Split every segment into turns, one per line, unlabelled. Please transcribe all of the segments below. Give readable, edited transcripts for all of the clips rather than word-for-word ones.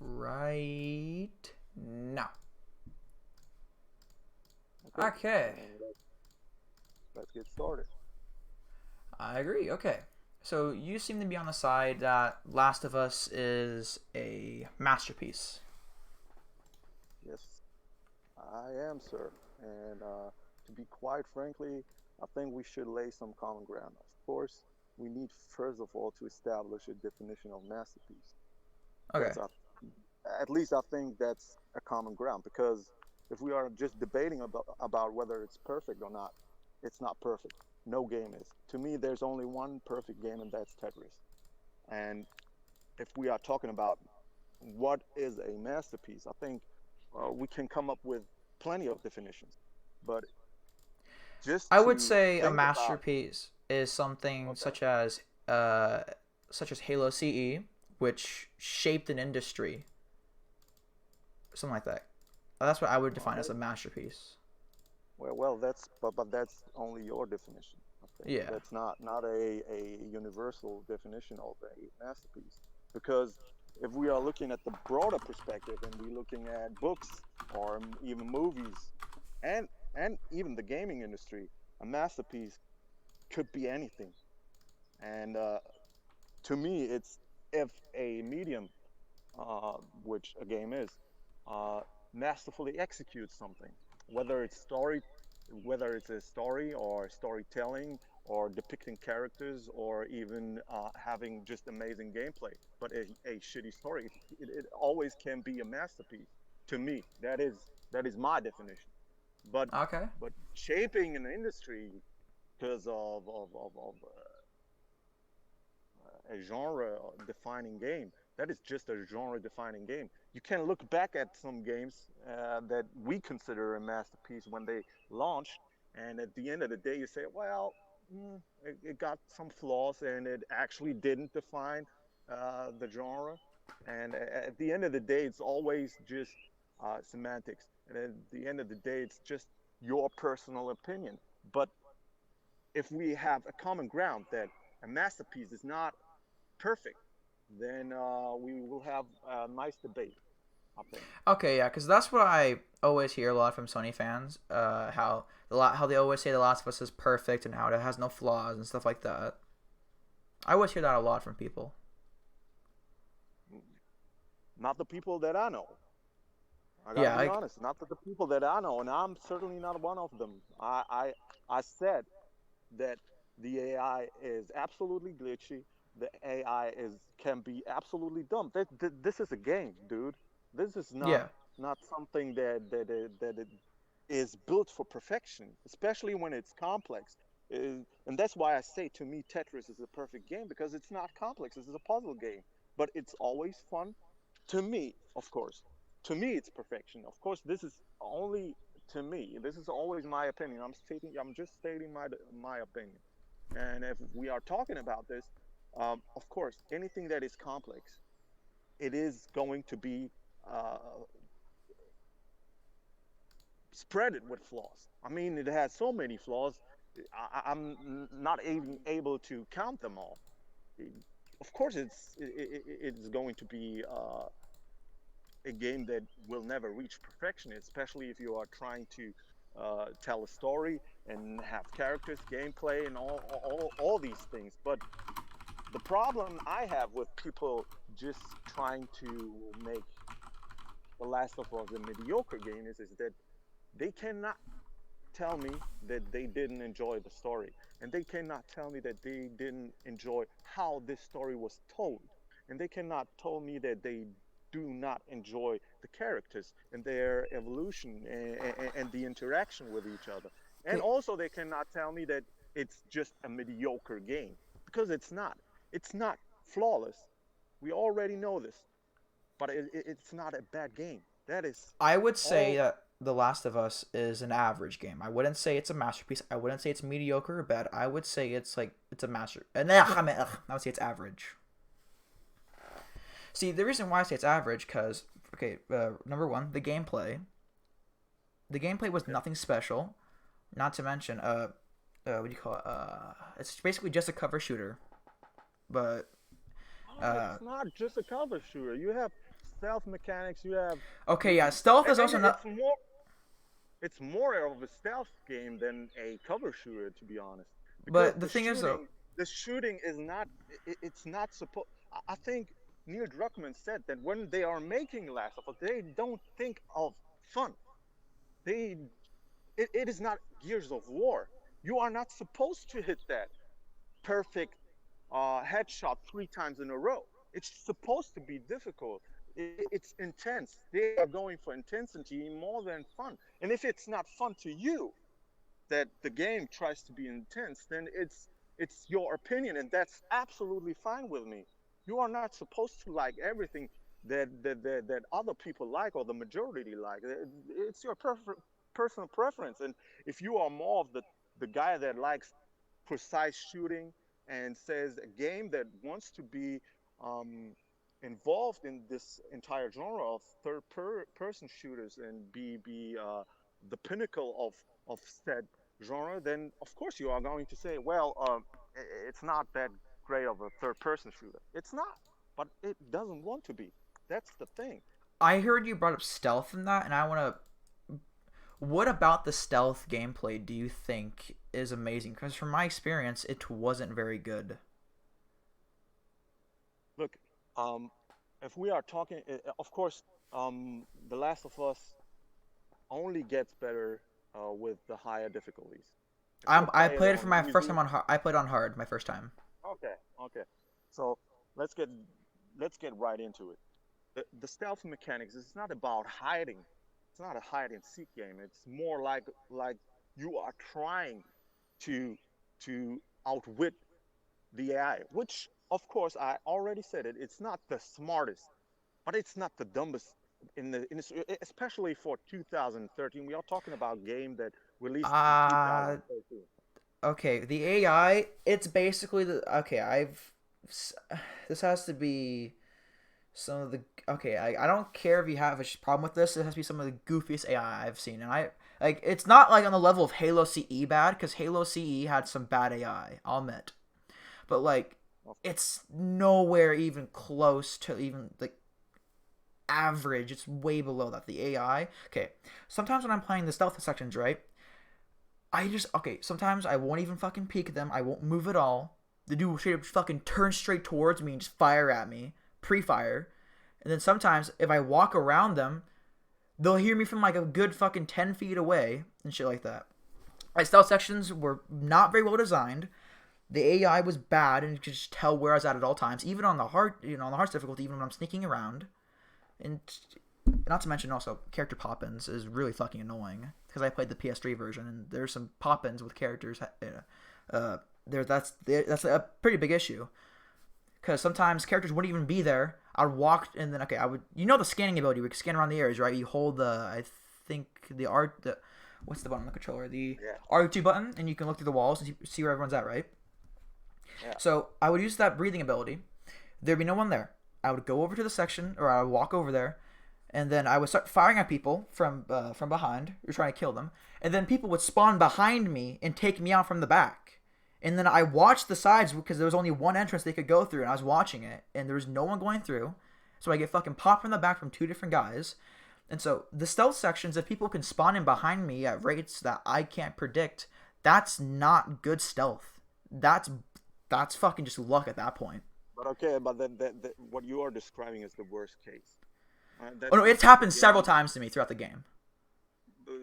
right now.
Okay,
Okay,
then let's get started.
I agree. Okay, so you seem to be on the side that Last of Us is a masterpiece.
Yes, I am, sir. And to be quite frankly, I think we should lay some common ground. Of course, we need first of all to establish a definition of masterpiece.
Okay,
That's at least I think that's a common ground because if we are just debating about whether it's perfect or not, it's not perfect. No game is. To me, there's only one perfect game, and that's Tetris. And if we are talking about what is a masterpiece, I think we can come up with plenty of definitions. But just
I would
to
say a
think about,
masterpiece is something
okay,
uh, such as Halo CE, which shaped an industry, something like that. That's what I would define as
okay,
a masterpiece.
well, that's but that's only your definition. I think
Yeah.
that's not a universal definition of a masterpiece because if we are looking at the broader perspective and we're looking at books or even movies and and even the gaming industry, a masterpiece could be anything. And to me, it's if a medium, which a game is, uh, masterfully executes something, whether it's story, whether it's a story or storytelling or depicting characters or even having just amazing gameplay, but a shitty story, it always can be a masterpiece. To me, that is my definition. But
Okay.
but shaping an industry because of a genre defining game. That is just a genre defining game. You can look back at some games that we consider a masterpiece when they launched, and at the end of the day, you say, well, it got some flaws and it actually didn't define the genre. And at the end of the day, it's always just semantics. And at the end of the day, it's just your personal opinion. But if we have a common ground that a masterpiece is not perfect, then we will have a nice debate, I think.
Okay, yeah, because that's what I always hear a lot from Sony fans. How they always say The Last of Us is perfect and how it has no flaws and stuff like that. I always hear that a lot from people.
Not the people that I know. I gotta
Yeah,
be
like
honest. Not the people that I know, and I'm certainly not one of them. I said that the AI is absolutely glitchy. The AI is can be absolutely dumb. This is a game, dude. This is
yeah.
not something that it is built for perfection, especially when it's complex. And that's why I say to me Tetris is a perfect game because it's not complex. This is a puzzle game, but it's always fun. To me, of course. To me, it's perfection. Of course, this is only to me. This is always my opinion. I'm just stating my opinion. And if we are talking about this, of course, anything that is complex, it is going to be uh, spread it with flaws. I mean, it has so many flaws. I'm not even able to count them all. Of course, it's going to be a game that will never reach perfection, especially if you are trying to tell a story and have characters, gameplay, and all these things. But the problem I have with people just trying to make The Last of Us a mediocre game is that they cannot tell me that they didn't enjoy the story. And they cannot tell me that they didn't enjoy how this story was told. And they cannot tell me that they do not enjoy the characters and their evolution and the interaction with each other. And
Okay,
also, they cannot tell me that it's just a mediocre game because it's not. It's not flawless. We already know this, but it's not a bad game. That is
I would say
all.
that The Last of Us is an average game. I wouldn't say it's a masterpiece. I wouldn't say it's mediocre or bad. I would say it's a master. I would say it's average. See, the reason why I say it's average, because okay, number one, the gameplay. The gameplay was
Okay.
nothing special. Not to mention, what do you call it? It's basically just a cover shooter. But
Oh,
uh,
it's not just a cover shooter. You have stealth mechanics. You have
Okay, yeah, stealth is also
and
not.
it's more of a stealth game than a cover shooter, to be honest, because
But the thing is, though,
the shooting is not it's not supposed. I think Neil Druckmann said that when they are making Last of Us, they don't think of fun. They it is not Gears of War. You are not supposed to hit that perfect headshot 3 times in a row. It's supposed to be difficult. It's intense. They are going for intensity more than fun. And if it's not fun to you, that the game tries to be intense, then it's your opinion, and that's absolutely fine with me. You are not supposed to like everything that other people like or the majority like. It's your personal preference, and if you are more of the guy that likes precise shooting and says a game that wants to be um, involved in this entire genre of person shooters and be the pinnacle of said genre, then of course you are going to say, well, it's not that great of a third person shooter. It's not, but it doesn't want to be. That's the thing.
I heard you brought up stealth in that, and I want to. What about the stealth gameplay do you think is amazing? Because from my experience, it wasn't very good.
Look, if we are talking, of course, The Last of Us only gets better with the higher difficulties. If you
I
play it
played it
on
for my first
easy,
time on hard. I played on hard my first time.
okay, okay. So let's get let's get right into it. The stealth mechanics is not about hiding. It's not a hide and seek game. It's more like you are trying to to outwit the AI, which of course I already said it. It's not the smartest, but it's not the dumbest especially for 2013. We are talking about a game that released in
Uh
2013.
okay. The AI. It's basically the okay. This has to be some of the okay. I don't care if you have a problem with this. It has to be some of the goofiest AI I've seen, and I like. It's not like on the level of Halo CE bad, because Halo CE had some bad AI. I'll admit, but like, it's nowhere even close to even like average. It's way below that. The AI. Okay, sometimes when I'm playing the stealth sections, right? I just okay. Sometimes I won't even fucking peek at them. I won't move at all. The dude will straight up fucking turn straight towards me and just fire at me, pre-fire. And then sometimes if I walk around them, they'll hear me from like a good fucking 10 feet away and shit like that. My stealth sections were not very well designed. The AI was bad, and you could just tell where I was at all times, even on the hard, on the hardest difficulty, even when I'm sneaking around. And not to mention also character pop-ins is really fucking annoying because I played the PS3 version and there's some pop-ins with characters. That's a pretty big issue because sometimes characters wouldn't even be there. I'd walk and then I would the scanning ability. We could scan around the areas, right? You hold I think what's the button on the controller? The
Yeah.
R2 button, and you can look through the walls and see where everyone's at, right?
Yeah.
So I would use that breathing ability. There'd be no one there. I would go over to the section, or I would walk over there, and then I would start firing at people from behind, or trying to kill them, and then people would spawn behind me and take me out from the back. And then I watched the sides because there was only one entrance they could go through, and I was watching it, and there was no one going through. So I get fucking popped from the back from two different guys. And so the stealth sections, if people can spawn in behind me at rates that I can't predict, that's not good stealth. That's fucking just luck at that point.
But okay, but what you are describing is the worst case.
Oh no, it's happened several times to me throughout the game.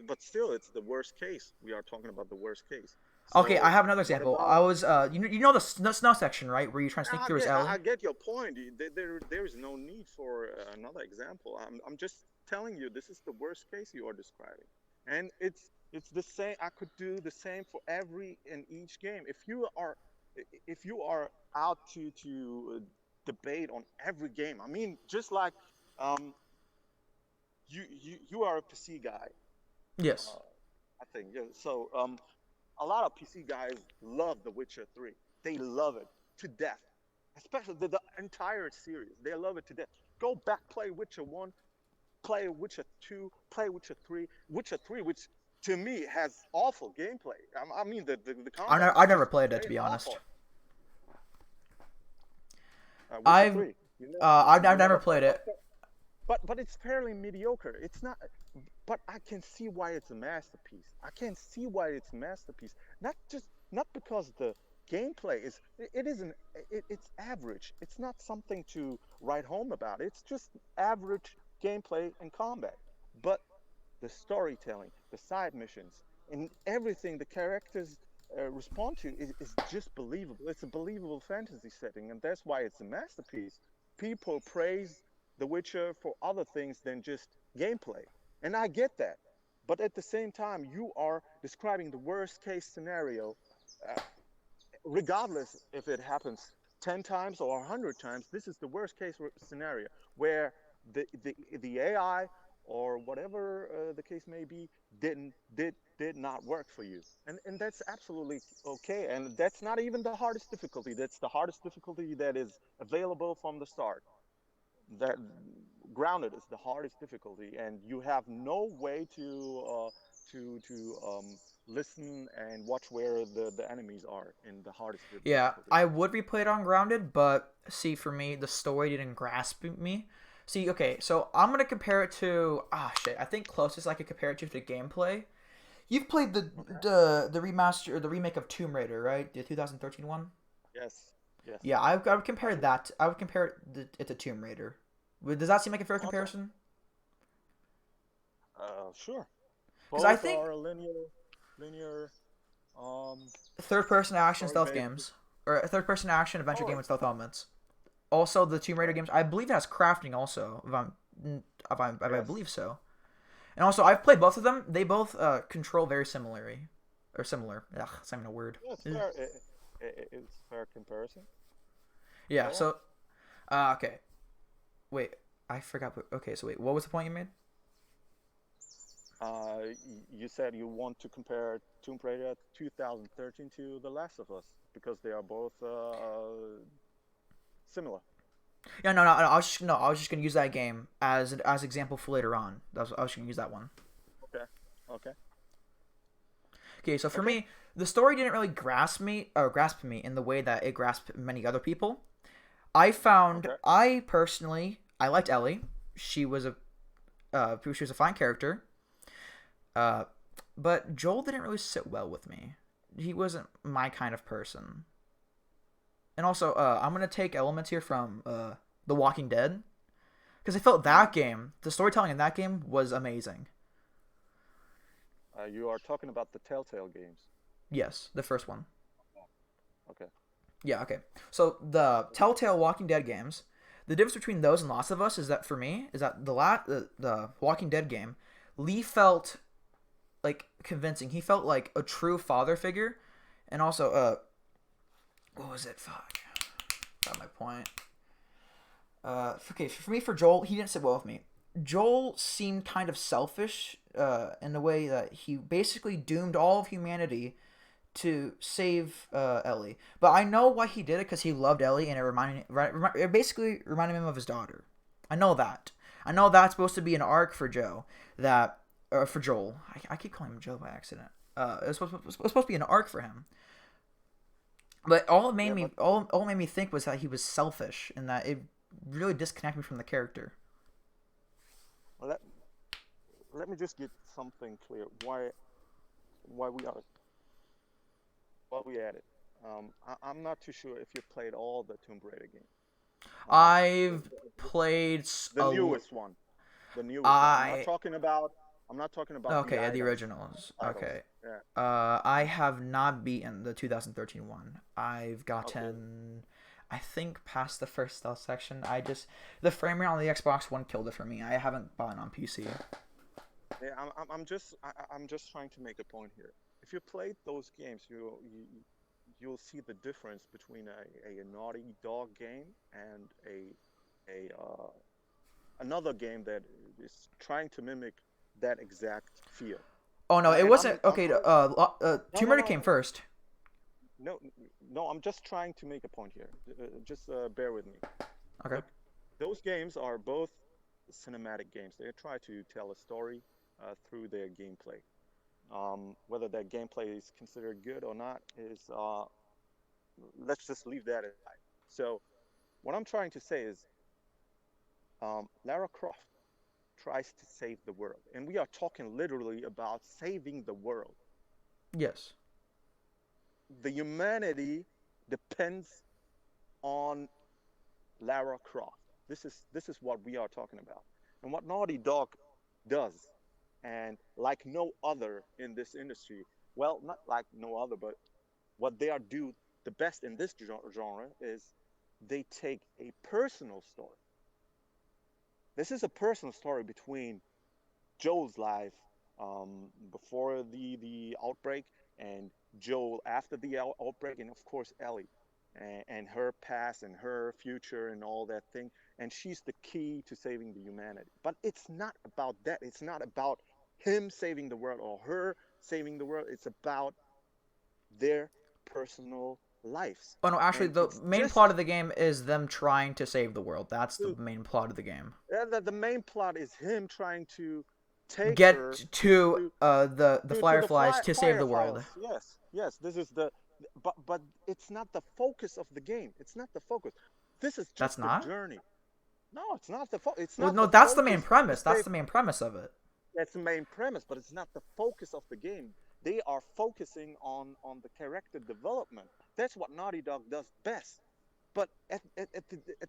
But still, it's the worst case. We are talking about the worst case.
Okay,
So
I have another example.
about,
I was you know the snow section, right, where you're trying to sneak through his alley.
I get your point. There is no need for another example. I'm just telling you this is the worst case you are describing, and it's the same. I could do the same for every and each game. If you are out to debate on every game, I mean, just like um, you are a PC guy,
Yes.
I think. Yeah. So a lot of PC guys love The Witcher 3. They love it to death, especially the entire series. They love it to death. Go back, play Witcher 1, play Witcher 2, play Witcher 3. Witcher 3, which to me has awful gameplay. I mean, the combat.
I never played it, to be honest.
Awful. Witcher
I've
3. You know,
I've
you
never
never
played it.
but it's fairly mediocre. It's not, but I can see why it's a masterpiece. I can see why it's a masterpiece. Not because the gameplay is it isn't it's average. It's not something to write home about. It's just average gameplay and combat. But the storytelling, the side missions, and everything the characters respond to is just believable. It's a believable fantasy setting, and that's why it's a masterpiece. People praise The Witcher for other things than just gameplay, and I get that. But at the same time, you are describing the worst case scenario, uh, regardless if it happens 10 times or 100 times. This is the worst case scenario where the AI or whatever the case may be did not work for you, and that's absolutely okay, and that's not even the hardest difficulty. That's the hardest difficulty that is available from the start. That grounded is the hardest difficulty, and you have no way to listen and watch where the enemies are in the hardest
Yeah,
difficulty.
I would replay it on Grounded, but see, for me, the story didn't grasp me. See, okay, so I'm gonna compare it to shit. I think closest I could compare it to the gameplay. You've played
Okay.
the remaster or the remake of Tomb Raider, right? The 2013 one.
Yes. Yes.
Yeah, I would
I
compare
do.
that. I would compare it to Tomb Raider. Does that seem like a fair
Okay.
comparison?
Sure.
Because I
Both
think
are linear, um,
third-person action stealth
story-based.
games or a third-person action adventure game
Oh,
with stealth elements. Also, the Tomb Raider
okay.
games, I believe it has crafting. Also, if I
Yes.
believe so. And also, I've played both of them. They both control very similarly, or similar. Ugh, it's not even a word.
Yeah, it's
Ugh.
fair. It's fair comparison.
Yeah.
Go on.
So, okay. Wait, I forgot. Okay, so wait, what was the point you made?
You said you want to compare Tomb Raider 2013 to The Last of Us because they are both similar.
Yeah, no, no, no. I was just gonna use that game as example for later on. I was gonna use that one.
Okay. Okay.
Okay, so for
Okay.
me, the story didn't really grasp me in the way that it grasped many other people.
Okay.
I personally, I liked Ellie. She was she was a fine character. Uh, but Joel didn't really sit well with me. He wasn't my kind of person. And also, I'm gonna take elements here from The Walking Dead because I felt
Hmm.
that game, the storytelling in that game was amazing.
You are talking about the Telltale games.
Yes, the first one.
Okay.
Yeah, okay. So the Telltale Walking Dead games, the difference between those and Last of Us is that for me is that the Walking Dead game, Lee felt like convincing. He felt like a true father figure, and also what was it? Fuck, got my point. Okay, for me, for Joel, he didn't sit well with me. Joel seemed kind of selfish in the way that he basically doomed all of humanity to save Ellie. But I know why he did it because he loved Ellie and it basically reminded him of his daughter. I know that. I know that's supposed to be an arc for Joe that for Joel. I keep calling him Joe by accident. It was supposed to be an arc for him. But
Yeah, but
all it made me think was that he was selfish and that it really disconnected me from the character.
let let me just get something clear. Why we are why we added. I'm not too sure if you played all the Tomb Raider games. Uh, the,
I've
the
played
the newest one. The newest one.
I
I'm not talking about the
okay, the
items,
originals.
titles.
Okay.
Yeah.
I have not beaten the 2013 one. I've
Okay.
gotten, I think, past the first stealth section. The frame rate on the Xbox One killed it for me. I haven't bought it on PC.
Yeah, I'm just trying to make a point here. If you played those games, you'll see the difference between a Naughty Dog game and a another game that is trying to mimic that exact feel.
Oh no, it
And
wasn't. Okay,
no
Tomb
no
Raider
no
came
no
first.
no no. I'm just trying to make a point here. Just bear with me.
Okay.
Look, those games are both cinematic games. They try to tell a story through their gameplay. Whether that gameplay is considered good or not is let's just leave that aside. So what I'm trying to say is Lara Croft. tries to save the world. And we are talking literally about saving the world.
Yes.
The humanity depends on Lara Croft. This is what we are talking about. And what Naughty Dog does, and like no other in this industry, well, not like no other, but what they are do the best in this genre is they take a personal story. This is a personal story between Joel's life before the outbreak, and Joel after the outbreak, and of course Ellie, and her past and her future and all that thing. And she's the key to saving the humanity. But it's not about that. It's not about him saving the world or her saving the world. It's about their personal lives.
Oh no, actually,
And
the
it's
main
just
plot of the game is them trying to save the world. That's the
to,
main plot of the game.
the main plot is him trying to take her
Get to
to
the
to the
Fireflies to save the world.
fireflies. Yes, yes. This is the, but it's not the focus of the game. It's not the focus. This is
That's
just the
not.
journey. No, it's not the it's
Well,
not
no,
the
that's the main
focus to
premise. That's
save.
the main premise of it.
That's the main premise, but it's not the focus of the game. They are focusing on the character development. That's what Naughty Dog does best. But at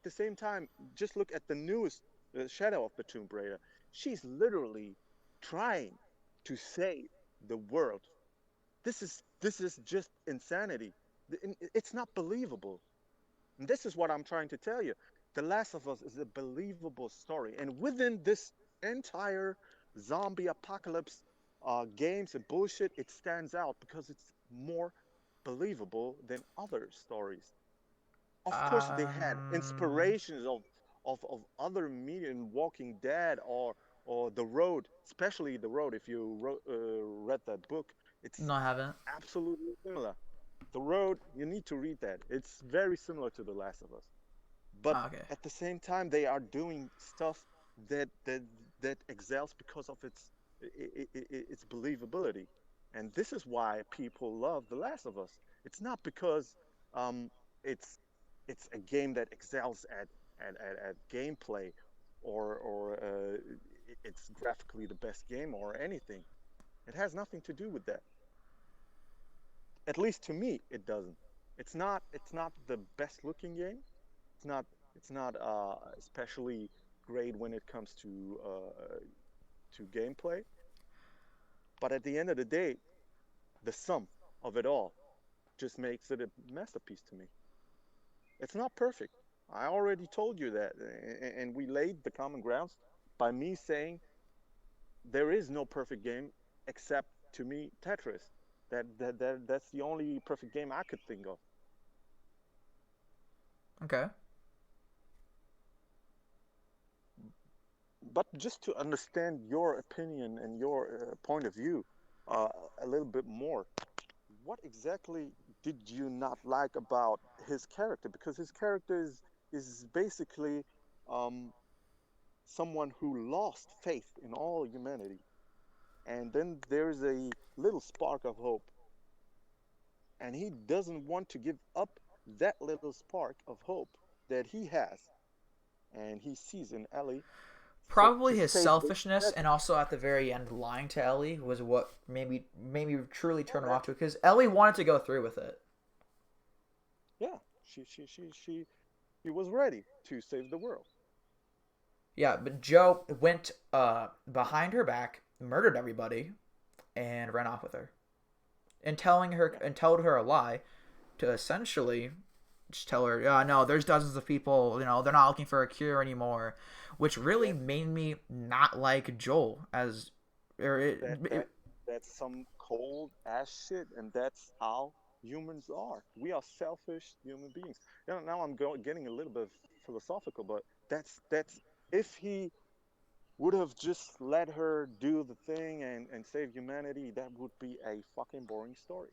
the same time, just look at the newest Shadow of the Tomb Raider. She's literally trying to save the world. This is just insanity. It's not believable. And this is what I'm trying to tell you. The Last of Us is a believable story, and within this entire zombie apocalypse games and bullshit, it stands out because it's more believable than other stories. Of course, they had
Um,
inspirations of other media in Walking Dead or The Road, especially The Road. If you read that book, it's
no, I haven't.
absolutely similar. The Road, you need to read that. It's very similar to The Last of Us. But
Ah, okay.
at the same time, they are doing stuff that that that excels because of its believability. And this is why people love The Last of Us. It's not because um, it's a game that excels at gameplay, or it's graphically the best game or anything. It has nothing to do with that. At least to me, it doesn't. It's not the best looking game. It's not especially great when it comes to gameplay. But at the end of the day, the sum of it all just makes it a masterpiece to me. It's not perfect. I already told you that, and we laid the common grounds by me saying there is no perfect game except to me Tetris. That's the only perfect game I could think of.
Okay.
But just to understand your opinion and your point of view uh, a little bit more, what exactly did you not like about his character? Because his character is basically um, someone who lost faith in all humanity, and then there's a little spark of hope, and he doesn't want to give up that little spark of hope that he has, and he sees in Ellie
Probably
to
his
save the
selfishness
humanity.
and also at the very end lying to Ellie was what maybe truly turned him
Okay.
off to it because Ellie wanted to go through with it.
Yeah, she was ready to save the world.
Yeah, but Joe went behind her back, murdered everybody, and ran off with her, and
Yeah,
told her a lie to essentially just tell her, yeah, no, there's dozens of people, they're not looking for a cure anymore, which really
that
made me not like Joel as, or
that that that's some cold ass shit, and that's how humans are. We are selfish human beings. Now I'm getting a little bit philosophical, but that's if he would have just let her do the thing and save humanity, that would be a fucking boring story.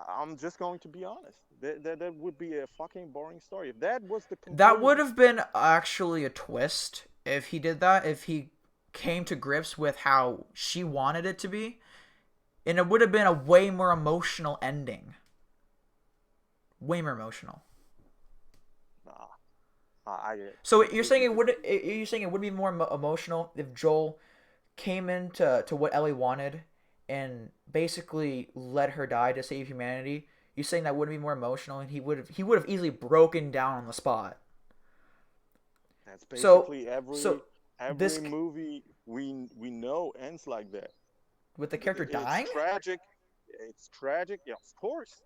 I'm just going to be honest. That would be a fucking boring story. If that was the
that would
conclusion,
have been actually a twist if he did that, if he came to grips with how she wanted it to be, and it would have been a way more emotional ending. Way more emotional.
nah. I
So
completely disagree.
you're saying it would be more emotional if Joel came into to what Ellie wanted and basically let her die to save humanity. You're saying that wouldn't be more emotional, and he would have easily broken down on the spot.
That's
So
basically
so
every
this
movie we know ends like that.
with the character
It's
dying.
tragic. It's tragic. Yeah, of course.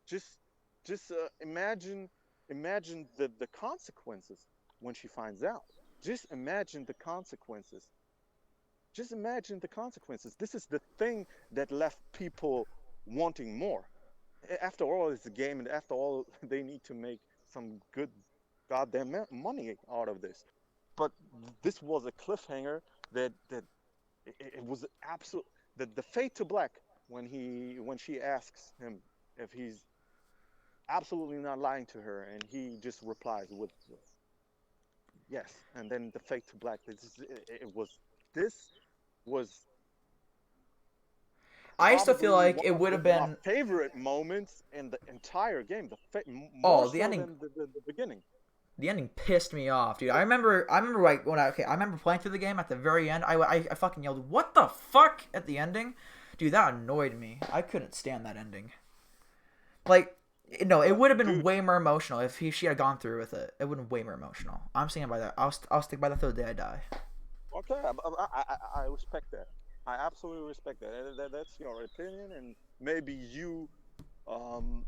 Just imagine the consequences when she finds out. Just imagine the consequences. Just imagine the consequences. This is the thing that left people wanting more. After all, it's a game, and after all, they need to make some good goddamn money out of this. But this was a cliffhanger that it was absolute. The fade to black when she asks him if he's absolutely not lying to her, and he just replies with yes, and then the fade to black. It was this was
I still feel
probably
like
one
it
of
would have
my
been
favorite moments in the entire game. More
oh the
so
ending.
than the beginning.
The ending pissed me off, dude.
It,
I remember like when I okay, I remember playing through the game at the very end. I fucking yelled, "What the fuck!" at the ending, dude. That annoyed me. I couldn't stand that ending. Like, no, it would have been
dude,
way more emotional if she had gone through with it. It would have been way more emotional. I'm sticking by that. I'll stick by that till the day I die.
okay, I respect that. I absolutely respect that. That's your opinion, and maybe you um,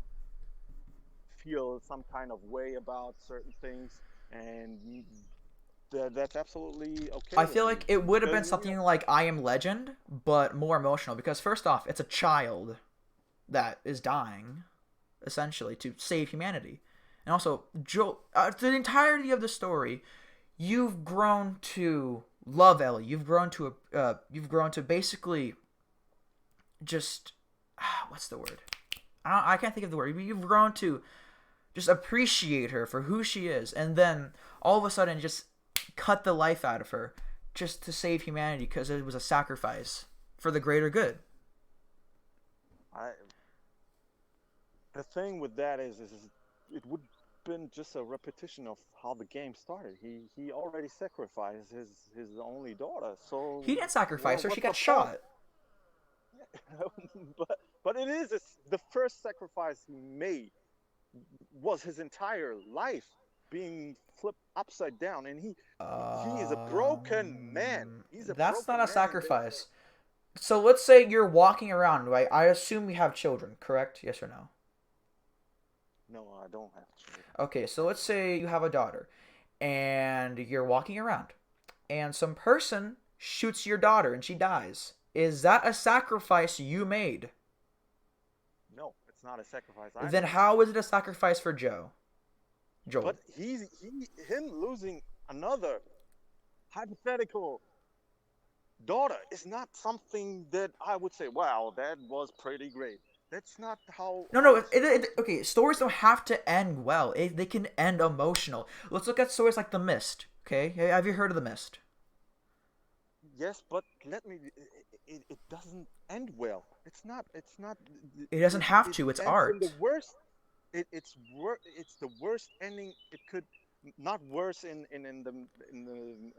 feel some kind of way about certain things, and that's absolutely okay
I
with
feel
me.
like it would have
Because
been something like I Am Legend, but more emotional because first off, it's a child that is dying, essentially to save humanity, and also Joel. The entirety of the story, you've grown to love Ellie. You've grown to basically just what's the word? I can't think of the word. You've grown to just appreciate her for who she is, and then all of a sudden just cut the life out of her just to save humanity because it was a sacrifice for the greater good.
I the thing with that is it would been just a repetition of how the game started. He already sacrificed his only daughter.
He
So
didn't sacrifice her; she
what's the
got
point?
shot.
But it is the first sacrifice he made was his entire life being flipped upside down, and he is a broken man. He's a
That's not
broken
a
man, and
sacrifice. So let's say you're walking around, right? I assume you have children, correct? Yes or no?
no, I don't have children.
Okay, so let's say you have a daughter and you're walking around and some person shoots your daughter and she dies. Is that a sacrifice you made?
No, it's not a sacrifice I
Then
made.
how is it a sacrifice for Joel?
But him losing another hypothetical daughter is not something that I would say, wow, that was pretty great. That's not
No,
how
no.
it's supposed to be.
Okay, stories don't have to end well. They can end emotional. Let's look at stories like The Mist. Okay, have you heard of The Mist?
Yes, but let me. It doesn't end well. It's not.
It doesn't have
It
to. It's
ends in the
art.
worst. It's the worst ending it could. Not worse in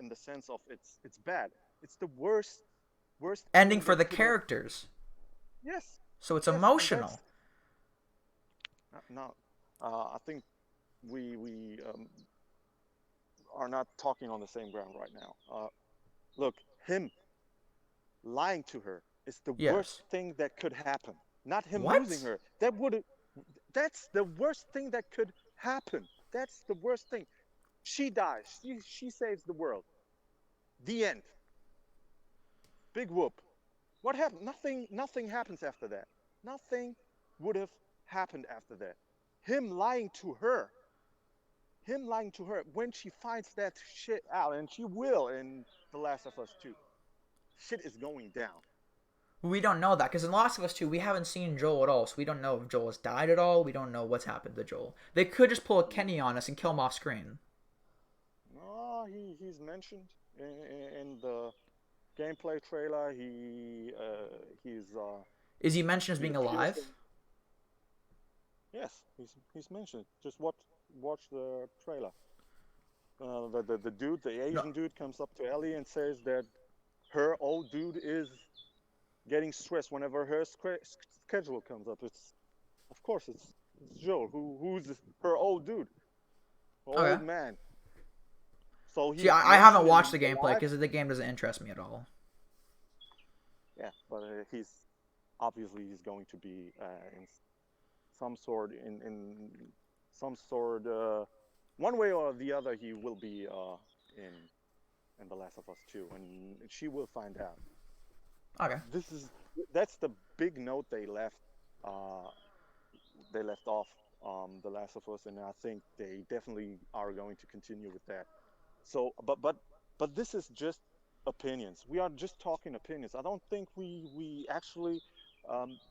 the sense of it's bad. It's the worst
Ending
ending
for
that
the
could have.
characters.
Yes,
So it's
yes, and that's
emotional.
no. I think we are not talking on the same ground right now. Look, him lying to her is the worst
Yes.
thing that could happen. Not him losing
What?
her. That's the worst thing that could happen. That's the worst thing. She dies. She saves the world. The end. Big whoop. What happened? Nothing happens after that. Nothing would have happened after that. Him lying to her. Him lying to her when she finds that shit out, and she will in The Last of Us 2. Shit is going down.
We don't know that because in Last of Us 2, we haven't seen Joel at all, so we don't know if Joel has died at all. We don't know what's happened to Joel. They could just pull a Kenny on us and kill him off screen.
No, he's mentioned in the gameplay trailer.
Is he mentioned as
He
being
appears
alive?
in. Yes, he's mentioned. Just watch the trailer. The dude, the
No.
Asian dude, comes up to Ellie and says that her old dude is getting stressed whenever her schedule comes up. It's of course it's Joel, who's her old dude, her
Okay.
old man. So
See,
he's
I haven't
mentioned
watched the
in the
gameplay
live.
because the game doesn't interest me at all.
Yeah, but he's obviously he's going to be in some sort in some sort one way or the other he will be in The Last of Us 2, and she will find out.
Okay.
This is that's the big note uh, they left off The Last of Us, and I think they definitely are going to continue with that. So, but this is just opinions. We are just talking opinions. I don't think we actually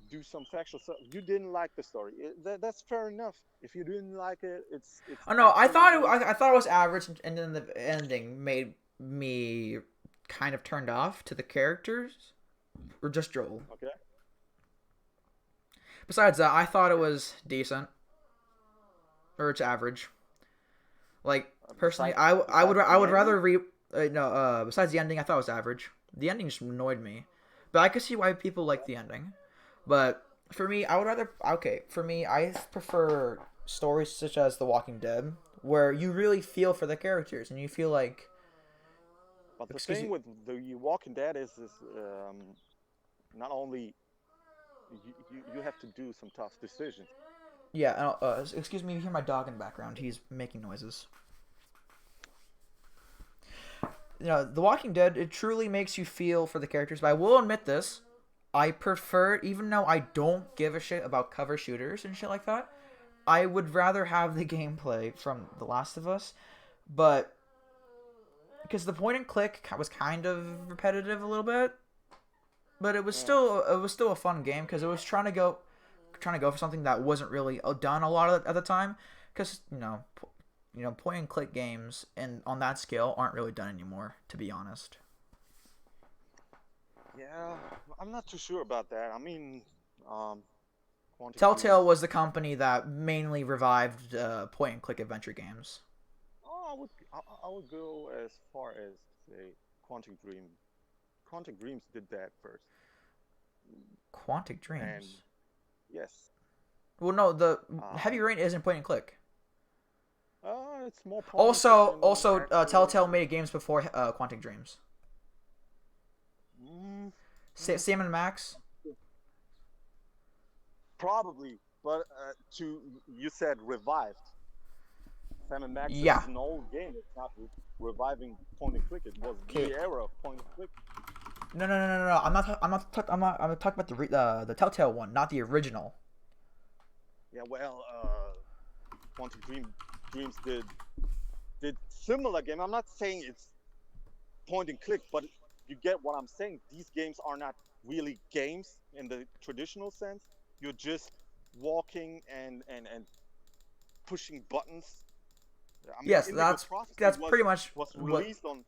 do some factual stuff. You didn't like the story. That's fair enough. If you didn't like it, it's
Oh no,
absolutely
I thought it was average, and then the ending made me kind of turned off to the characters, or just Joel.
okay.
Besides that, I thought it was decent, or it's average. Like personally,
Besides besides
I
the
would
ending,
rather no. Besides the ending, I thought it was average. The ending just annoyed me, but I could see why people like the ending. But for me, I would rather okay. For me, I prefer stories such as The Walking Dead, where you really feel for the characters and you feel like,
but the
excuse
thing
me,
with the Walking Dead is not only you have to do some tough decisions.
yeah. Excuse me, you hear my dog in the background. He's making noises. You know, The Walking Dead, it truly makes you feel for the characters. But I will admit this, I prefer, even though I don't give a shit about cover shooters and shit like that, I would rather have the gameplay from The Last of Us. But because the point and click was kind of repetitive a little bit, but
Yeah.
it was still a fun game because it was trying to go for something that wasn't really done a lot of at the time. Because point and click games and on that scale aren't really done anymore, to be honest.
Yeah, I'm not too sure about that. I mean, um, Quantic
Telltale
Dreams.
was the company that mainly revived point and click adventure games.
Oh, I would go as far as say Quantic Dream. Quantic Dreams did that first,
Quantic
and
Dreams.
yes,
Well, no, the
uh,
Heavy Rain isn't point and click.
it's more point and click than
Also,
actual.
Telltale made games before Quantic Dreams.
Mm, mm,
Sam and Max.
probably, but to you said revived. Sam and Max is
Yeah.
an old game. It's not reviving point and click. It was
Okay.
the era of point and click.
No. I'm talking about the Telltale one, not the original.
Yeah, well, Quantic Dreams did similar game. I'm not saying it's point and click, but you get what I'm saying. These games are not really games in the traditional sense. You're just walking and pushing buttons. I mean,
Yes,
Indigo Prophecy
that's pretty much
was
what.
released on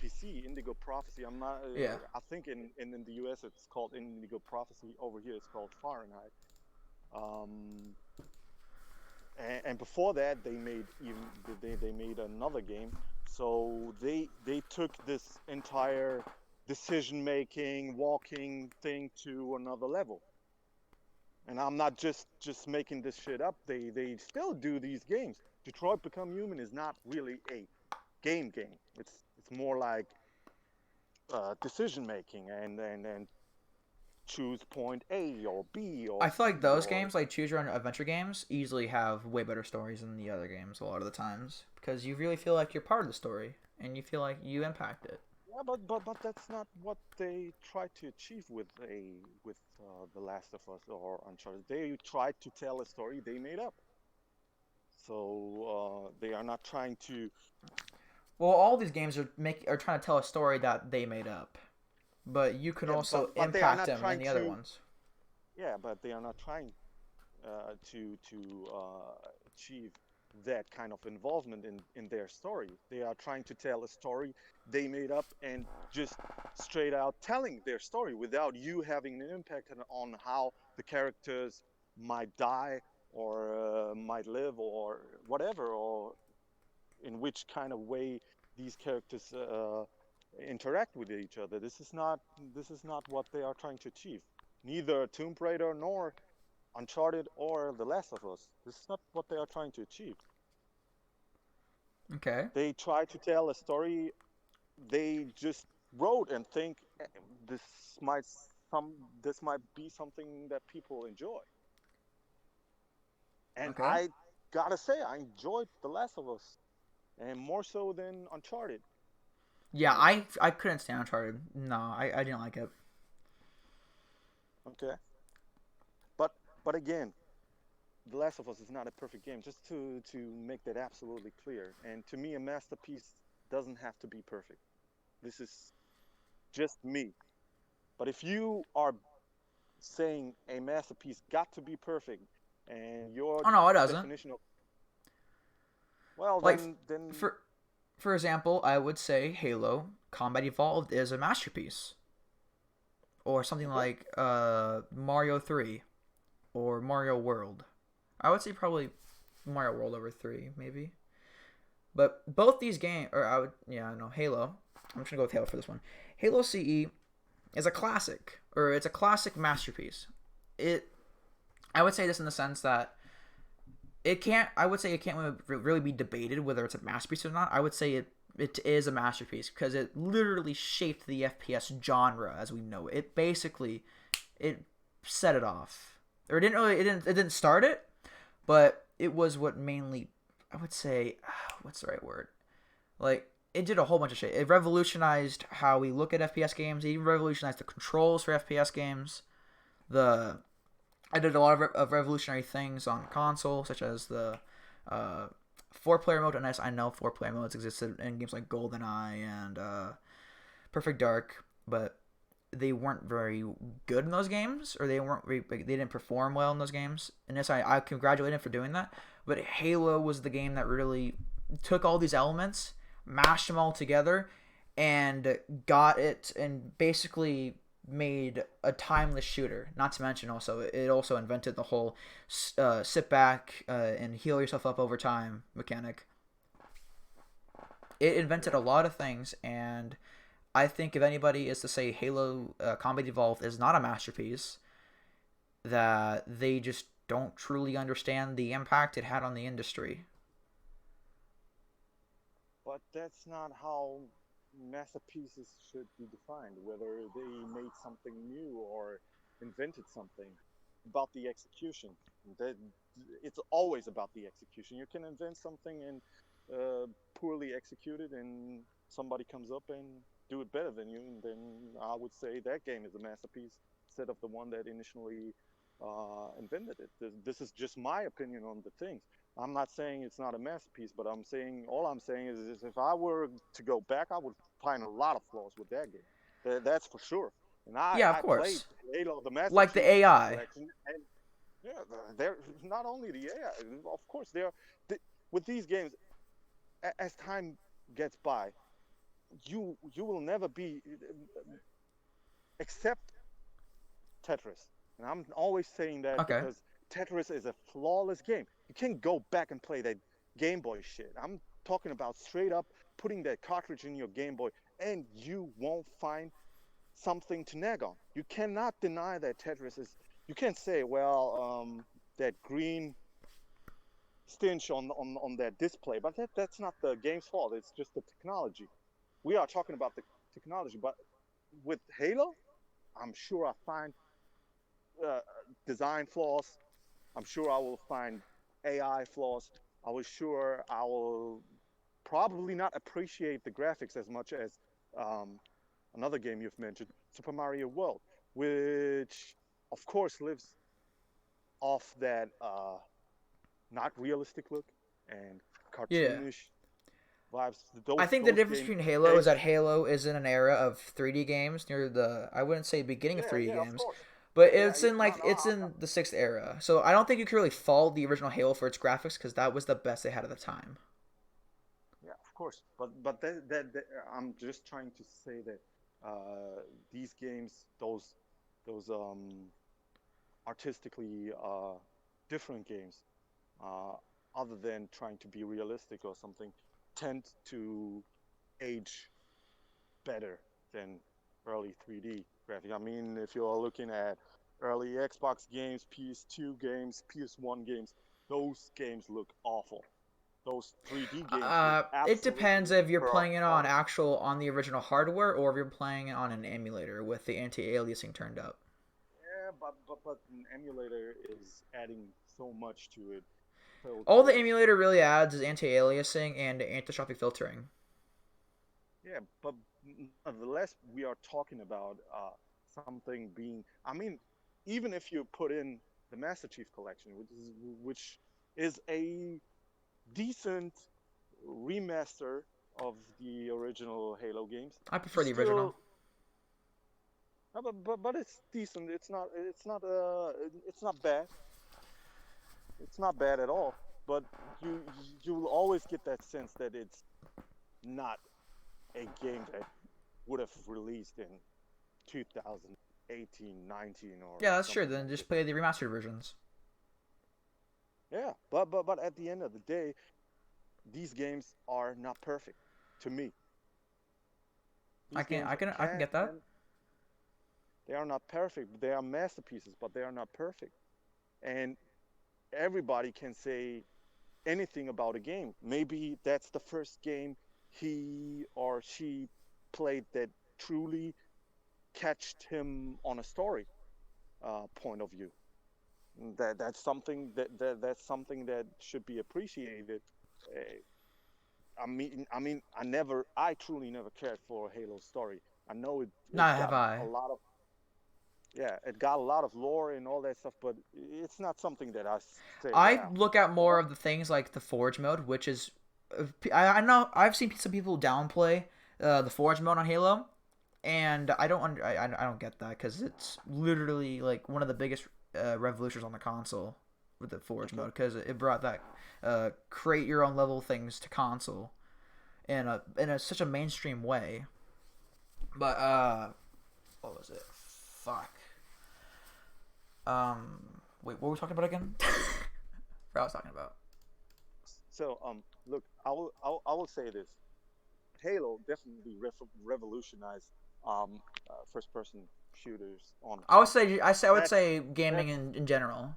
PC. Indigo Prophecy. I'm not.
Yeah.
I think in the US it's called Indigo Prophecy. Over here it's called Fahrenheit. Um, and before that they made another game. So they took this entire decision making walking thing to another level. And I'm not just making this shit up. They still do these games. Detroit Become Human is not really a game. It's more like decision making and choose point A or B or
I feel like
C
those
or
games, like choose your own adventure games, easily have way better stories than the other games a lot of the times because you really feel like you're part of the story and you feel like you impact it.
yeah, but that's not what they tried to achieve with The Last of Us or Uncharted. They tried to tell a story they made up. So they are not trying to.
Well, all these games are trying to tell a story that they made up, but you can
Yeah,
also
but they are
impact
not
them in
trying
the other
to.
ones.
Yeah, but they are not trying to achieve that kind of involvement in their story. They are trying to tell a story they made up and just straight out telling their story without you having an impact on how the characters might die or might live or whatever, or in which kind of way these characters interact with each other. This is not what they are trying to achieve. Neither Tomb Raider nor Uncharted or The Last of Us. This is not what they are trying to achieve.
Okay.
They try to tell a story they just wrote and think this might some this might be something that people enjoy. And
Okay.
I gotta say, I enjoyed The Last of Us, and more so than Uncharted.
Yeah,
And
I couldn't stand Uncharted. No, I didn't like it.
okay, but but again, The Last of Us is not a perfect game. Just to make that absolutely clear. And to me, a masterpiece doesn't have to be perfect. This is just me. But if you are saying a masterpiece got to be perfect, and your
Oh no, it doesn't.
definition of, well,
Like
then
for for example, I would say Halo Combat Evolved is a masterpiece, or something
okay,
like Mario 3 or Mario World. I would say probably Mario World over 3 maybe. But both these games, or I would, yeah, no, Halo. I'm just gonna go with Halo for this one. Halo CE is a classic, or it's a classic masterpiece. It, I would say this in the sense that it can't. I would say it can't really be debated whether it's a masterpiece or not. I would say it is a masterpiece because it literally shaped the FPS genre as we know it. It basically it set it off, or it didn't really. It didn't start it, but it was what mainly, I would say, what's the right word? Like, it did a whole bunch of shit. It revolutionized how we look at FPS games. It even revolutionized the controls for FPS games. The I did a lot of revolutionary things on console, such as the uh, four-player mode. And I know four-player modes existed in games like GoldenEye and Perfect Dark, but they weren't very good in those games, or they didn't perform well in those games. And yes, I congratulate him for doing that. But Halo was the game that really took all these elements, mashed them all together, and got it, and basically made a timeless shooter. Not to mention, also it also invented the whole sit back and heal yourself up over time mechanic. It invented a
yeah.
lot of things, and I think if anybody is to say Halo Combat Evolved is not a masterpiece, that they just don't truly understand the impact it had on the industry.
But that's not how masterpieces should be defined. Whether they made something new or invented something, about the execution. That it's always about the execution. You can invent something and poorly execute it, and somebody comes up and do it better than you, and then I would say that game is a masterpiece instead of the one that initially invented it. This is just my opinion on the things. I'm not saying it's not a masterpiece, but all I'm saying is if I were to go back, I would find a lot of flaws with that game. That's for sure. And I,
Yeah, of
I played
course.
Halo, the Master
Like the
Chief
AI.
Collection, and yeah, they're not only the AI, of course, with these games. As time gets by, you will never be except Tetris, and I'm always saying that
Okay.
because Tetris is a flawless game. You can't go back and play that Game Boy shit. I'm talking about straight up putting that cartridge in your Game Boy, and you won't find something to nag on. You cannot deny that Tetris is. You can't say, well, that green stench on that display, but that's not the game's fault. It's just the technology. We are talking about the technology, but with Halo, I'm sure I find uh, design flaws. I'm sure I will find AI flaws. I was sure I will probably not appreciate the graphics as much as um, another game you've mentioned, Super Mario World, which of course lives off that not realistic look and
Yeah.
cartoonish vibes.
I
Those
think the
those
difference
games
between Halo is
age.
that Halo is in an era of 3D games near the, I wouldn't say beginning of
Yeah,
3D
yeah, of
games,
course.
but
Yeah,
it's
yeah.
in
No,
like
no.
it's in the sixth era. So I don't think you can really fault the original Halo for its graphics because that was the best they had at the time.
Yeah, of course. But I'm just trying to say that these games, those artistically different games, uh, other than trying to be realistic or something, tend to age better than early 3D graphics. I mean, if you're looking at early Xbox games, PS2 games, PS1 games, those games look awful. Those 3D games look
It depends
absolutely
if you're playing it on the original hardware or if you're playing it on an emulator with the anti-aliasing turned up.
Yeah, but an emulator is adding so much to it.
All the
Filters.
emulator really adds is anti-aliasing and anti-shopping filtering.
Yeah, but nonetheless, we are talking about something being. I mean, even if you put in the Master Chief Collection, which is a decent remaster of the original Halo games,
I
you
prefer the original.
still. But it's decent. It's not bad. It's not bad at all. But you you'll always get that sense that it's not a game that would have released in 2018, 19, or
Yeah, that's true.
something
Then
like
just
this.
play the remastered versions.
Yeah, but at the end of the day, these games are not perfect to me.
I
These
can
games
I can I can
can
get that.
and they are not perfect. They are masterpieces, but they are not perfect. And everybody can say anything about a game. Maybe that's the first game he or she played that truly catched him on a story point of view. That's something that should be appreciated. Uh, I truly never cared for Halo's story. I know it
Not have
got a
I.
lot of yeah, it got a lot of lore and all that stuff, but it's not something that I say,
I
wow.
look at more
Well,
of the things like the Forge mode, which is I know I've seen some people downplay the Forge mode on Halo, and I don't get that because it's literally like one of the biggest revolutions on the console with the Forge
okay.
mode because it brought that create your own level things to console in such a mainstream way. But what was it? Fuck. Wait, what were we talking about again? What I was talking about.
So, look, I will say this: Halo definitely revolutionized first-person shooters on console.
I would
That's
say gaming
that's
in general,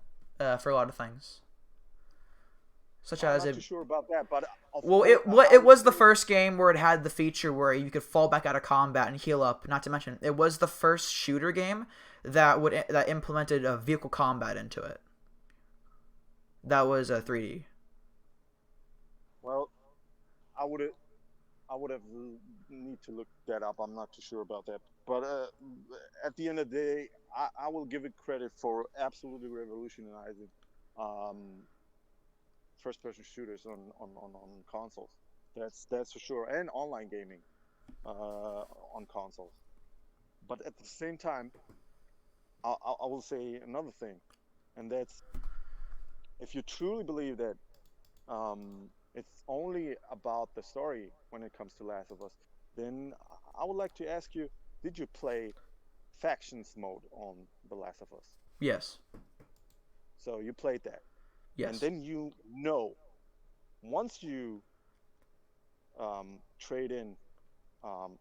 for a lot of things, such
I'm
as
not
it.
too sure about that, but of
Well,
course, I
it
would
was the
say
first game where it had the feature where you could fall back out of combat and heal up. Not to mention, it was the first shooter game that implemented a vehicle combat into it. That was a 3D.
well, I would I would have need to look that up. I'm not too sure about that. But at the end of the day, I will give it credit for absolutely revolutionizing um, first-person shooters on consoles. That's for sure, and online gaming on consoles. But at the same time, I will say another thing, and that's if you truly believe that it's only about the story when it comes to Last of Us, then I would like to ask you: did you play factions mode on The Last of Us?
Yes.
So you played that, and
Yes.
then you know once you trade in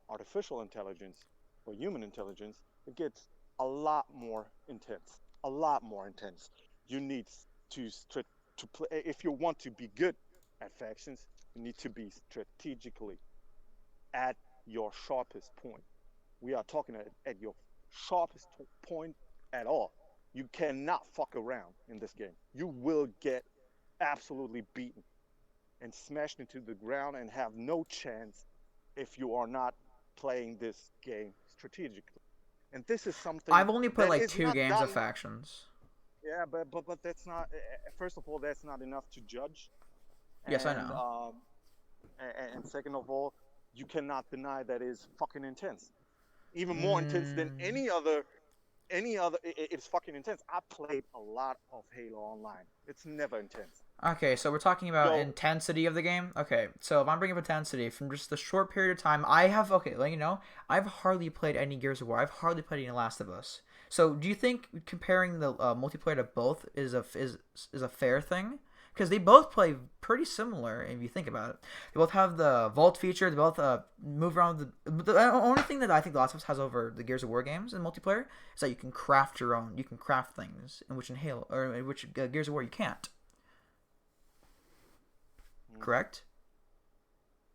artificial intelligence for human intelligence, it gets a lot more intense. A lot more intense. You need to to play if you want to be good at factions. You need to be strategically at your sharpest point. We are talking at your sharpest point at all. You cannot fuck around in this game. You will get absolutely beaten and smashed into the ground and have no chance if you are not playing this game strategically. And this is something
I've only played
that
like
is
two
not
games of
done.
factions.
Yeah, but that's not. First of all, that's not enough to judge,
Yes, I
and
know.
second of all, you cannot deny that is fucking intense. Even more intense than
Mm,
any other. It's fucking intense. I played a lot of Halo Online. It's never intense.
okay, so we're talking about
So
intensity of the game. Okay, so if I'm bringing up intensity from just the short period of time, I have okay, let you know, I've hardly played any Gears of War. I've hardly played any Last of Us. So do you think comparing the multiplayer to both is a fair thing? because they both play pretty similar if you think about it. They both have the vault feature. They both move around. The only thing that I think The Last of Us has over the Gears of War games in multiplayer is that you can craft your own. You can craft things, in which in Halo or in which Gears of War you can't. Correct?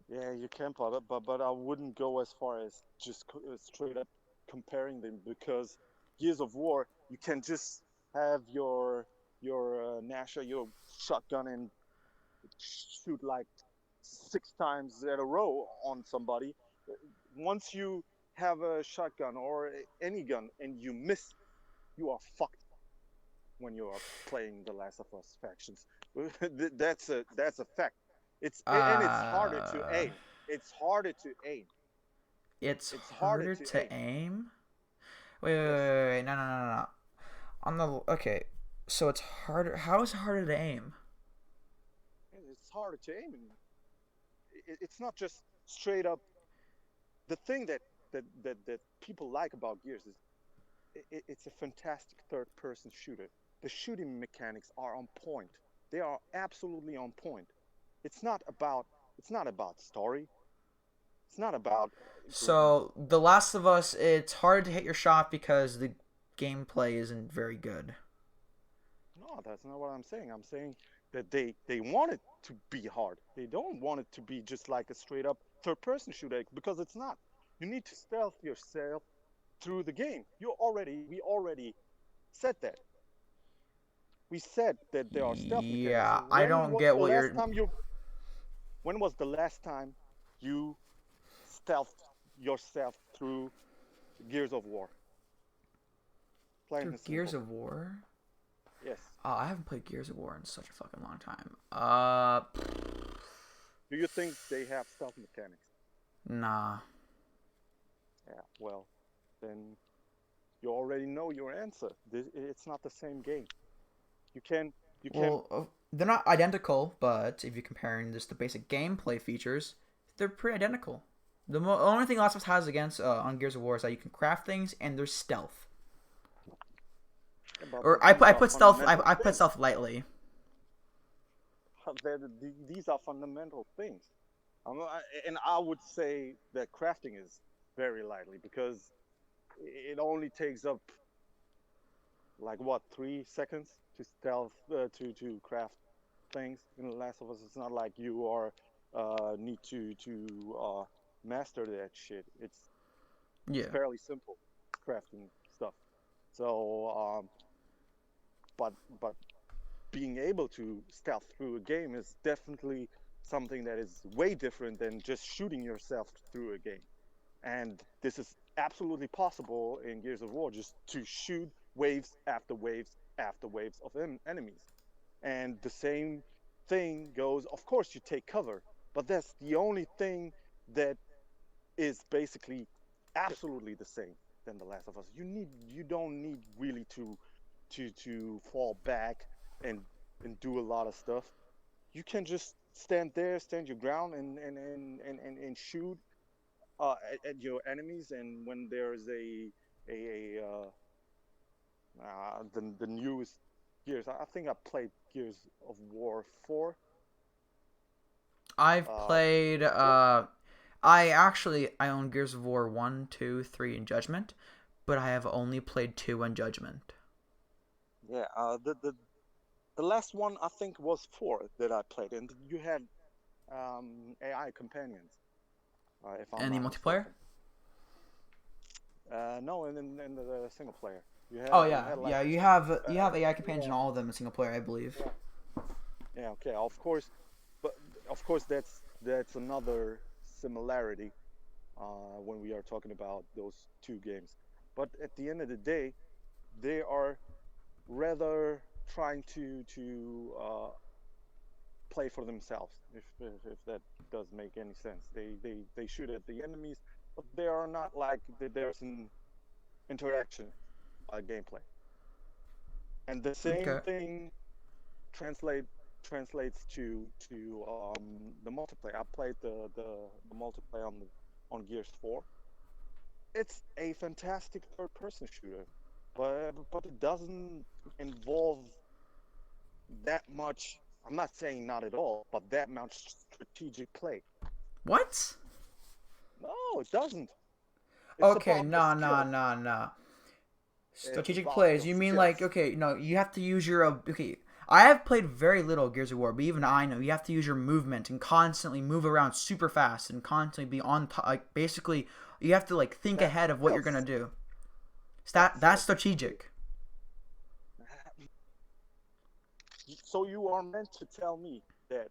Yeah, you can, but I wouldn't go as far as just straight up comparing them because Gears of War, you can just have your Nasha, your shotgun, and shoot like 6 times at a row on somebody. Once you have a shotgun or any gun and you miss, you are fucked when you are playing the Last of Us factions. That's a fact. It's harder to
Uh,
aim. It's harder to aim.
it's
It's harder
harder
to
to
aim.
aim. Wait, wait,
Yes,
wait, wait, no, no, no, no, no. On the okay, so it's harder. How is it harder to aim?
it's harder to aim. And it's not just straight up. The thing that people like about Gears is it's a fantastic third-person shooter. The shooting mechanics are on point. They are absolutely on point. It's not about it's not about story. It's not about
So The Last of Us, it's hard to hit your shot because the gameplay isn't very good.
no, that's not what I'm saying. I'm saying that they want it to be hard. They don't want it to be just like a straight up third person shooter because it's not. You need to stealth yourself through the game. We already said that. We said that there are stealth mechanics.
Yeah, I don't get what you're.
When was the last time you stealthed yourself through Gears of War? Plain
Through
and
Gears
simple.
of War?
Yes.
Oh, I haven't played Gears of War in such a fucking long time.
Do you think they have stealth mechanics?
Nah.
Yeah. Well, then you already know your answer. It's not the same game. You can you can
Well, they're not identical, but if you're comparing just the basic gameplay features, they're pretty identical. The only thing Last of Us has against on Gears of War is that you can craft things and there's stealth. Or
but these
I
are
put stealth.
fundamental
I put
things.
stealth lightly.
These are fundamental things. And I would say that crafting is very lightly because it only takes up like what 3 seconds to stealth to craft things in The Last of Us. It's not like you are need to master that shit. It's
Yeah.
fairly simple crafting stuff. So, but but being able to stealth through a game is definitely something that is way different than just shooting yourself through a game. And this is absolutely possible in Gears of War, just to shoot waves after waves after waves of enemies. And the same thing goes, of course, you take cover, but that's the only thing that is basically absolutely the same than The Last of Us. You don't need really to fall back and do a lot of stuff. You can just stand there, stand your ground, and shoot at your enemies. And when there's the newest Gears, I think I played Gears of War 4.
I've
Uh,
played.
what?
I own Gears of War 1, 2, 3, and Judgment, but I have only played 2 and Judgment.
Yeah. The last one I think was 4 that I played, and you had AI companions, if I'm
And the
not
multiplayer?
mistaken. No, in the single player,
Oh
you
yeah,
had like
yeah.
two.
You have AI companions
Yeah,
in all of them in single player, I believe.
yeah, yeah. Okay, of course, but of course that's another similarity when we are talking about those two games. But at the end of the day, they are rather trying to play for themselves, if that does make any sense. They shoot at the enemies, but they are not like there's an interaction gameplay. And the same
Okay.
thing translate translates to the multiplayer. I played the multiplayer on Gears 4. It's a fantastic third person shooter, but it doesn't involve that much I'm not saying not at all, but that much strategic play.
What?
No, it doesn't. It's
Okay,
about the
nah, nah,
skill.
nah, nah.
It's
Strategic
about
plays.
the
You mean like
skills.
okay, no, you have to use your okay. I have played very little Gears of War, but even I know you have to use your movement and constantly move around super fast and constantly be on top. Like basically, you have to like think
That's
ahead of what you're gonna
skills.
do.
That's
That's
skills.
strategic.
So you are meant to tell me that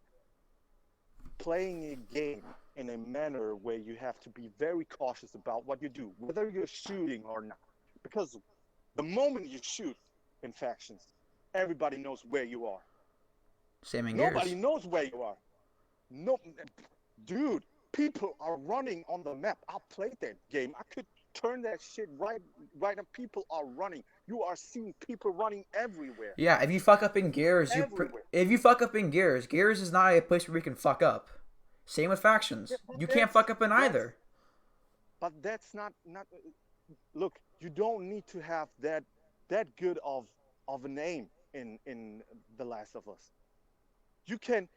playing a game in a manner where you have to be very cautious about what you do, whether you're shooting or not. Because the moment you shoot in factions, everybody knows where you are.
Same in
Nobody
Gears.
knows where you are. No, dude, people are running on the map. I played that game. I could turn that shit right up. People are running. You are seeing people running everywhere.
Yeah, if you fuck up in Gears,
Everywhere.
if you fuck up in Gears, Gears is not a place where you can fuck up. Same with
Yeah,
factions.
but
You can't fuck up in
that's
either.
that's not look, you don't need to have that good of a name in The Last of Us. You can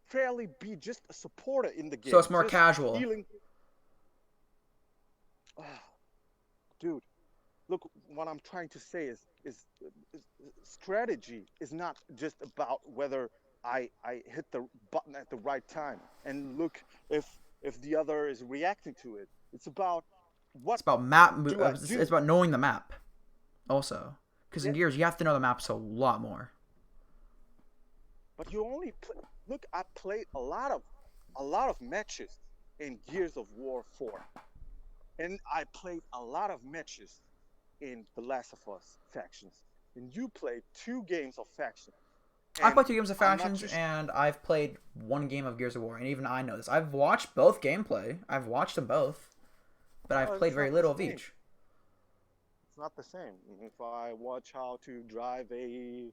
fairly be just a supporter in the
So
game,
it's more
just
casual.
healing. Dude, look, what I'm trying to say is strategy is not just about whether I hit the button at the right time and look if the other is reacting to it. It's about
It's
what
about map.
do I
It's
do.
about knowing the map also. Because in
Yeah,
Gears, you have to know the maps a lot more.
but you only look. I played a lot of matches in Gears of War 4, and I played a lot of matches in The Last of Us factions. And you played 2 games of faction,
I've
and
played 2 games of
I'm not
factions,
too.
and I've played 1 game of Gears of War, and even I know this. I've watched both gameplay. I've watched them both, but I've
Well,
played
it's
very
not the
little of
same.
each.
It's not the same. If I watch how to drive a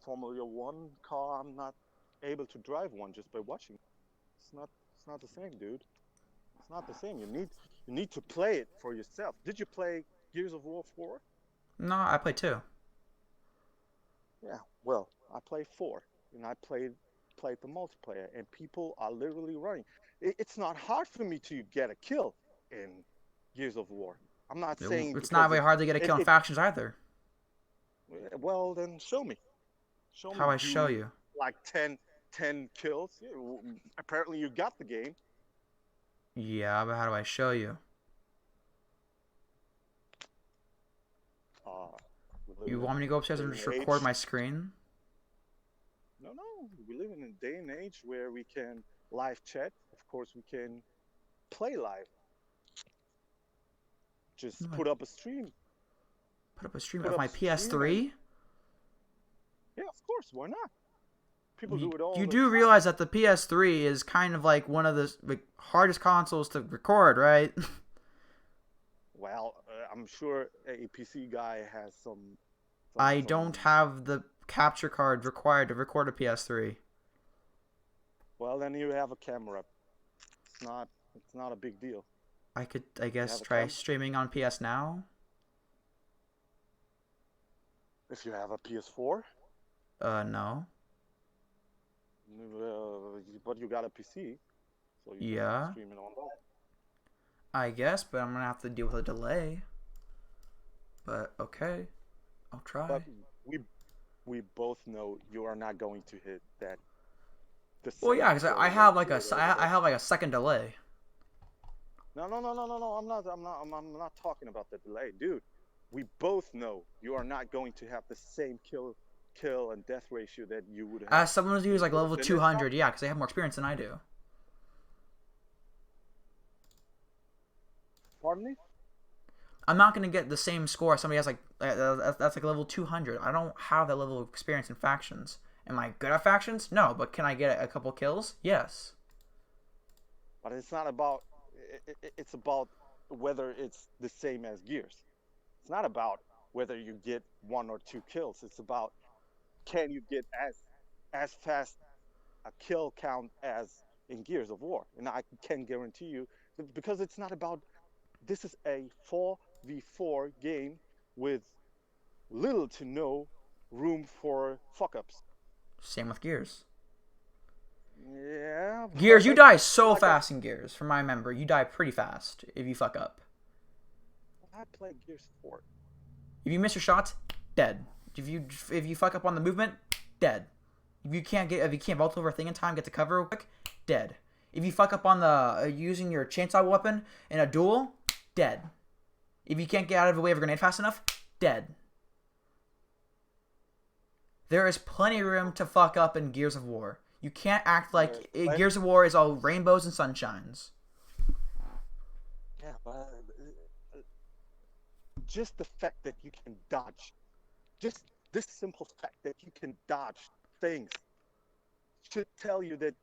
Formula One car, I'm not able to drive one just by watching. It's not. It's not the same, dude. It's not the same. You need to play it for yourself. Did you play Gears of War 4?
No, I played 2.
Yeah. Well, I played 4, and I played the multiplayer, and people are literally running. It's not hard for me to get a kill in Gears of War. I'm not saying
It's not
because
very hard to get a
it,
kill in
it
factions either.
well, then show me. Show
How
me
I show
you
you?
like 10 kills. Yeah, apparently you got the game.
Yeah, but how do I show you?
Uh, we live
You
in
want me to go upstairs
day
and
and
just record
age.
my screen?
No, we live in a day and age where we can live chat. Of course, we can play live. Just
Like,
put up a stream.
put up a stream
Put
of
up
my
a stream, and
PS3.
yeah, of course, why not? People
You,
do it all
you
the
do
time.
realize that the PS3 is kind of like one of the like, hardest consoles to record, right?
Well, I'm sure a PC guy has some, some,
I don't
some.
have the capture card required to record a PS3.
Well, then you have a camera. It's not. It's not a big deal.
I could, I
You
guess,
have a
try
camera.
streaming on PS Now.
If you have a PS4,
No.
but you got a PC, so you can
Yeah,
stream it on that.
I guess, but I'm gonna have to deal with a delay. But okay, I'll
But
try.
we both know you are not going to hit the
Well,
same
yeah, because I
kill
have like
rate as
I have like a second delay.
no, no, no, no, no, no. I'm not talking about the delay, dude. We both know you are not going to have the same kill and death ratio that you would have.
As someone
If
who's
you
like
would have
level
been in top.
200, yeah, because they have more experience than I do.
Pardon me?
I'm not gonna get the same score. Somebody has like that's like level 200. I don't have that level of experience in factions. Am I good at factions? No, but can I get a couple kills? Yes.
But it's not about. It's about whether it's the same as Gears. It's not about whether you get 1 or 2 kills. It's about can you get as fast a kill count as in Gears of War. And I can guarantee you because it's not about this is a 4v4 game with little to no room for fuck ups.
Same with Gears.
Yeah.
Gears, you
but
die so
like
fast in Gears. From my memory, you die pretty fast if you fuck up.
I played Gears 4.
If you miss your shots, dead. If you fuck up on the movement, dead. If you can't vault over a thing in time, get to cover real quick, dead. If you fuck up on the using your chainsaw weapon in a duel, dead. If you can't get out of the way of a grenade fast enough, dead. There is plenty of room to fuck up in Gears of War. You can't act like Gears of War is all rainbows and sunshines.
Yeah, but just the fact that you can dodge, just this simple fact that you can dodge things should tell you that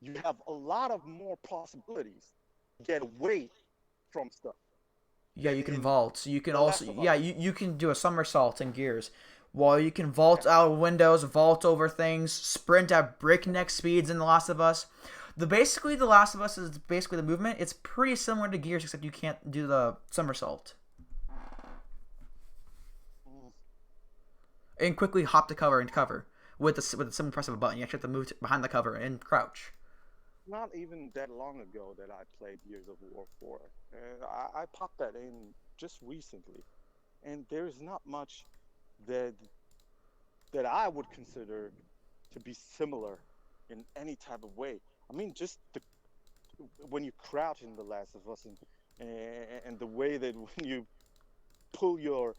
you have a lot of more possibilities to get away from stuff.
Yeah, you can vault. So you can
The
also
Last of Us.
you can do a somersault in Gears. While you can vault out of windows, vault over things, sprint at breakneck speeds in The Last of Us. Basically The Last of Us is basically the movement. It's pretty similar to Gears, except you can't do the somersault. And quickly hop to cover and cover with a simple press of a button. You actually have to move behind the cover and crouch.
Not even that long ago that I played Gears of War 4. And I popped that in just recently. And there's not much that I would consider to be similar in any type of way. I mean, just when you crouch in The Last of Us and the way that when you pull your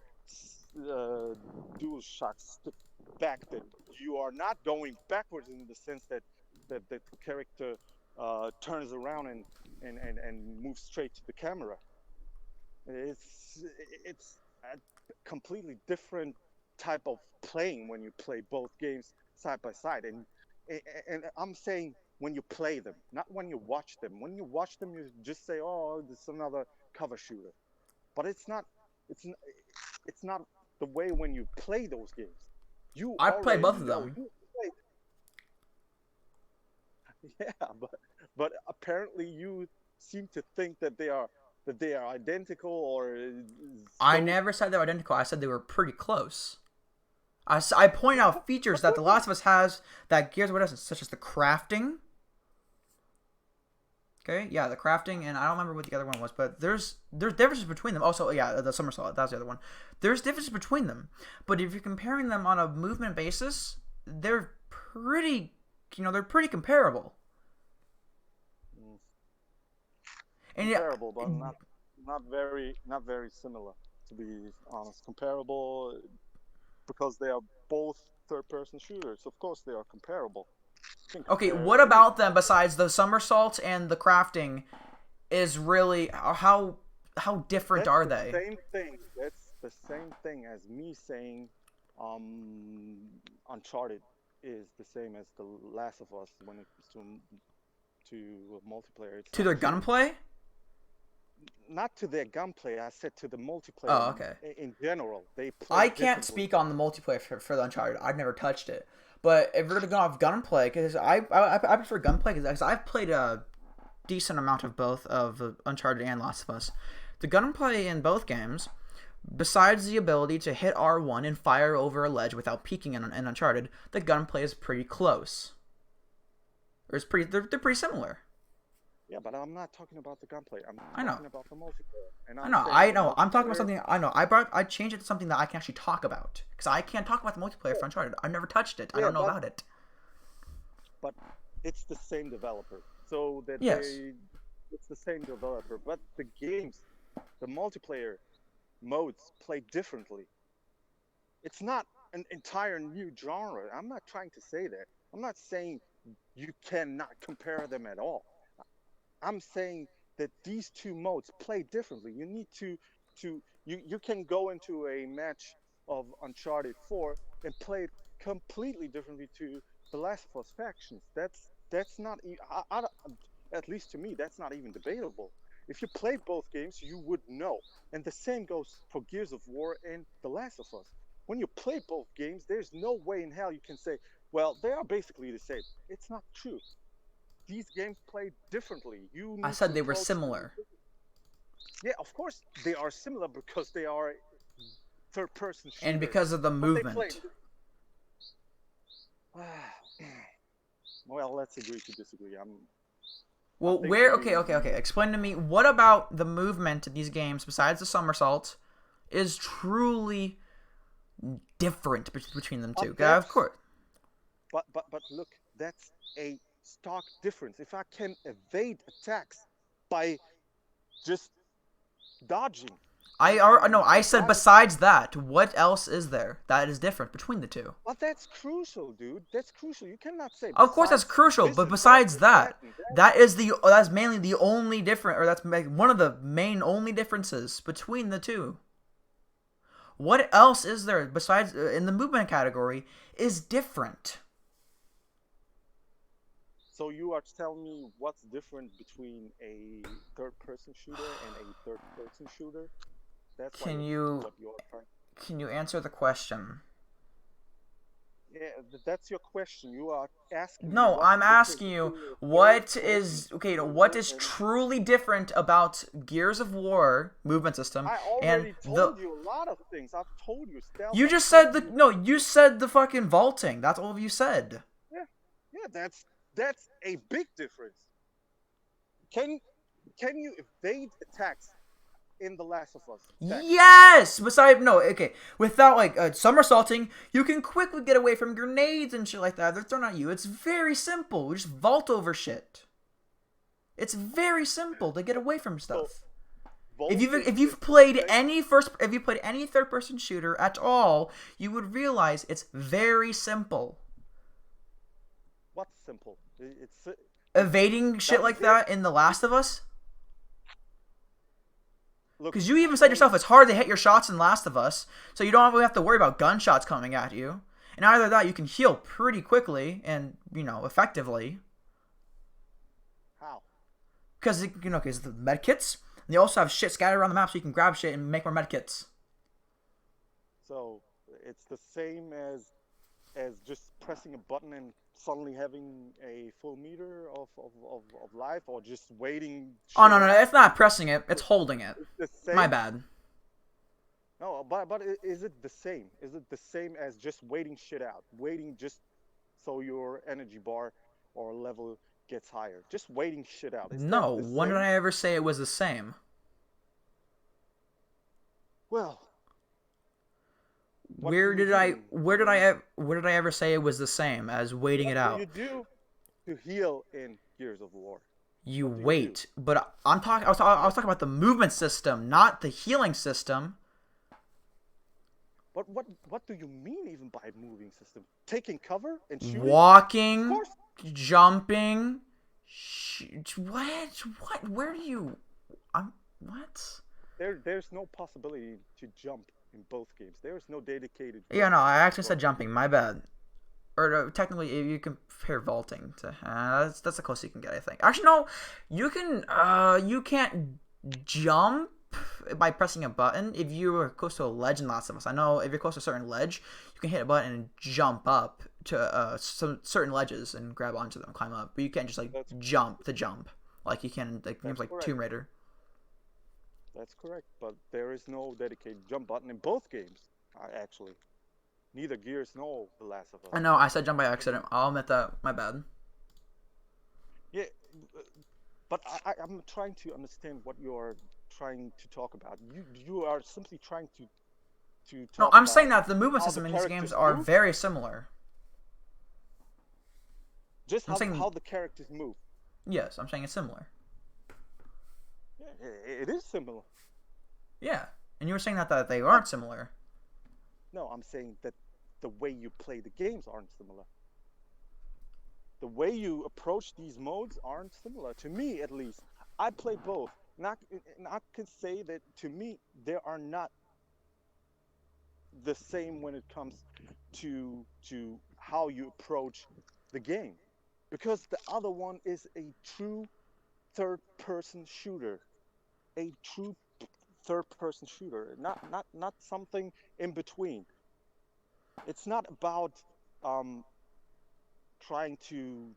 dual shock stick back, that you are not going backwards in the sense that the character turns around and moves straight to the camera. It's a completely different type of playing when you play both games side by side, and I'm saying when you play them, not when you watch them. When you watch them, you just say, "Oh, this is another cover shooter," but it's not. It's not the way when you play those games.
I played both of them.
Yeah, but apparently you seem to think that they are identical or.
I never said they were identical. I said they were pretty close. I point out features that The Last of Us has that Gears of War doesn't, such as the crafting. Okay, yeah, the crafting, and I don't remember what the other one was, but there's differences between them. Also, yeah, the somersault, that was the other one. There's differences between them, but if you're comparing them on a movement basis, they're pretty comparable. And
comparable, but not very similar, to be honest. Comparable because they are both third-person shooters. Of course, they are comparable.
Okay, what about them besides the somersault and the crafting is really how different are they?
Same thing. That's the same thing as me saying Uncharted is the same as The Last of Us when it comes to multiplayer.
To their gunplay?
Not to their gunplay. I said to the multiplayer.
Oh, okay.
In general, they play.
I can't speak on the multiplayer for the Uncharted. I've never touched it. But if we're going off gunplay, because I prefer gunplay because I've played a decent amount of both of Uncharted and Last of Us. The gunplay in both games, besides the ability to hit R1 and fire over a ledge without peeking in Uncharted, the gunplay is pretty close. They're pretty similar.
Yeah, but I'm not talking about the gunplay. I'm
I know.
talking about the multiplayer. And
I know. I'm talking about something. I know. I changed it to something that I can actually talk about because I can't talk about the multiplayer for Uncharted. I've never touched it. I don't know about it.
But it's the same developer, so that it's the same developer. But the games, the multiplayer modes play differently. It's not an entire new genre. I'm not trying to say that. I'm not saying you cannot compare them at all. I'm saying that these two modes play differently. You need to you can go into a match of Uncharted 4 and play it completely differently to The Last of Us Factions. That's not at least to me that's not even debatable. If you played both games, you would know. And the same goes for Gears of War and The Last of Us. When you play both games, there's no way in hell you can say, well, they are basically the same. It's not true. These games play differently.
I said they were similar.
Yeah, of course they are similar because they are third-person shooters.
And because of the movement.
Well, let's agree to disagree. I
Well,
think
where? Okay. Explain to me what about the movement in these games besides the somersault is truly different between them
but
two? Yeah, of
that's
course.
but look, that's a stark difference. If I can evade attacks by just dodging
No. I
and
said
grabbing.
besides that, what else is there that is different between the two?
But that's crucial, dude. That's crucial. You cannot say
Of course, that's
besides
crucial,
this
but
and that
besides
and that
that,
and that.
that's mainly the only different, or that's one of the main only differences between the two. What else is there besides in the movement category is different?
So you are telling me what's different between a third-person shooter and a third-person shooter? That's
Can you
what you're trying.
can you answer the question?
Yeah, that's your question. You are asking me
No,
what's
I'm
the difference
asking you
between a
what
third-person
is okay. What
shooter
is
and.
truly different about Gears of War movement system
I
and
already
the?
told you a lot of things. I've told you stealth.
You
I've
just said
told
the
you.
no. You said the fucking vaulting. That's all you said.
Yeah, yeah. That's a big difference. Can can you evade attacks in The Last of Us Second?
Yes. Besides, no. Okay. Without like somersaulting, you can quickly get away from grenades and shit like that. They're thrown at you. It's very simple. You just vault over shit. It's very simple to get away from
So
stuff.
vaulting
If
is
you've
the
played
same.
any third person shooter at all, you would realize it's very simple.
What's simple? It's
Evading shit
doesn't
like
hit.
that in The Last of Us.
Look,
Because you even said
when
yourself, it's hard to hit your shots in Last of Us, so you don't really have to worry about gunshots coming at you. And either that, you can heal pretty quickly and effectively.
how?
Because because the medkits, and they also have shit scattered around the map, so you can grab shit and make more medkits.
So it's the same as just pressing a button and suddenly having a full meter of life, or just waiting
Oh
shit
no,
out.
it's not pressing it; it's holding it.
It's the
My
same.
bad.
No, but is it the same? Is it the same as just waiting shit out? Waiting just so your energy bar or level gets higher? Just waiting shit out. Is that
No,
the
when did
same?
I ever say it was the same?
Well, what do
Where
you
did
do
I
then?
where did I ever say it was the same as waiting it
What do
out?
you do to heal in Gears of War?
You
What do you do?
wait, but I'm talking. I was talking about the movement system, not the healing system.
What do you mean even by moving system? Taking cover and shooting? Of
Walking,
course.
jumping. What? Where do you? I'm what?
There's no possibility to jump in both games. There is no dedicated
Yeah,
jump
no, I actually
for
said jumping. My bad. Or technically, if you compare vaulting to that's the closest you can get, I think. Actually, no, you can't jump by pressing a button if you are close to a ledge in Last of Us. I know if you're close to a certain ledge, you can hit a button and jump up to some certain ledges and grab onto them, climb up. But you can't just like
that's
jump like you can like games
that's
like
correct.
Tomb Raider.
That's correct. But there is no dedicated jump button in both games. Actually, neither Gears nor The Last of Us.
I know I said jump by accident. I'll admit that. My bad.
Yeah, but I'm trying to understand what you're trying to talk about. You are simply trying to
No,
talk
I'm saying
about
that the movement
how the
system in these games
characters
are
move,
very similar.
just
I'm saying
how the characters move.
yes. I'm saying it's similar.
Yeah, it is similar.
Yeah, and you were saying that they aren't similar.
No, I'm saying that the way you play the games aren't similar. The way you approach these modes aren't similar to me, at least. I play both, and I can say that to me they are not the same when it comes to how you approach the game, because the other one is a true third-person shooter, a true third-person shooter, not something in between. It's not about um, trying to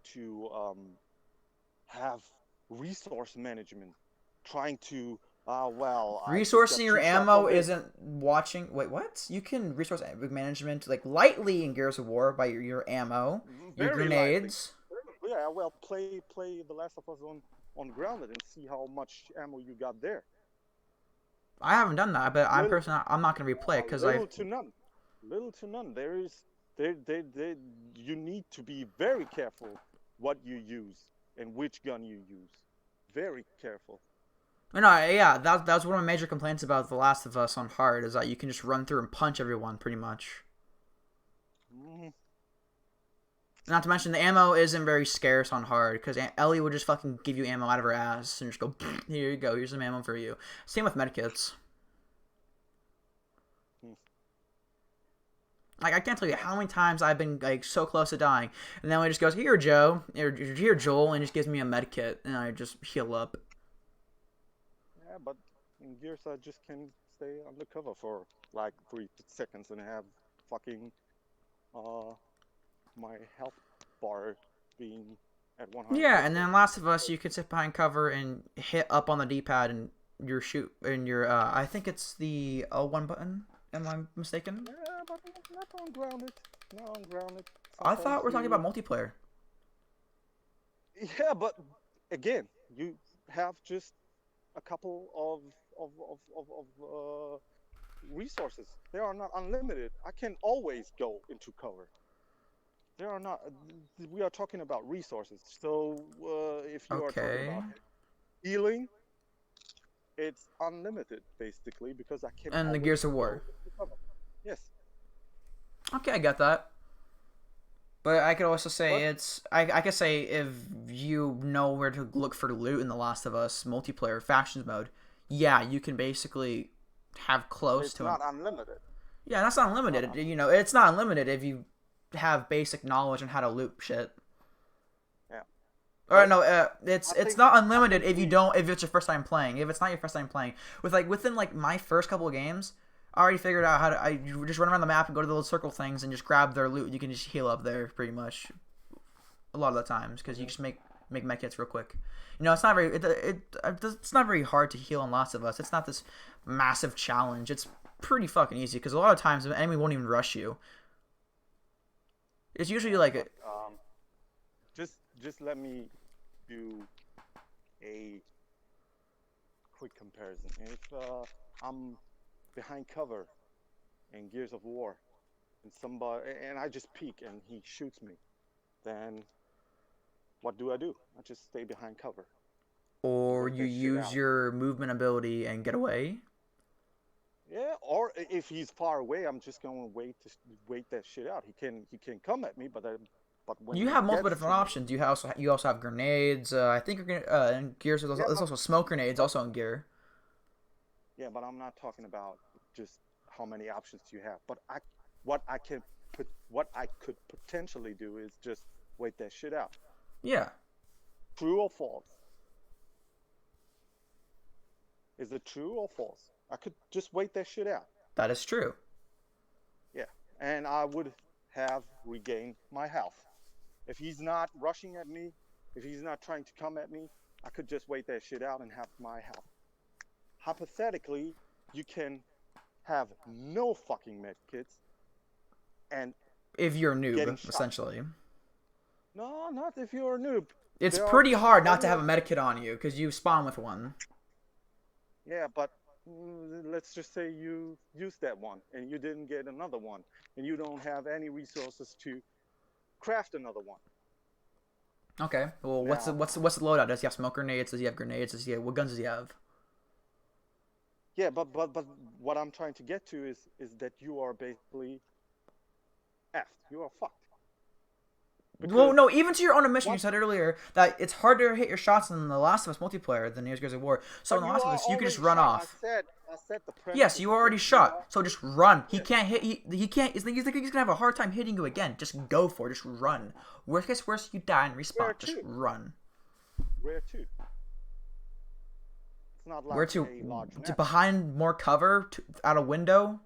have resource management, trying to Well, I just
Resourcing
got
your
2 shots on
ammo
this.
isn't watching. Wait, what? You can resource management like lightly in Gears of War by your ammo, your
Very lightly.
grenades.
Yeah, well, play The Last of Us on grounded and see how much ammo you got there.
I haven't done that, but
Little,
I'm not gonna replay it because I.
little to none. Little to none. There, you need to be very careful what you use and which gun you use. Very careful.
No, yeah, that's one of my major complaints about The Last of Us on hard is that you can just run through and punch everyone pretty much.
Mm,
Not to mention the ammo isn't very scarce on hard because Ellie would just fucking give you ammo out of her ass and just go, here you go, here's some ammo for you. Same with medkits.
mm.
Like I can't tell you how many times I've been like so close to dying, and then he just goes, here Joe, or here Joel, and just gives me a medkit, and I just heal up.
Yeah, but in Gears I just can stay undercover for like 3 seconds and have fucking uh my health bar being at 100%.
Yeah, and then Last of Us, you could sit behind cover and hit up on the D-pad and your shoot and your I think it's the L1 button. Am I mistaken?
Yeah, but not on grounded. Not on grounded.
I thought
Sometimes
we're talking
you.
about multiplayer.
Yeah, but again, you have just a couple of resources. They are not unlimited. I can always go into cover. They are not. We are talking about resources. So if you are talking
Okay.
about healing, it's unlimited basically because I can.
And the
always
Gears of
go
War.
into cover. Yes.
Okay, I get that. But I could also say
But
it's I could say if you know where to look for loot in The Last of Us multiplayer factions mode, yeah, you can basically have close
it's
to
not unlimited.
Yeah, that's not unlimited. You know, it's not unlimited if you have basic knowledge on how to loot shit.
Yeah.
Or
But
no,
I
it's
think
not
I
unlimited
think
if you
we.
don't if it's your first time playing. If it's not your first time playing, with like within like my first couple of games, I already figured out how to. You just run around the map and go to the little circle things and just grab their loot. You can just heal up there pretty much a lot of the times because you just make medkits real quick. You know, it's not very it's not very hard to heal in Last of Us. It's not this massive challenge. It's pretty fucking easy because a lot of times the enemy won't even rush you. It's usually
Yeah,
like
but just let me do a quick comparison. If I'm behind cover in Gears of War and I just peek and he shoots me, then what do? I just stay behind cover and
or
wait
you
that shit
use
out.
your movement ability and get away.
Yeah, or if he's far away, I'm just going to wait that shit out. He can come at me, but when
You
he
have multiple
gets to
different
me,
options. You also have grenades. I think in Gears
yeah,
there's also smoke grenades
but
also in Gear.
yeah, but I'm not talking about just how many options you have. But what I can what I could potentially do is just wait that shit out.
Yeah,
True or false? Is it true or false? I could just wait that shit out.
that is true.
Yeah, and I would have regained my health. If he's not rushing at me, if he's not trying to come at me, I could just wait that shit out and have my health. Hypothetically, you can have no fucking medkits and
If you're a
getting
noob,
shot.
essentially,
No, not if you're a noob.
it's
There are
pretty hard not to
plenty
have
of.
a medkit on you because you spawn with one.
Yeah, but let's just say you used that one and you didn't get another one, and you don't have any resources to craft another one.
Okay. Well,
Now,
what's the loadout? Does he have smoke grenades? Does he have grenades? What guns does he have?
yeah, but what I'm trying to get to is that you are basically effed. You are fucked
Well,
because
no, even to your own admission, you
what?
said earlier that it's harder to hit your shots in The Last of Us multiplayer than Gears of War. So in
But
The
you
Last of
are
Us, you can just
already
run
shot.
off.
I said the premise
Yes,
is
you were
that
already
you are.
shot. So just run. He
Yeah.
can't hit. He can't. He's gonna have a hard time hitting you again. Just go for it. Just run. Worst case worst, you die and
Where
respawn. Just
to?
run.
Where to? It's not
Where
like a large
to
map.
behind more cover out a window.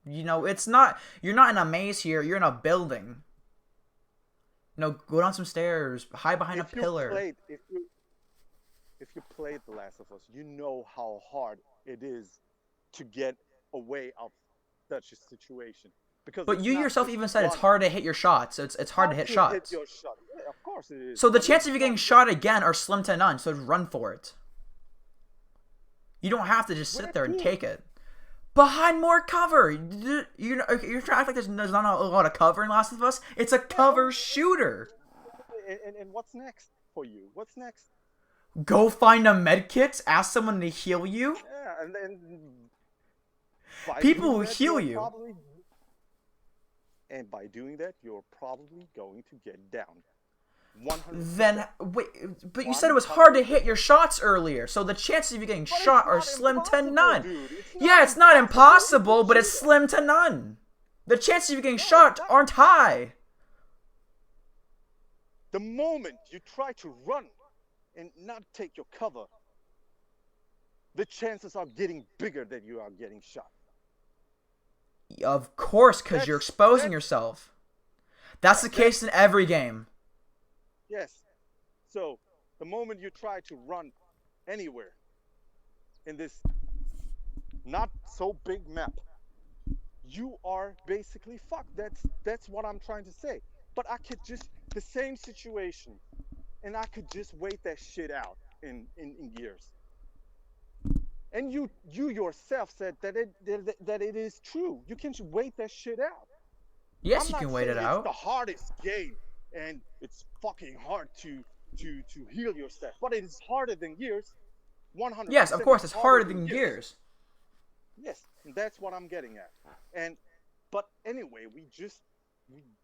You know, it's not. You're not in a maze here. You're in a building. You know, go down some stairs. Hide behind a
If you
pillar.
played, if you played The Last of Us, you know how hard it is to get away of such a situation because
But
it's
you
not
yourself
just
even said it's
one.
hard to hit your shots. So it's hard to
Hard
hit
to hit
shots.
your shot. Yeah, of course it is.
So the
But
chances
it's
of you getting
not
shot again are slim to none. So run for it. You don't have to just sit
where
there and
to?
take it. Behind more cover. You're trying to act like there's not a lot of cover in Last of Us. It's a cover shooter.
And what's next for you? What's next?
Go find a med kit. Ask someone to heal you.
Yeah, and then by
People
doing
will
that,
heal
you're
you.
probably, and by doing that, you're probably going to get down. 100%.
Then wait, but you said it was hard to hit your shots earlier, so the chances of you getting
But
shot
it's
are
not
slim to
impossible,
none.
dude.
Yeah, it's not impossible, but it's slim to none. The chances of you getting shot aren't high.
The moment you try to run and not take your cover, the chances are getting bigger that you are getting shot.
Of course, because you're exposing yourself. That's the case in every game.
Yes. So the moment you try to run anywhere in this not so big map, you are basically fucked. That's what I'm trying to say. But I could just the same situation, and I could just wait that shit out in years. And you yourself said that it is true. You can wait that shit out.
Yes, you can wait it out.
It's the hardest game, and it's fucking hard to heal yourself. But it is harder than Gears. 100%.
Yes, of course, it's harder than Gears.
Yes, and that's what I'm getting at. But anyway, we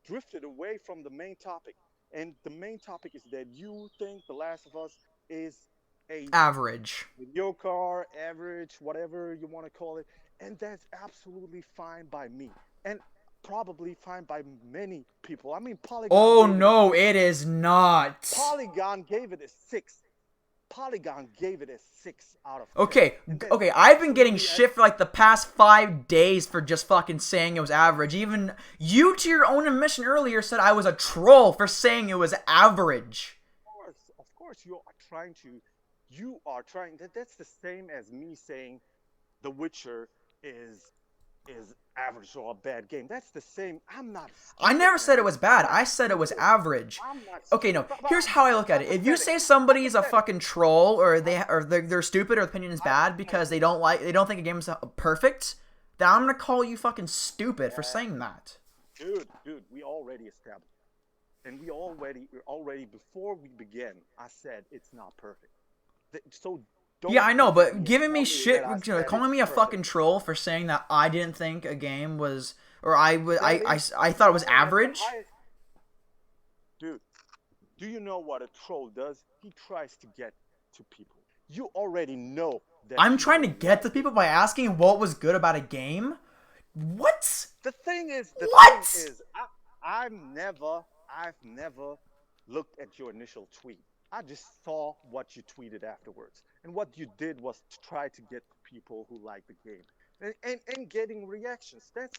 drifted away from the main topic, and the main topic is that you think The Last of Us is a
average,
mediocre, average, whatever you want to call it, and that's absolutely fine by me, and probably fine by many people. I mean, Polygon.
Oh no, it is not.
Polygon gave it a 6. Polygon gave it a 6 out of
10. Okay, I've been getting shit for like the past 5 days for just fucking saying it was average. Even you, to your own admission earlier, said I was a troll for saying it was average.
Of course, you are trying. That's the same as me saying The Witcher is average or a bad game. That's the same.
I never said it was bad. I said it was average. Okay, no. Here's how I look at it. If you say somebody's a fucking troll or they're stupid or their opinion is bad because they don't think a game is perfect, then I'm gonna call you fucking stupid for saying that.
Dude, we already established, and we already before we began, I said it's not perfect. So.
Yeah, I know, but giving me shit, calling me a fucking troll for saying that I didn't think a game was, or I thought it was average.
Dude, do you know what a troll does? He tries to get to people. You already know that.
I'm trying to get to people by asking what was good about a game? What?
The thing is, I've never looked at your initial tweet. I just saw what you tweeted afterwards. And what you did was to try to get people who like the game. And getting reactions. That's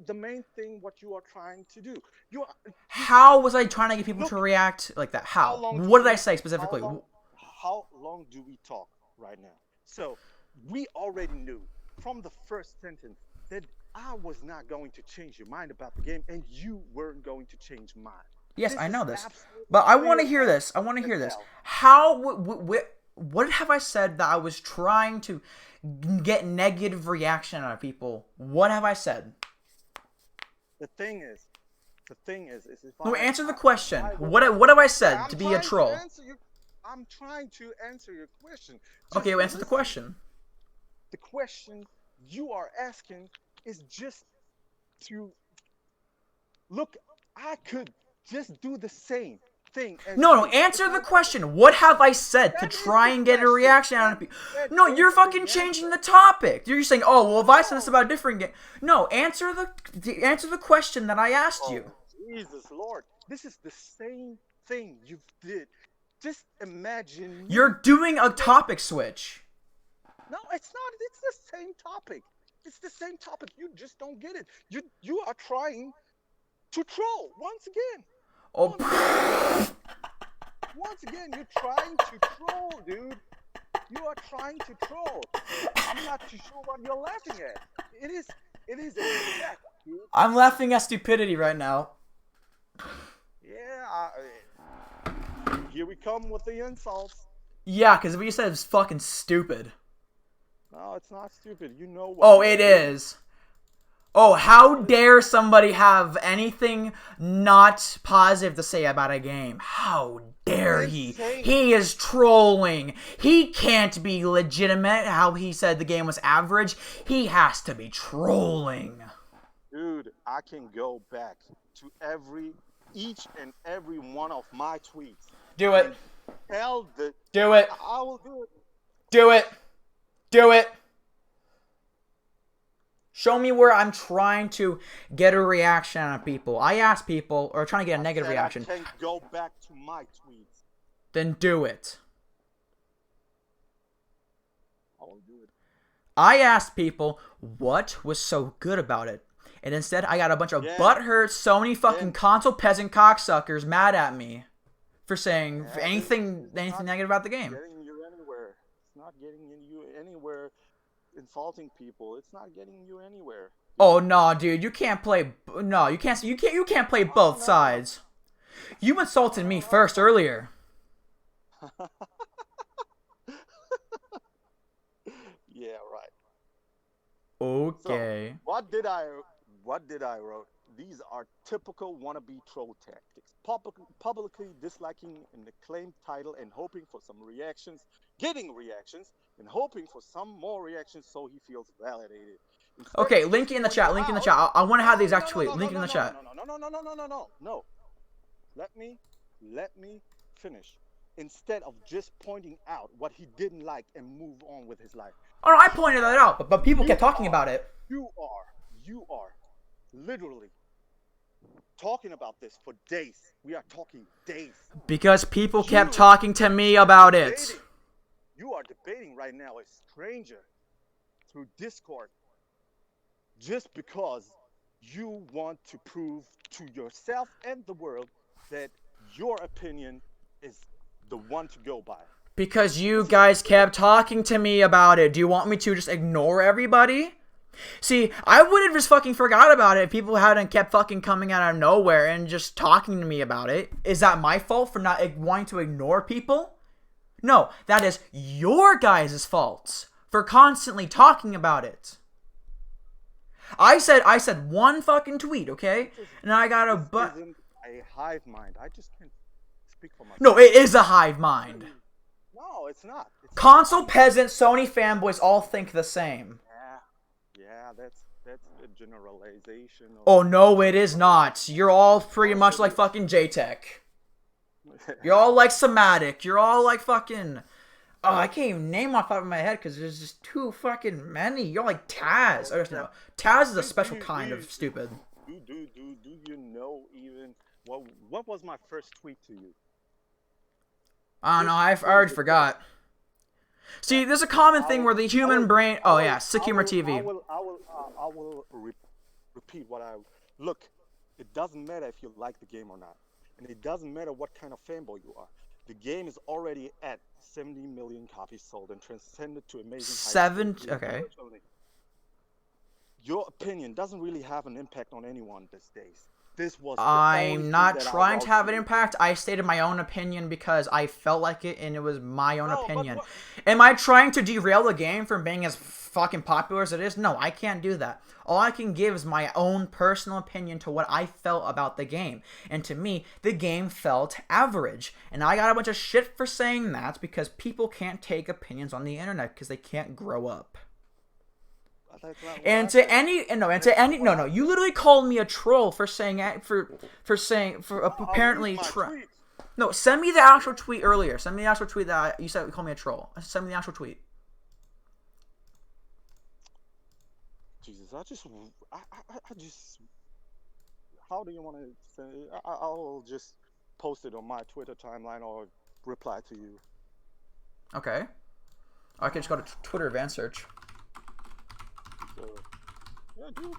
the main thing what you are trying to do.
How was I trying to get people to react like that? How? What did I say specifically?
How long do we talk right now? So, we already knew from the first sentence that I was not going to change your mind about the game, and you weren't going to change mine.
Yes, I know this. But I want to hear this. How, what have I said that I was trying to get negative reaction out of people? What have I said?
The thing is if
no, answer the question. What have I said to be a troll?
I'm trying to answer your question.
Okay, well, answer the question.
The question you are asking is just to look. I could just do the same thing.
No, answer the question. What have I said to try and get a reaction out of people? No, you're fucking changing the topic. You're saying, oh, well, if I said this about a different game. No, answer the question that I asked you.
Jesus Lord, this is the same thing you did. Just imagine.
You're doing a topic switch.
No, it's not. It's the same topic. It's the same topic. You just don't get it. You are trying to troll once again.
Oh.
Once again, you're trying to troll, dude. You are trying to troll. I'm not too sure what you're laughing at. It is a fact, dude.
I'm laughing at stupidity right now.
Yeah, here we come with the insults.
Yeah, because what you said is fucking stupid.
No, it's not stupid. You know what?
Oh, it is. Oh, how dare somebody have anything not positive to say about a game? How dare he? He is trolling. He can't be legitimate how he said the game was average. He has to be trolling.
Dude, I can go back to each and every one of my tweets.
Do it.
Do it. I will do it.
Do it. Do it. Show me where I'm trying to get a reaction out of people. I ask people, or trying to get a negative reaction.
I can't go back to my tweets.
Then do it.
I will do it.
I asked people what was so good about it. And instead, I got a bunch of butthurt, Sony fucking console peasant cocksuckers mad at me for saying anything negative about the game.
Getting you anywhere. It's not getting you anywhere. Insulting people, it's not getting you anywhere.
Oh no, dude, you can't play. No, you can't play both sides. You insulted me first earlier.
Yeah, right.
Okay.
So, what did I wrote? These are typical wannabe troll tactics. Publicly disliking an acclaimed title and hoping for some reactions, getting reactions, and hoping for some more reactions so he feels validated.
Okay, link in the chat. Link in the chat. I want to have the exact tweet. Link in the chat.
No. Let me finish. Instead of just pointing out what he didn't like and move on with his life.
Oh no, I pointed that out, but people kept talking about it.
You are literally talking about this for days. We are talking days.
Because people kept talking to me about it.
You are debating right now a stranger through Discord just because you want to prove to yourself and the world that your opinion is the one to go by.
Because you guys kept talking to me about it. Do you want me to just ignore everybody? See, I would have just fucking forgot about it if people hadn't kept fucking coming out of nowhere and just talking to me about it. Is that my fault for not wanting to ignore people? No, that is your guys' fault for constantly talking about it. I said one fucking tweet, okay? And I got a
This isn't a hive mind. I just can't speak for myself.
No, it is a hive mind.
No, it's not.
Console peasant, Sony fanboys all think the same.
Yeah, that's a generalization.
Oh no, it is not. You're all pretty much like fucking JTech. You're all like Somatic. You're all like fucking... Oh, I can't even name off the top of my head because there's just too fucking many. You're like Taz. No, Taz is a special kind of stupid.
Do you know even... What was my first tweet to you?
I don't know. I already forgot. See, there's a common thing where the human brain... Oh, yeah. Sick Humor TV.
I will repeat what I... Look, it doesn't matter if you like the game or not. And it doesn't matter what kind of fanboy you are. The game is already at 70 million copies sold and transcended to amazing heights.
Okay.
Your opinion doesn't really have an impact on anyone these days. This was
I'm not trying to have an impact. I stated my own opinion because I felt like it and it was my own opinion. Am I trying to derail the game from being as fucking popular as it is? No, I can't do that. All I can give is my own personal opinion to what I felt about the game. And to me, the game felt average. And I got a bunch of shit for saying that because people can't take opinions on the internet because they can't grow up. And to any no, you literally called me a troll for saying apparently no, send me the actual tweet earlier. Send me the actual tweet that you said you called me a troll. Send me the actual tweet.
Jesus, I just how do you want to say? I'll just post it on my Twitter timeline or reply to you.
Okay. I can just go to Twitter advanced search.
Yeah, dude.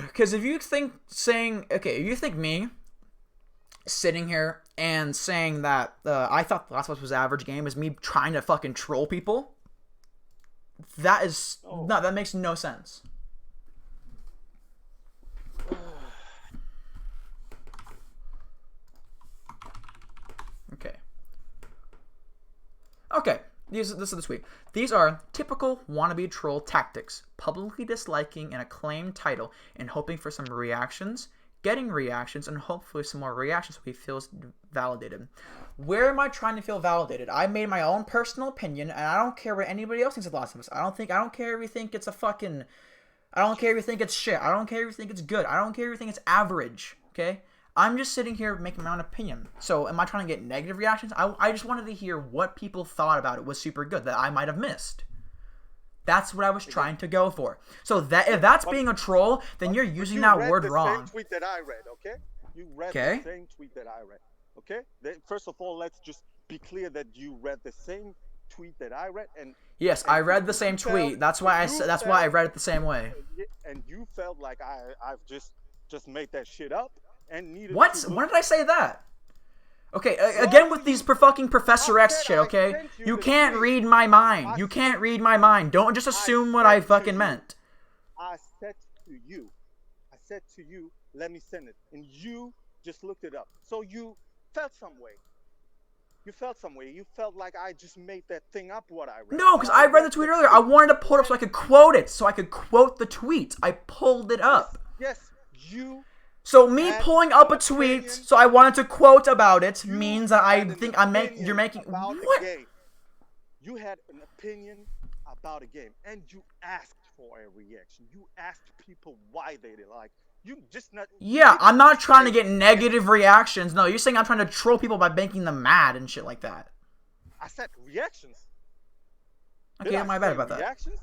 Because if you think me sitting here and saying that I thought The Last of Us was an average game is me trying to fucking troll people. That is no, that makes no sense. Okay. This is the tweet. These are typical wannabe troll tactics: publicly disliking an acclaimed title and hoping for some reactions, getting reactions, and hopefully some more reactions so he feels validated. Where am I trying to feel validated? I made my own personal opinion, and I don't care what anybody else thinks of The Last of Us. I don't care if you think it's a fucking... I don't care if you think it's shit. I don't care if you think it's good. I don't care if you think it's average, okay? I'm just sitting here making my own opinion. So am I trying to get negative reactions? I just wanted to hear what people thought about it was super good that I might have missed. That's what I was trying to go for. So that if that's being a troll, then you're using that word wrong.
You read the same tweet that I read, okay? You read the same tweet that I read, okay? First of all, let's just be clear that you read the same tweet that I read, and
yes, I read the same tweet. That's why I said. That's why I read it the same way.
And you felt like I've just made that shit up and needed.
What? When did I say that? Okay, again with these fucking Professor X shit, okay? You can't read my mind. You can't read my mind. Don't just assume what I fucking meant.
I said to you, let me send it. And you just looked it up. So you felt some way. You felt like I just made that thing up, what I read.
No, because I read the tweet earlier. I wanted to pull it up so I could quote it. So I could quote the tweet. I pulled it up.
Yes, you...
So me pulling up a tweet, so I wanted to quote about it, means that I think you're making what?
You had an opinion about a game, and you asked for a reaction. You asked people why they did like. You just not.
Yeah, I'm not trying to get negative reactions. No, you're saying I'm trying to troll people by making them mad and shit like that.
I said reactions.
Okay, my bad about that.
Reactions?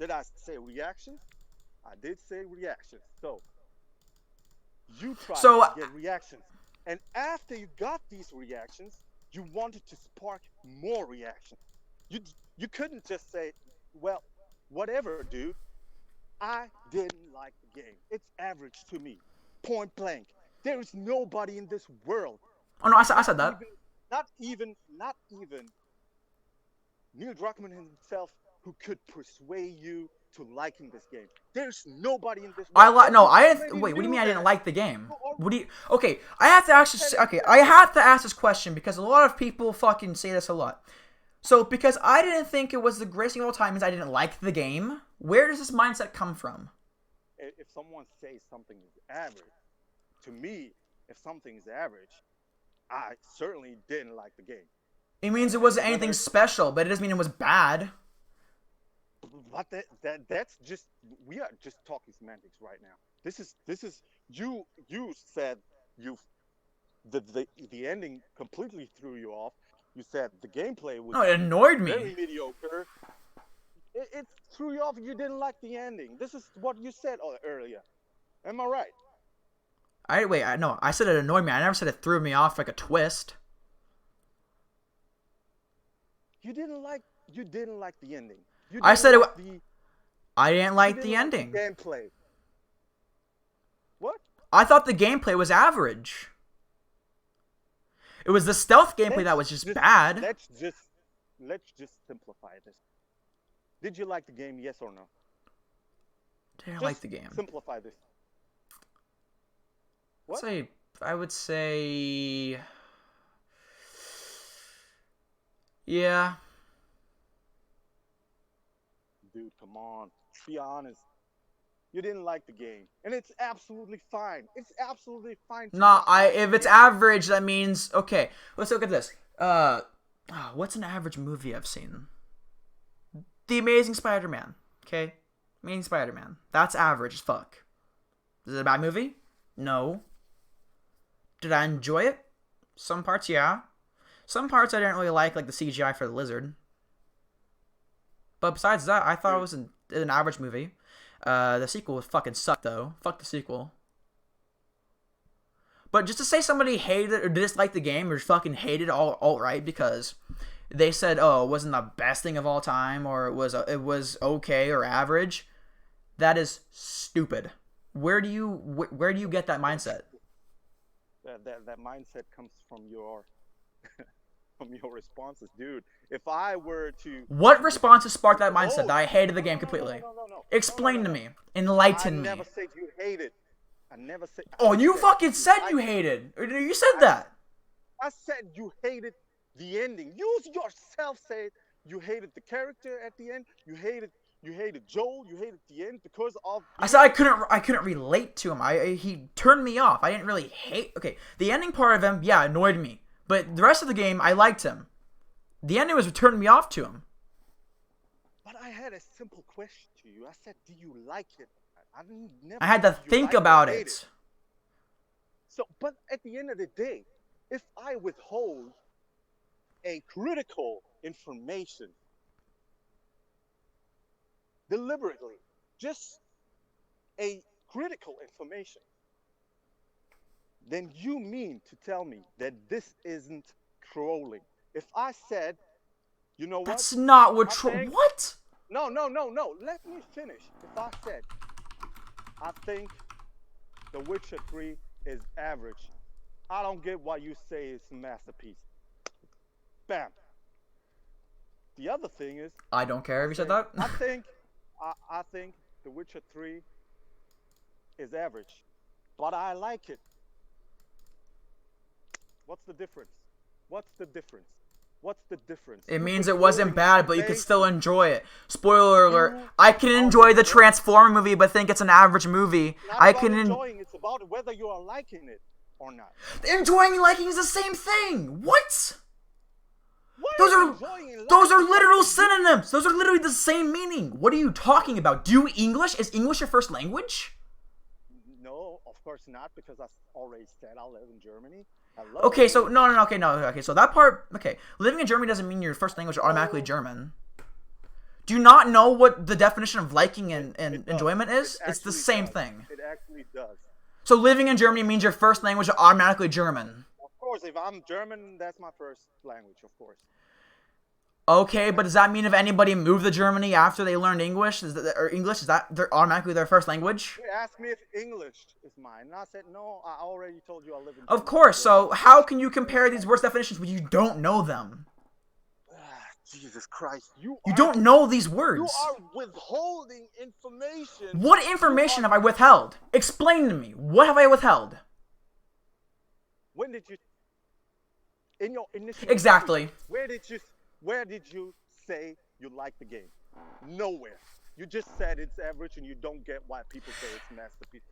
Did I say reactions? I did say reactions. So. You tried to get reactions, and after you got these reactions, you wanted to spark more reactions. You couldn't just say, well, whatever, dude. I didn't like the game. It's average to me. Point blank. There is nobody in this world.
Oh no, I said that.
Not even Neil Druckmann himself who could persuade you to liking this game. There's nobody in this world.
No, I didn't. Wait, what do you mean I didn't like the game? What do you? Okay, I have to ask this question because a lot of people fucking say this a lot. So because I didn't think it was the greatest game of all time means I didn't like the game. Where does this mindset come from?
If someone says something is average, to me, if something is average, I certainly didn't like the game.
It means it wasn't anything special, but it doesn't mean it was bad.
But that's just, we are just talking semantics right now. This is you said the ending completely threw you off. You said the gameplay was
it annoyed me.
Very mediocre. It threw you off. You didn't like the ending. This is what you said earlier. Am I right?
I said it annoyed me. I never said it threw me off like a twist.
You didn't like the ending.
I said I didn't like the ending.
Gameplay. What?
I thought the gameplay was average. It was the stealth gameplay that was just bad.
Let's just simplify this. Did you like the game? Yes or no?
Did I like the game?
Simplify this. What?
I would say, yeah.
Dude, come on. Be honest. You didn't like the game, and it's absolutely fine. It's absolutely fine.
If it's average, that means okay. Let's look at this. What's an average movie I've seen? The Amazing Spider-Man. Okay, Amazing Spider-Man. That's average as fuck. Is it a bad movie? No. Did I enjoy it? Some parts, yeah. Some parts I didn't really like the CGI for the lizard. But besides that, I thought it was an average movie. The sequel fucking sucked, though. Fuck the sequel. But just to say somebody hated it or disliked the game or fucking hated alt-right because they said, oh, it wasn't the best thing of all time or it was okay or average, that is stupid. Where do you get that mindset?
that mindset comes from your from your responses, dude. If I were
What
to
responses sparked that mindset
behold,
that I hated the
no,
game
no, no, no, no,
completely?
no, no, no, no, no,
Explain
no,
to
no.
me.
I
Enlighten
never
me.
said you hate it. I never said.
Oh,
I
you
said
fucking
you
said you
like it.
hated. You said
I
that.
I said you hated the ending. You yourself said you hated the character at the end. You hated Joel. You hated the end because of
I
the
said
ending.
I couldn't relate to him. He turned me off. I didn't really hate. Okay, the ending part of him, yeah, annoyed me. But the rest of the game, I liked him. The ending was turning me off to him.
But I had a simple question to you. I said, "Do you like it?" I never
I had
said,
to
"Do you
think
like it or
about
hate
it.
it?" So, but at the end of the day, if I withhold a critical information deliberately, just a critical information, then you mean to tell me that this isn't trolling. If I said, you know what?
That's not what
I think
what?
no, no, no, no. Let me finish. If I said, I think The Witcher 3 is average. I don't get why you say it's a masterpiece. Bam. The other thing is,
I don't care
I
if you said
say,
that.
I think The Witcher 3 is average, but I like it. What's the difference? What's the difference? What's the difference?
It
You
means it wasn't bad, but you could
based.
still enjoy it. Spoiler alert.
You
I can
are
enjoy the
withholding.
Transformer movie, but think it's an average movie.
Not
I
about
can
enjoying. It's about whether you are liking it or not.
enjoying and liking is the same thing. What?
What
Those
is
are
enjoying and
those are
liking
literal
something?
synonyms. Those are literally the same meaning. What are you talking about? Do English? Is English your first language?
No, of course not, because I already said I live in Germany. Hello.
Okay, so no, okay, no, okay. So that part, okay. Living in Germany doesn't mean your first language is automatically German. Do you not know what the definition of liking and
It does.
enjoyment is?
It
It's the
actually
same
does.
thing.
It actually does.
So living in Germany means your first language is automatically German.
Of course, if I'm German, that's my first language, of course.
Okay, but does that mean if anybody moved to Germany after they learned English, is that they're automatically their first language?
They asked me if English is mine, and I said no. I already told you I live in.
Of
Germany.
course. So how can you compare these words definitions when you don't know them?
Jesus Christ,
You don't know these words.
You are withholding information.
What information have I withheld? Explain to me. What have I withheld?
When did you? In your initial.
Exactly.
Where did you say you like the game? Nowhere. You just said it's average, and you don't get why people say it's masterpiece.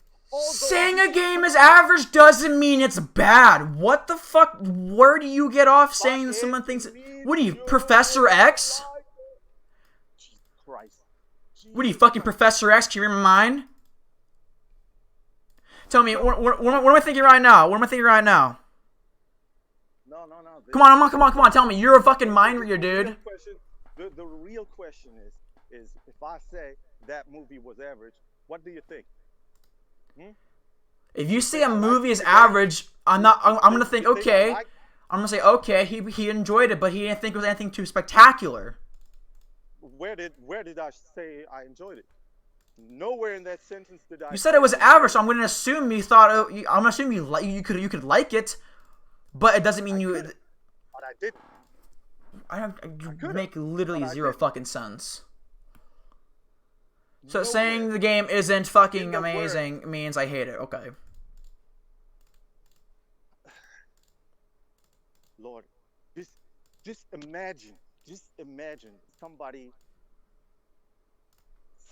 Saying a game is average doesn't mean it's bad. What the fuck? Where do you get off saying someone thinks... What are you, Professor X?
Jesus Christ.
What are you, fucking Professor X? Can you read my mind? Tell me, what am I thinking right now? What am I thinking right now?
No.
Come on. Tell me. You're a fucking mind reader, dude.
The real question is if I say that movie was average, what do you think?
If you say a movie is average, I'm gonna think, okay. I'm gonna say, okay, he enjoyed it, but he didn't think it was anything too spectacular.
Where did I say I enjoyed it? Nowhere in that sentence did I.
You said it was average, so I'm gonna assume you thought. I'm gonna assume you could like it, but it doesn't mean you.
But I didn't.
You make literally zero fucking sense. So saying the game isn't fucking amazing means I hate it. Okay.
Lord, just imagine somebody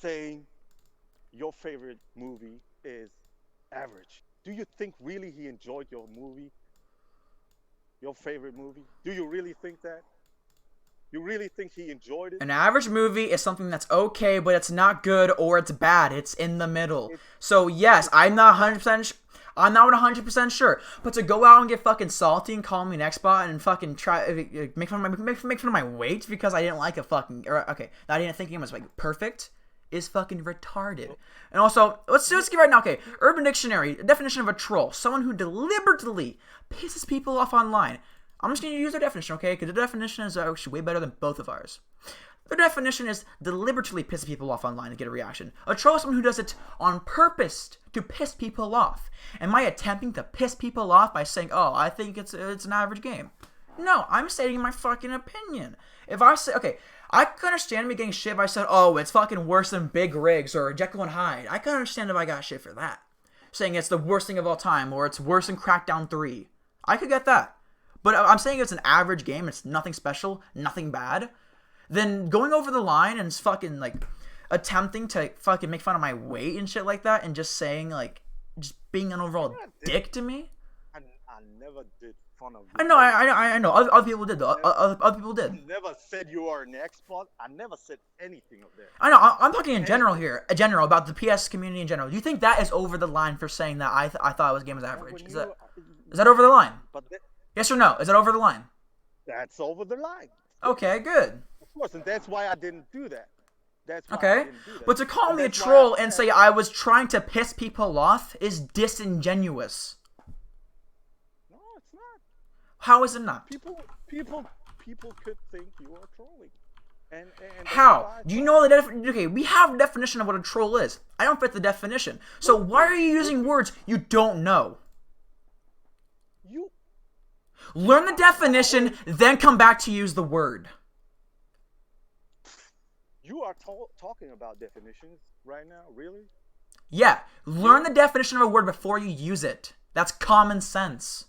saying your favorite movie is average. Do you think really he enjoyed your movie? Your favorite movie? Do you really think that? You really think he enjoyed it?
An average movie is something that's okay, but it's not good or it's bad. It's in the middle. So yes, I'm not 100%. I'm not 100% sure. But to go out and get fucking salty and call me an Xbot and fucking try make fun of my weight because I didn't like a fucking I didn't think it was like perfect is fucking retarded. And also, let's get right now. Okay, Urban Dictionary definition of a troll: someone who deliberately pisses people off online. I'm just going to use their definition, okay? Because the definition is actually way better than both of ours. The definition is deliberately piss people off online to get a reaction. A troll is someone who does it on purpose to piss people off. Am I attempting to piss people off by saying, oh, I think it's an average game? No, I'm stating my fucking opinion. If I say, okay, I could understand me getting shit if I said, oh, it's fucking worse than Big Rigs or Jekyll and Hyde. I could understand if I got shit for that. Saying it's the worst thing of all time or it's worse than Crackdown 3. I could get that. But I'm saying it's an average game, it's nothing special, nothing bad. Then going over the line and fucking, like, attempting to fucking make fun of my weight and shit like that and just saying, like, just being an overall dick to me.
I never did fun of you.
I know, I know. Other people did, though. Other people did.
I never said you are an expert. I never said anything of that.
I know, I'm talking in general here. General, about the PS community in general. Do you think that is over the line for saying that I thought it was game was average? Is that over the line? Yes or no? Is that over the line?
That's over the line.
Okay, good.
Of course, and that's why I didn't do that. That's why I
okay,
didn't do that.
But to call me a troll and say I was trying to piss people off is disingenuous.
No, it's not.
How is it not?
People could think you are trolling. And
how? Do you know the definition? Okay, we have a definition of what a troll is. I don't fit the definition. So why are you using words you don't know? Learn the definition, then come back to use the word.
You are talking about definitions right now, really?
Yeah, learn the definition of a word before you use it. That's common sense.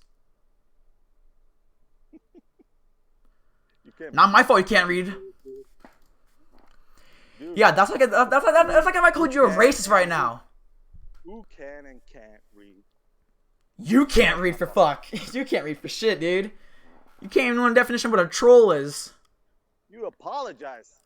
Not my fault you can't read. Dude, yeah, that's like if I called you a racist right now.
Who can and can't read?
You can't read for fuck. You can't read for shit, dude. You can't even know the definition of what a troll is.
You apologize.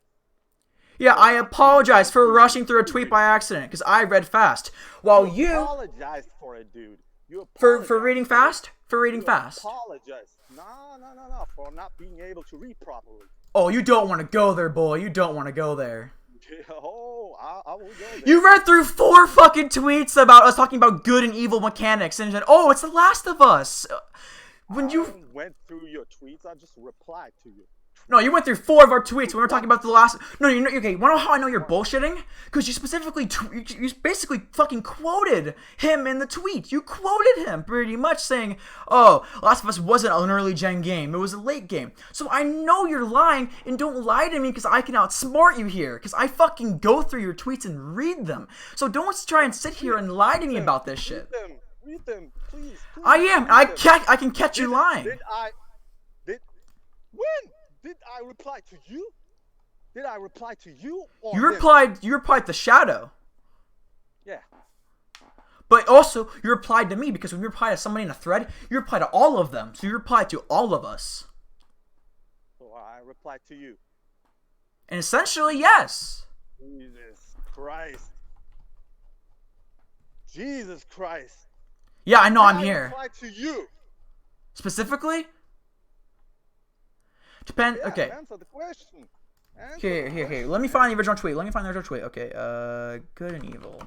Yeah, I apologize for rushing through a tweet by accident because I read fast. While you
apologized for it, dude. You
for reading fast? For reading fast.
Apologize. No, for not being able to read properly.
Oh, you don't want to go there, boy. You don't want to go there.
Oh, I will go there.
You read through 4 fucking tweets about us talking about good and evil mechanics and said, oh, it's The Last of Us. When you
went through your tweets, I just replied to you.
No, you went through 4 of our tweets. We were talking about The Last. No, you know. Okay, you wanna know how I know you're bullshitting? Because you specifically, you basically fucking quoted him in the tweet. You quoted him pretty much saying, "Oh, Last of Us wasn't an early gen game. It was a late game." So I know you're lying, and don't lie to me because I can outsmart you here. Because I fucking go through your tweets and read them. So don't try and sit here and lie to me about this shit.
Read them, please.
I am. I can catch you lying.
When? Did I reply to you? Did I reply to you? Or
you replied to Shadow.
Yeah.
But also, you replied to me because when you reply to somebody in a thread, you reply to all of them. So you replied to all of us.
So I replied to you.
And essentially, yes.
Jesus Christ. Jesus Christ.
Yeah, I know I'm here.
I replied to you.
Specifically? Depend.
Yeah,
okay.
Answer the question.
Here. Let me find the original tweet. Okay. Good and evil.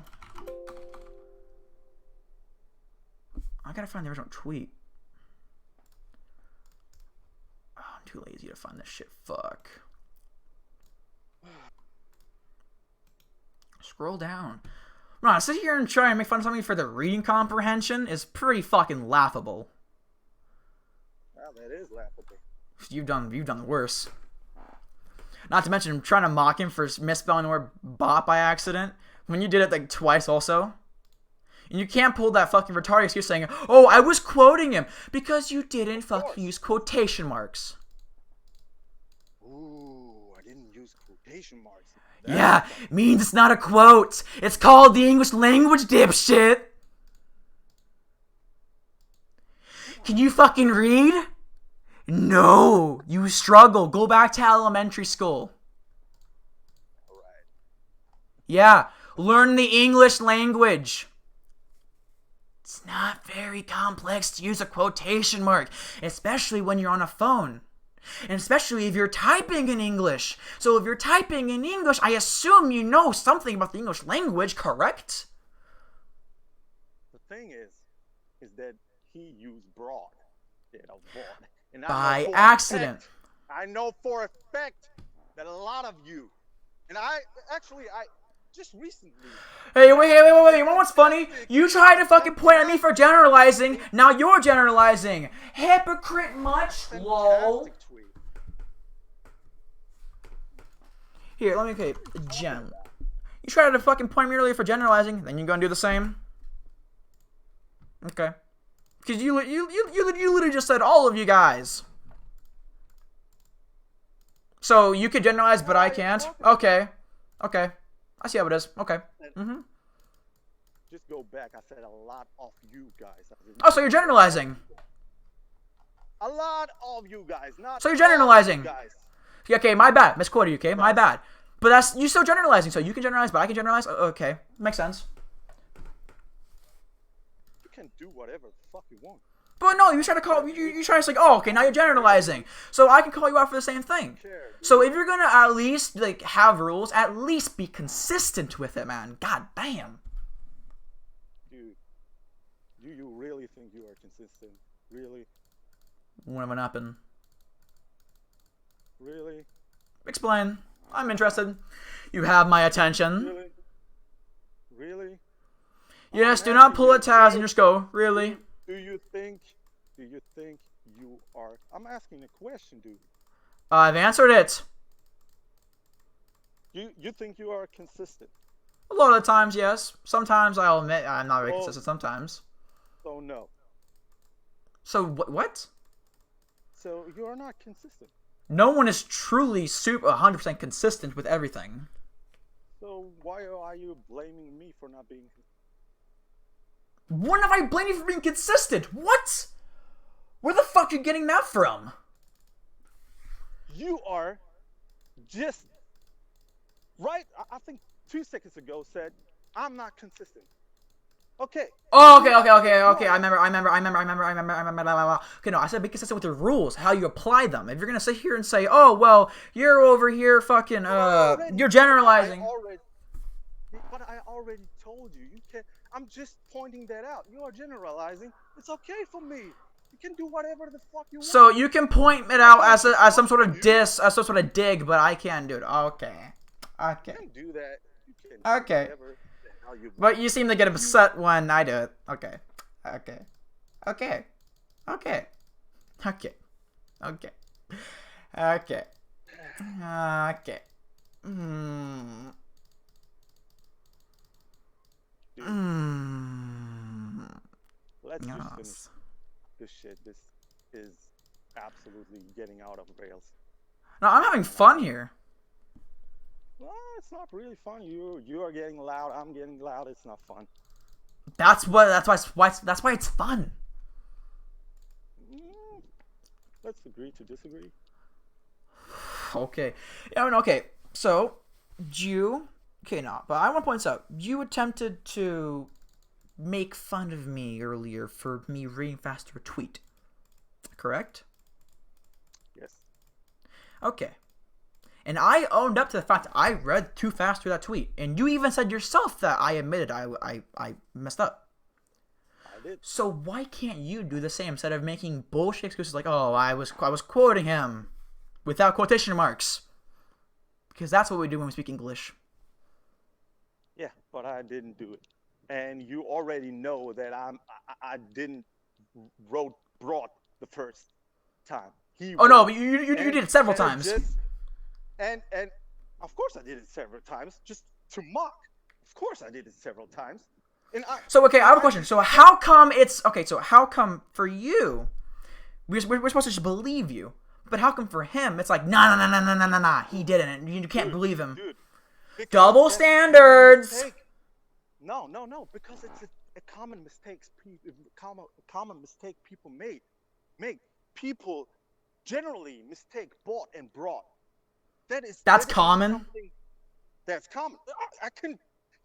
I gotta find the original tweet. Oh, I'm too lazy to find this shit. Fuck. Scroll down. No, sit here and try and make fun of something for the reading comprehension is pretty fucking laughable.
Well, that is laughable.
You've done worse. Not to mention trying to mock him for misspelling the word bot by accident when you did it like twice also. And you can't pull that fucking retarded excuse saying, "Oh, I was quoting him," because you didn't fucking use quotation marks.
Ooh, I didn't use quotation marks.
Yeah, means it's not a quote. It's called the English language, dipshit. Can you fucking read? No, you struggle. Go back to elementary school.
Alright.
Yeah, learn the English language. It's not very complex to use a quotation mark, especially when you're on a phone. And especially if you're typing in English. So if you're typing in English, I assume you know something about the English language, correct?
The thing is that he used broad instead of bought. And
by accident.
I know for a fact that a lot of you, and I just recently.
Hey, wait. You know what's funny? You tried to fucking point at me for generalizing. Now you're generalizing. Hypocrite much? Lol.
Fantastic tweet.
Here, let me, okay, Gen. You tried to fucking point me earlier for generalizing, then you're gonna do the same? Okay. Because you literally just said all of you guys. So you could generalize, but I can't? Okay. Okay. I see how it is. Okay. Mm-hmm.
Just go back. I said a lot of you guys.
Oh, so you're generalizing.
A lot of you guys, not
So you're generalizing.
all you guys.
Okay, my bad. Misquoted you, okay? My bad. But that's, you still generalizing, so you can generalize, but I can generalize? Okay. Makes sense.
You can do whatever the fuck you want.
But no, you try to call, you try to say, oh, okay, now you're generalizing. So I can call you out for the same thing. So if you're gonna at least, like, have rules, at least be consistent with it, man. God damn.
Dude, do you really think you are consistent? Really?
When it happen?
Really?
Explain. I'm interested. You have my attention.
Really? Really?
Yes, do not pull at Taz and just go, really?
Do you think you are... I'm asking a question, dude.
I've answered it.
You think you are consistent?
A lot of the times, yes. Sometimes I'll admit I'm not very consistent sometimes.
So no.
So what?
So you are not consistent.
No one is truly super 100% consistent with everything.
So why are you blaming me for not being consistent?
When have I blamed you for being consistent? What? Where the fuck are you getting that from?
You are just... Right, I think 2 seconds ago said, I'm not consistent. Okay.
Oh, okay. I remember. Okay, no, I said be consistent with the rules, how you apply them. If you're gonna sit here and say, oh, well, you're over here fucking, you're generalizing.
But I already told you, you can't... I'm just pointing that out. You are generalizing. It's okay for me. You can do whatever the fuck you want.
So you can point it out as some sort of diss, as some sort of dig, but I can't do it. Okay.
You can do that. You can
okay.
Do whatever the hell you want.
But you seem to get upset when I do it. Okay. Okay. Okay. Okay. Okay. Okay. Okay. Okay.
Let's just finish this shit. This is absolutely getting out of rails.
No, I'm having fun here.
Well, it's not really fun. You are getting loud. I'm getting loud. It's not fun.
That's why it's fun.
Let's agree to disagree.
Okay. Yeah, I mean, okay. So, okay, no, but I want to point this out. You attempted to make fun of me earlier for me reading faster a tweet. Correct?
Yes.
Okay. And I owned up to the fact that I read too fast through that tweet. And you even said yourself that I admitted I messed up.
I did.
So why can't you do the same instead of making bullshit excuses like, oh, I was quoting him without quotation marks? Because that's what we do when we speak English.
Yeah, but I didn't do it. And you already know that I didn't brought the first time.
No, but you did it several times.
And of course I did it several times, just to mock. Of course I did it several times. And
so okay, I have a question. So how come for you, we're supposed to just believe you, but how come for him it's like nah, he didn't, and you can't believe him.
Dude,
double standards.
No, because it's a common mistake people make. People generally mistake bought and brought. That's
common.
That's common.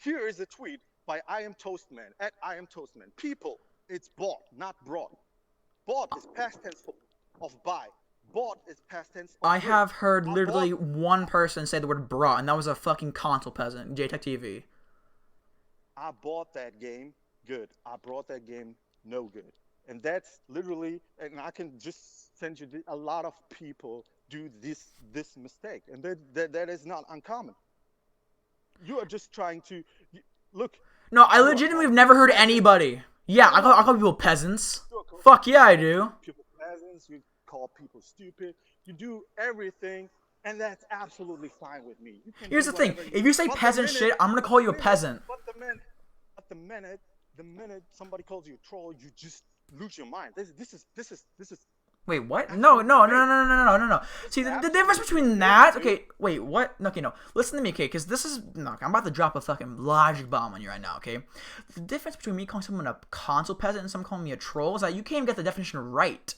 Here is a tweet by I Am Toastman at I Am Toastman. People, it's bought, not brought. Bought is past tense of buy. Bought is past tense of
I have heard literally one person say the word brought, and that was a fucking console peasant, JTech TV.
I bought that game, good. I brought that game, no good. And that's literally, and I can just send you, a lot of people do this mistake, and that is not uncommon. You are just trying to look.
No, I
You are
legitimately have
calling
never
people
heard
peasants.
anybody. Yeah,
No, no.
I call people peasants.
You are calling
Fuck yeah, I do.
people peasants. You call people stupid. You do everything, and that's absolutely fine with me. You can
Here's
do
the thing:
whatever you.
if you say
But the
peasant
minute,
shit, I'm gonna
but
call
the
you a
minute,
peasant.
but the minute somebody calls you a troll, you just lose your mind. This is
Wait, what? No,
absolutely
no, no, no,
great.
no, no, no, no, no.
It's
See, the difference
absolutely
between
great,
that.
dude.
Okay, wait, what? Okay, no. Listen to me, okay? Because this is no. I'm about to drop a fucking logic bomb on you right now, okay? The difference between me calling someone a console peasant and someone calling me a troll is that you can't even get the definition right.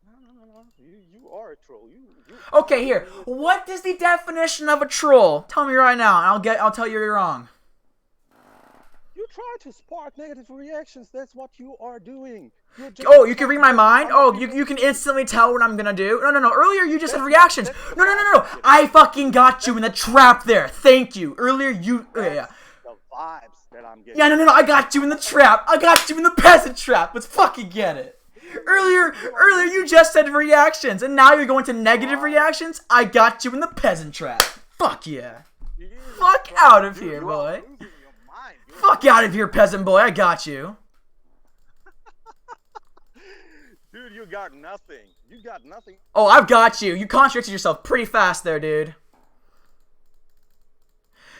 No. You are a troll. You
Okay,
are
here.
doing it.
What is the definition of a troll? Tell me right now, and I'll tell you you're wrong.
You try to spark negative reactions. That's what you are doing. You're just
Oh, you can
trying
read
to
my
get
mind?
other
Oh,
people.
you can instantly tell what I'm gonna do? No, no, no. Earlier you just said
That's
reactions.
that's the
No, no, no,
vibe
no, no.
I'm getting.
I fucking got you in the trap there. Thank you. Earlier you...
That's
Yeah.
the vibes that I'm getting.
Yeah, no, no, no. I got you in the trap. I got you in the peasant trap. Let's fucking get it. Earlier you just said reactions, and now you're going to negative reactions? I got you in the peasant trap. Fuck yeah. Fuck out of here,
You are
boy.
losing your mind. You're
Fuck out of here, peasant boy. I got you.
Dude, you got nothing. You got nothing.
Oh, I've got you. You contradicted yourself pretty fast there, dude.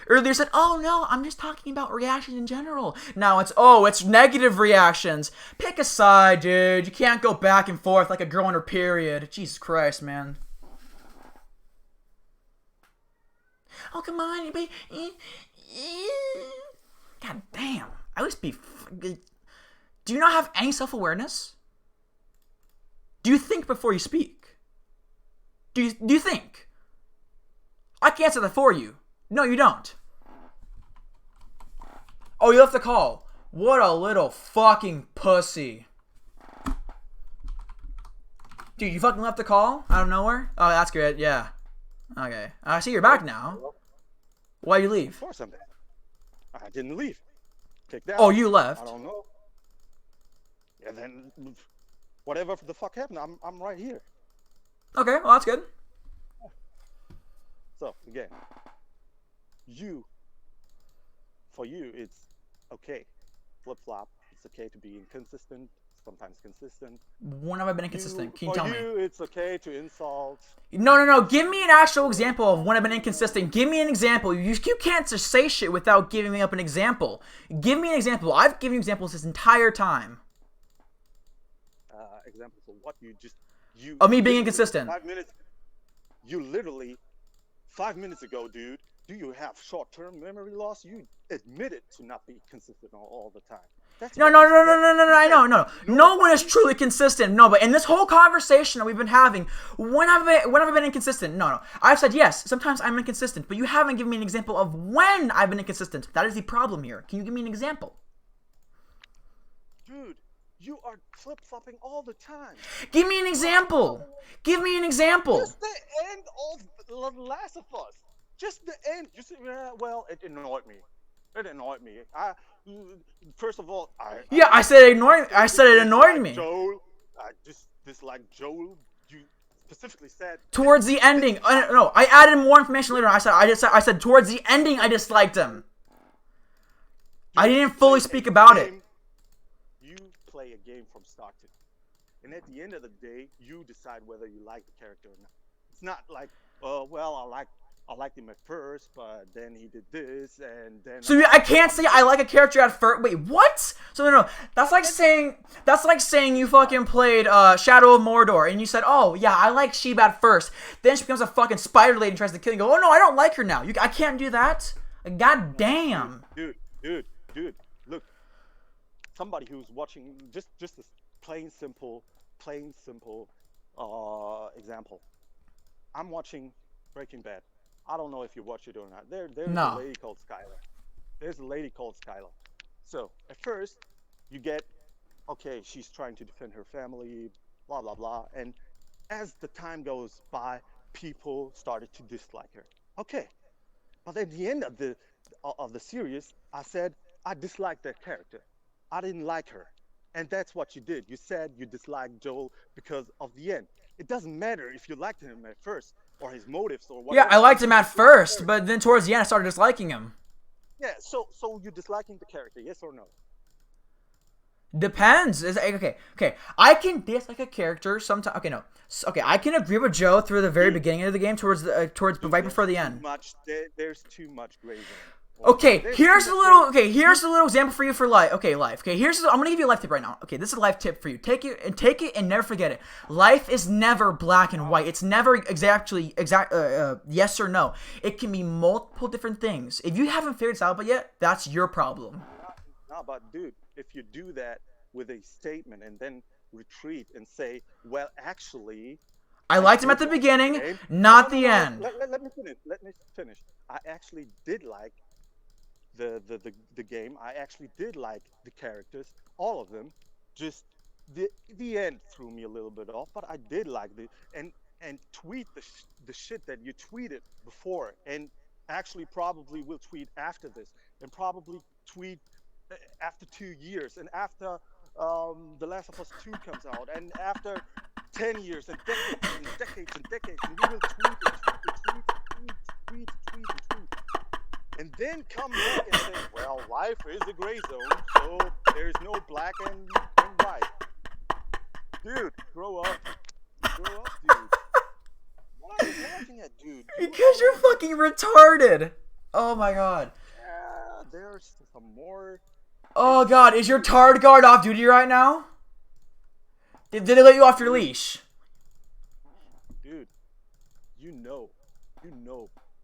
Earlier said, oh no, I'm just talking about reactions in general. Now it's negative reactions. Pick a side, dude. You can't go back and forth like a girl in her period. Jesus Christ, man. Oh, come on, you be... God damn. I always be... Do you not have any self-awareness? Do you think before you speak? Do you think? I can answer that for you. No, you don't. Oh, you left the call. What a little fucking pussy. Dude, you fucking left the call out of nowhere? Oh, that's good. Yeah. Okay. I see you're back now. Why'd you leave?
Of course I'm back. I didn't leave. Kicked out.
Oh, you left.
I don't know. And then whatever the fuck happened, I'm right here.
Okay, well, that's good.
So again, for you, it's okay. Flip flop. It's okay to be inconsistent, sometimes consistent.
When have I been inconsistent? Can you tell me?
For you, it's okay to insult.
No, no, no. Give me an actual example of when I've been inconsistent. Give me an example. You can't just say shit without giving me up an example. Give me an example. I've given you examples this entire time.
Examples of what you
Of me being
literally,
inconsistent.
5 minutes. You literally 5 minutes ago, dude. Do you have short-term memory loss? You admitted to not be consistent all the time. That's
No,
what
no,
you
no, no,
said.
no, no, no, I know, no. No one is truly consistent. No, but in this whole conversation that we've been having, when have I been inconsistent? No, no. I've said yes, sometimes I'm inconsistent, but you haven't given me an example of when I've been inconsistent. That is the problem here. Can you give me an example?
Dude, you are flip-flopping all the time.
Give me an example. Give me an example.
Just the end of The Last of Us. Just the end. You see, well, it annoyed me. First of all,
I said it annoyed me.
Joel, I just dislike Joel. You specifically said
Towards the ending. No, I added more information later. I said towards the ending I disliked him. I didn't fully speak about it.
You play a game from start to finish, and at the end of the day, you decide whether you like the character or not. It's not like, well, I liked him at first, but then he did this, and then.
So I can't say I like a character at first. Wait, what? So no, that's like saying you fucking played Shadow of Mordor, and you said, oh yeah, I like Sheeb at first. Then she becomes a fucking spider lady and tries to kill you. And go, oh no, I don't like her now. I can't do that. God damn.
Dude, look. Somebody who's watching just a plain simple example. I'm watching Breaking Bad. I don't know if you watch it or not. There's
No.
a lady called Skylar. So at first, you get, okay, she's trying to defend her family, blah blah blah, and as the time goes by, people started to dislike her. Okay, but at the end of the series, I said I disliked that character. I didn't like her, and that's what you did. You said you disliked Joel because of the end. It doesn't matter if you liked him at first or his motives or
Yeah,
whatever.
I liked him at first, but then towards the end, I started disliking him.
Yeah, so you disliking the character, yes or no?
Depends. Okay. I can dislike a character sometimes. Okay, no. Okay, I can agree with Joe through the very beginning of the game, towards
Dude,
right before the end.
There's too much gray zone.
Okay,
There's
here's
too
a
much
little.
gray-
Okay, here's a little example for you for life. Okay, life. Okay, I'm gonna give you a life tip right now. Okay, this is a life tip for you. Take it and never forget it. Life is never black and white. It's never exact yes or no. It can be multiple different things. If you haven't figured this out yet, that's your problem.
No, but dude, if you do that with a statement and then retreat and say, well, actually,
I liked him at the
did like
beginning,
game.
not
No,
the
no, no,
end.
let me finish. Let me finish. I actually did like the game. I actually did like the characters, all of them. Just the end threw me a little bit off, but I did like and tweet the shit that you tweeted before, and actually probably will tweet after this, and probably tweet after 2 years, and after The Last of Us 2 comes out, and after 10 years and decades and decades and decades, and you will tweet and tweet and tweet and tweet, tweet and tweet. And then come back and say, well, life is a gray zone, so there's no black and white. Dude, grow up. Grow up, dude. What are you laughing at, dude?
Because you're fucking retarded. Oh my god.
Yeah, there's some more.
Oh god, is your tard guard off duty right now? Did it let you off your leash?
Dude, you know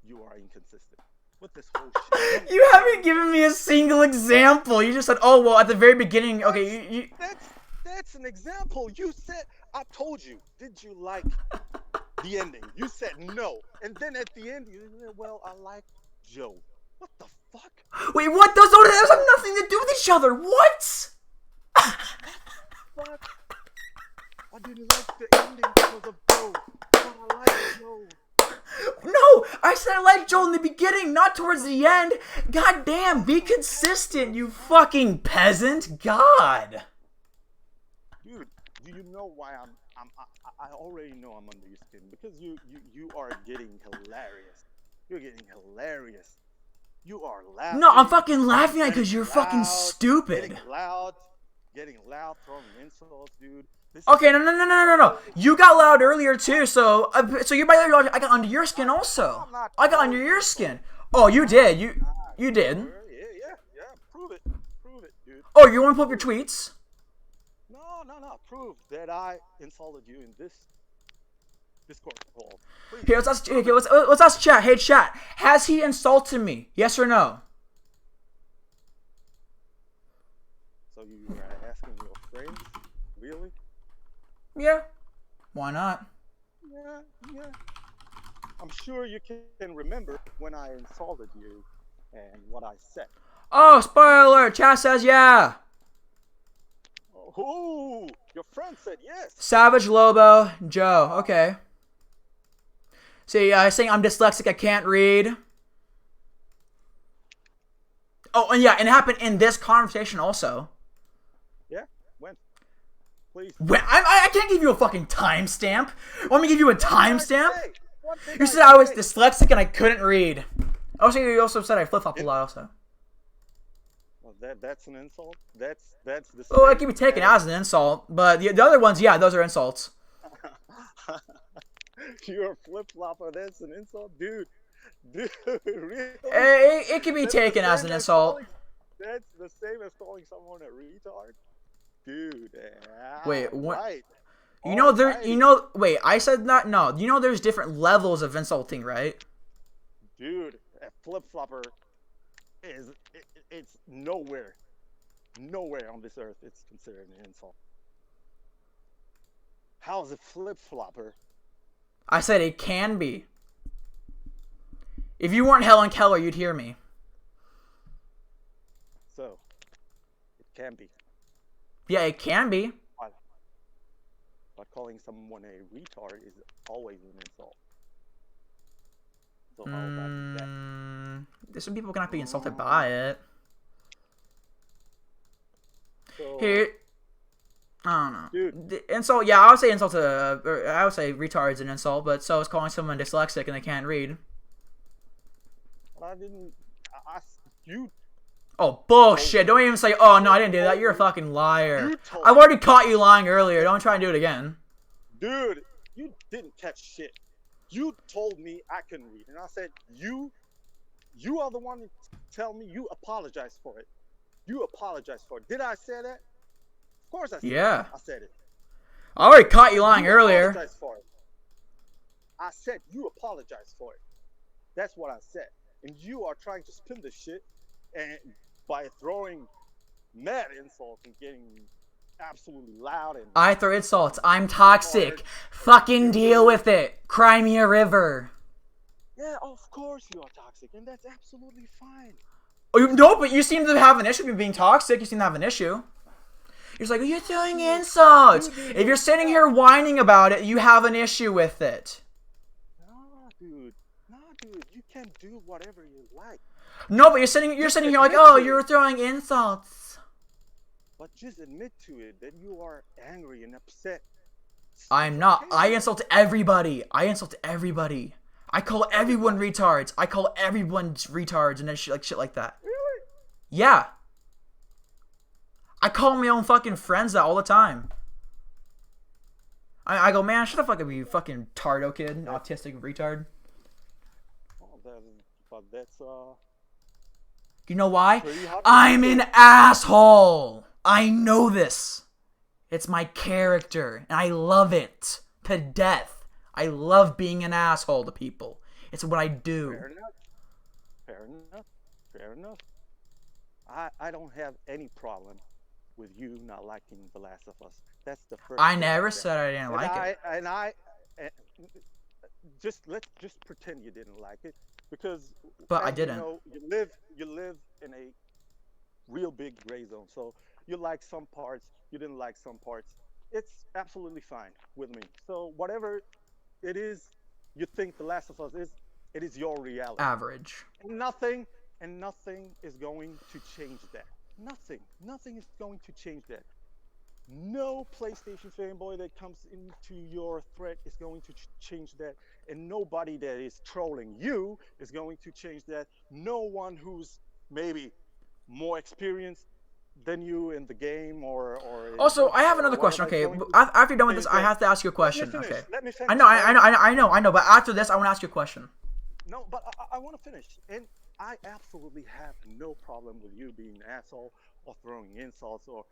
you are inconsistent with this whole shit.
You haven't given me a single example. You just said, oh, well, at the very beginning, okay, you...
That's an example. You said, I told you, did you like the ending? You said no. And then at the end, you said, well, I like Joe. What the fuck?
Wait, what? Those have nothing to do with each other. What?
Fuck. I didn't like the ending because of Joe. But I like Joe.
No, I said I liked Joel in the beginning, not towards the end. God damn, be consistent, you fucking peasant. God.
Dude, do you know why I already know I'm under your skin, because you are getting hilarious. You're getting hilarious. You are laughing.
No, I'm fucking laughing at it because
getting
you're fucking
loud,
stupid.
getting loud, throwing insults, dude.
Okay, no. You got loud earlier too, so you're by the way, I got under your skin also. I got under your skin. Oh, you did. You did.
Yeah. Prove it, dude.
Oh, you want to pull up your tweets?
No. Prove that I insulted you in this Discord call.
Here, let's ask chat. Hey, chat. Has he insulted me? Yes or no?
So you were asking your friends, really?
Yeah. Why not?
Yeah. I'm sure you can remember when I insulted you and what I said.
Oh, spoiler! Chat says yeah.
Oh, your friend said yes.
Savage Lobo, Joe. Okay. See, saying I'm dyslexic, I can't read. Oh, and yeah, and it happened in this conversation also.
Yeah? When? Please.
When I can't give you a fucking timestamp. Want me to give you a timestamp?
What did
You said I was dyslexic and I couldn't read. Also, you also said I flip-flop a lot also.
Well, that's an insult. That's the.
Oh, it can be taken as an insult, but the other ones, yeah, those are insults.
You're a flip-flopper. That's an insult, dude. Dude, really?
It can be taken as an insult.
That's the same as calling someone a retard, dude.
Wait, what?
Right.
You know there. You know. Wait, I said that. No, you know there's different levels of insulting, right?
Dude, a flip-flopper it's nowhere on this earth it's considered an insult. How is a flip-flopper?
I said it can be. If you weren't Helen Keller, you'd hear me.
So, it can be.
Yeah, it can be.
But calling someone a retard is always an insult. So how about that?
There's some people cannot be insulted by it.
So,
Here, I don't know.
dude,
Insult, yeah, I would say insult to, or I would say retard's an insult, but so is calling someone dyslexic and they can't read.
But I didn't. You
Oh, bullshit. Don't even say, oh, no, I didn't do that. You're a fucking liar. I've already caught you lying earlier. Don't try and do it again.
Dude, you didn't catch shit. You told me I couldn't read. And I said, you are the one to tell me you apologize for it. You apologize for it. Did I say that? Of course I said it. I said it.
I already caught you lying earlier.
Apologize for it. I said you apologize for it. That's what I said. And you are trying to spin this shit and by throwing mad insults and getting absolutely loud and
I throw insults. I'm toxic. Fucking deal with it. Cry me a river.
Yeah, of course you are toxic, and that's absolutely fine.
Oh, no, but you seem to have an issue with being toxic. You seem to have an issue. You're just like, you're throwing insults. If you're sitting here whining about it, you have an issue with it.
Nah, dude. You can do whatever you like.
No, but you're sitting here like, oh, you're throwing insults.
But just admit to it that you are angry and upset.
I'm not. I insult everybody. I call everyone retards. I call everyone retards and then shit like that.
Really?
Yeah. I call my own fucking friends that all the time. I go, man, shut the fuck up, you fucking tardo kid, autistic retard.
But that's
You know why? I'm an asshole. I know this. It's my character, and I love it to death. I love being an asshole to people. It's what I do.
Fair enough. I don't have any problem with you not liking The Last of Us. That's the first.
I never said I didn't like
it. Let's just pretend you didn't like it, because.
But I didn't.
You live in a real big gray zone. So you like some parts, you didn't like some parts. It's absolutely fine with me. So whatever it is you think The Last of Us is, it is your reality.
Average.
And nothing is going to change that. Nothing is going to change that. No PlayStation fanboy that comes into your threat is going to change that, and nobody that is trolling you is going to change that. No one who's maybe more experienced than you in the game or
also, I have another question. Okay, after you're done with this, I have to ask you a question. Okay.
Let me finish.
I know. But after this, I want to ask you a question.
No, but I want to finish, and I absolutely have no problem with you being an asshole or throwing insults or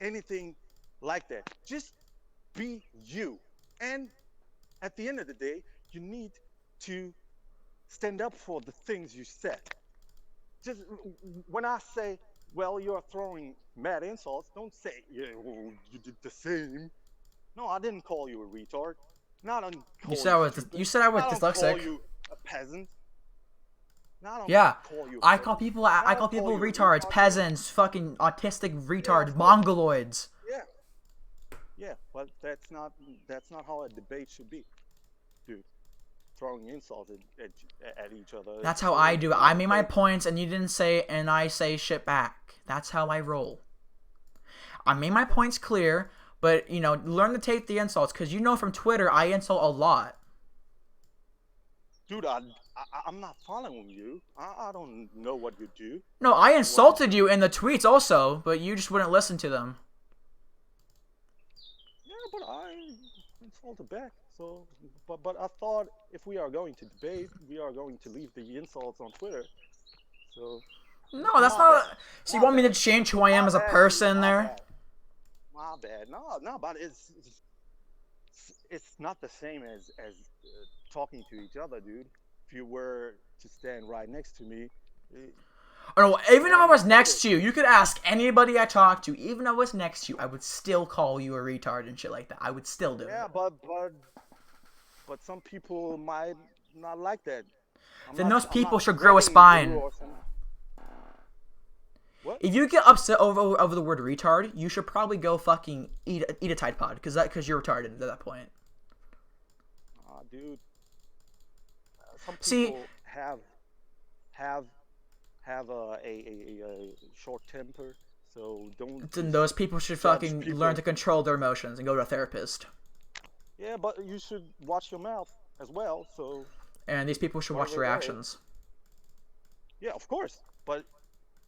anything like that. Just be you. And at the end of the day, you need to stand up for the things you said. Just when I say, well, you're throwing mad insults, don't say, yeah, well, you did the same. No, I didn't call you a retard. You said I was
dyslexic.
Call you a peasant.
I call people retards, peasants, fucking autistic retards, mongoloids.
Yeah, but that's not how a debate should be, dude. Throwing insults at each other.
That's how I do it. I made my points, and you didn't say, and I say shit back. That's how I roll. I made my points clear, but learn to take the insults, because from Twitter I insult a lot.
Dude, I'm not following you. I don't know what you do.
No, I insulted you in the tweets also, but you just wouldn't listen to them.
Yeah, but I insulted back. So, but I thought if we are going to debate, we are going to leave the insults on Twitter. So.
No, that's not. So you want me to change who I am as a person there?
My bad. No, but it's not the same as talking to each other, dude. If you were to stand right next to me.
Oh no, even if I was next to you, you could ask anybody I talked to. Even if I was next to you, I would still call you a retard and shit like that. I would still do it.
Yeah, but some people might not like that.
Then those people should grow a spine.
What?
If you get upset over the word retard, you should probably go fucking eat a Tide Pod, because you're retarded at that point.
Dude. Some people have a short temper. So don't
Then
just
those people should
judge
fucking
people.
learn to control their emotions and go to a therapist.
Yeah, but you should watch your mouth as well. So
And these people should
part
watch
of
their
it, right?
actions.
Yeah, of course. But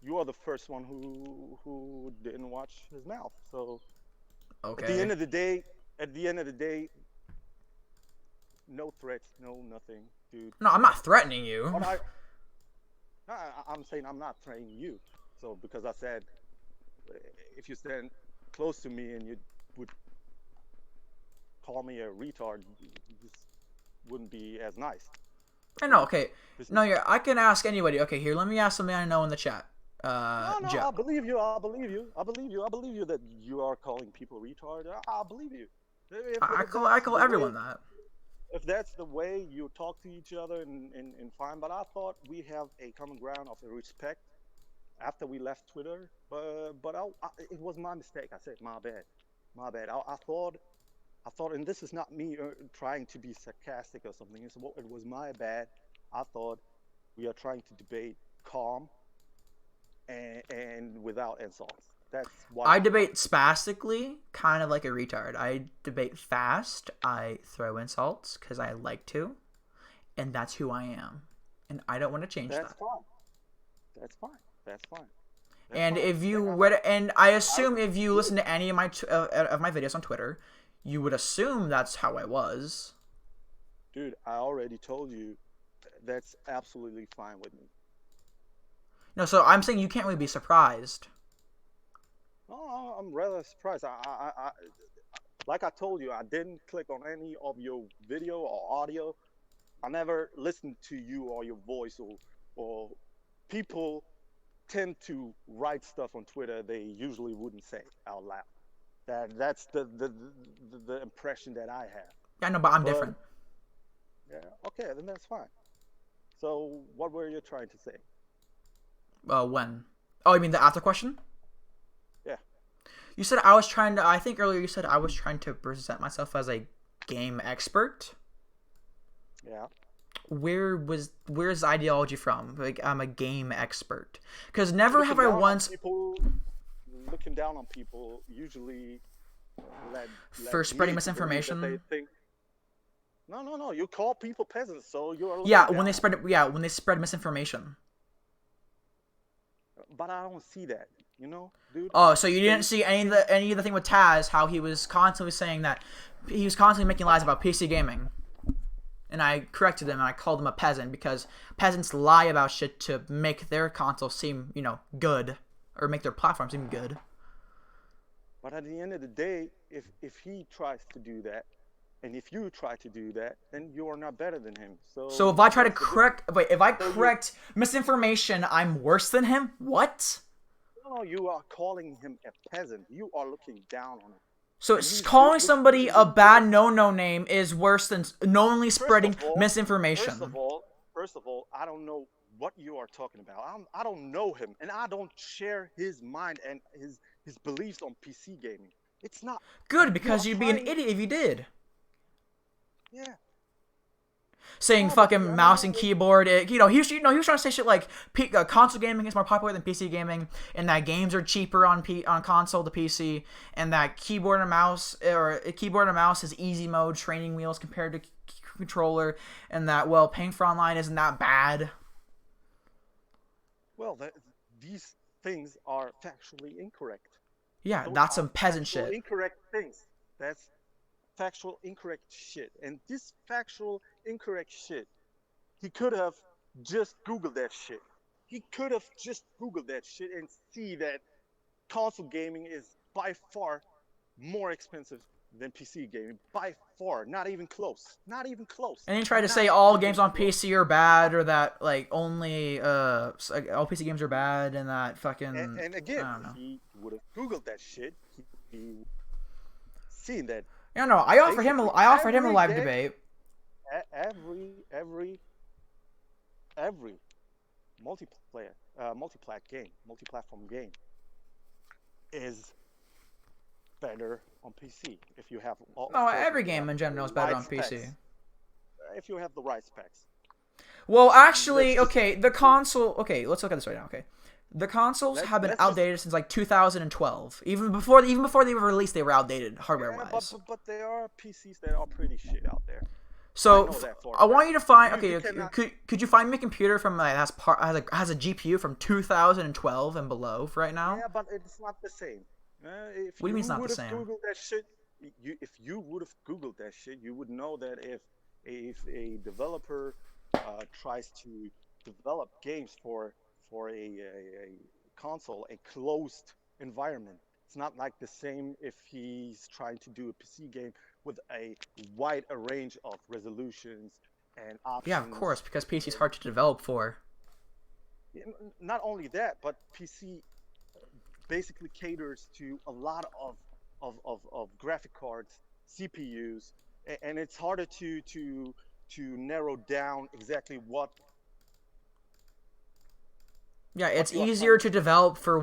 you are the first one who didn't watch his mouth. So at the end
Okay.
of the day, at the end of the day, no threats, no nothing, dude.
No, I'm not threatening
What
you.
I'm saying I'm not threatening you. So because I said if you stand close to me and you would call me a retard, this wouldn't be as nice.
I know. Okay.
This
No, I can ask anybody. Okay, here. Let me ask something I know in the chat.
no,
Joe.
I believe you. I believe you. I believe you. I believe you that you are calling people retard. I believe you.
I
If
call I
that's
call
the
everyone
way,
that.
if that's the way you talk to each other, and fine. But I thought we have a common ground of respect after we left Twitter. But it was my mistake. I said my bad, my bad. I thought, and this is not me trying to be sarcastic or something. It was my bad. I thought we are trying to debate calm and without insults. That's what
I
I thought.
debate spastically, kind of like a retard. I debate fast. I throw insults because I like to, and that's who I am. And I don't want to change
That's
that.
fine. That's fine. That's fine. That's
And
fine.
if you
Yeah,
would, and I
I,
assume if you listen to any of my videos on Twitter, you would assume that's how I was.
dude, I already told you that's absolutely fine with me.
No, so I'm saying you can't really be surprised.
Oh, I'm rather surprised. Like I told you, I didn't click on any of your video or audio. I never listened to you or your voice, or people tend to write stuff on Twitter they usually wouldn't say out loud. That's the impression that I have.
Yeah, no, but I'm
But
different.
yeah, okay, then that's fine. So what were you trying to say?
When? Oh, you mean the after question?
Yeah.
You said I was trying to. I think earlier you said I was trying to present myself as a game expert.
Yeah.
Where's the ideology from? Like I'm a game expert. Because never have
Looking
I
down on
once
people, looking down on people usually led
for
me
spreading
to believe that they
misinformation.
think no, no, no. You call people peasants, so you are looking
Yeah, when they
down on
spread
them.
when they spread misinformation.
But I don't see that, dude.
Oh, so you didn't
They,
see any of the thing with Taz? How he was constantly saying that he was constantly making lies about PC gaming, and I corrected him and I called him a peasant because peasants lie about shit to make their console seem good or make their platform seem good.
but at the end of the day, if he tries to do that, and if you try to do that, then you are not better than him.
So
So
if I try to
what's the difference?
correct, wait, if I
So you
correct misinformation, I'm worse than him? What?
no, you are calling him a peasant. You are looking down on him,
So
and he's
calling
looking
somebody
to
a
you.
bad no name is worse than knowingly
First of
spreading
all, first of
misinformation.
all, first of all, I don't know what you are talking about. I don't know him, and I don't share his mind and his beliefs on PC gaming. It's not.
Good,
You are
because you'd be an
trying.
idiot if you did.
Yeah.
Saying
No, but
fucking mouse and keyboard. He was trying to say shit like console gaming is more popular than PC gaming, and that games are cheaper on console to PC, and that keyboard and mouse is easy mode training wheels compared to controller, and that paying for online isn't that bad.
well, these things are factually incorrect.
Yeah,
Those
that's
are
some peasant
factual
shit.
incorrect things. That's factual incorrect shit. And this factual incorrect shit, he could have just Googled that shit. He could have just Googled that shit and see that console gaming is by far more expensive than PC gaming. By far. Not even close. Not even close.
And he tried to say
Not
all
even
games on
close.
PC are bad, or that like only all PC games are bad, and that fucking
And
I
again,
don't
if
know.
he would have Googled that shit, he seen that
I don't know. I offered him.
basically
I offered him a
every
live
game,
debate.
every multi-platform game is better on PC if you have, of
No,
course,
every
if you have
game in
the
general is better
right
on PC.
specs. If you have the right specs.
Well,
Let's
actually,
just
okay, the console. Okay, let's look at this right now. Okay, The consoles have been
let's just
outdated since like 2012. Even before they were released, they were outdated hardware
yeah,
wise.
but there are PCs that are pretty shit out there. I
So
know that for a
I want
fact.
you to find.
You
Okay,
cannot.
could you find me a computer from like has a GPU from 2012 and below for right now?
Yeah, but it's not the same. If
What do you
you
mean it's not the
would have
same?
googled that shit, if you would have googled that shit, you would know that if a developer tries to develop games for a console, a closed environment, it's not like the same if he's trying to do a PC game with a wide range of resolutions and
Yeah, of course,
options.
because PC is hard to develop for.
Yeah, not only that, but PC basically caters to a lot of graphic cards, CPUs, and it's harder to narrow down exactly
Yeah,
what
it's
you are trying
easier
to
to
do.
develop for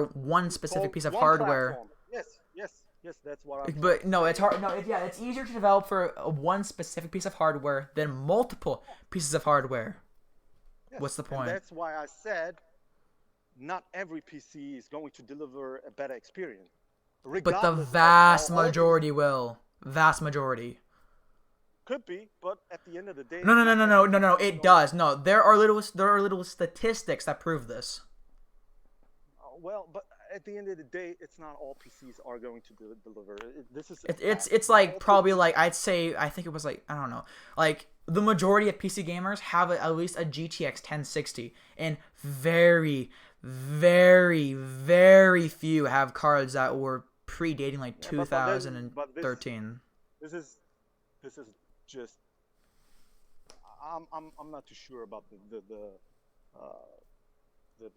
one
It's
specific
called
piece of
one
hardware.
platform. Yes, yes, yes. That's what I'm trying
But
to
no, it's
say.
hard. No, yeah, it's easier to develop for one specific piece of hardware than multiple pieces of hardware.
Yes,
What's the
and
point?
that's why I said not every PC is going to deliver a better experience,
But the
regardless of how
vast
old it is.
majority will. Vast majority.
Could be, but at the end of the day,
No, no, no,
not
no, no,
every
no, no.
PC is
It
going to.
does. No, there are little statistics that prove this.
Well, but at the end of the day, it's not all PCs are going to deliver. This is a
It's
fact.
it's
Not
like
all
probably
PCs.
like I think it was like I don't know, like the majority of PC gamers have at least a GTX 1060, and very, very, very few have cards that were predating like
Yeah, but
2013.
this is this is just. I'm not too sure about uh, the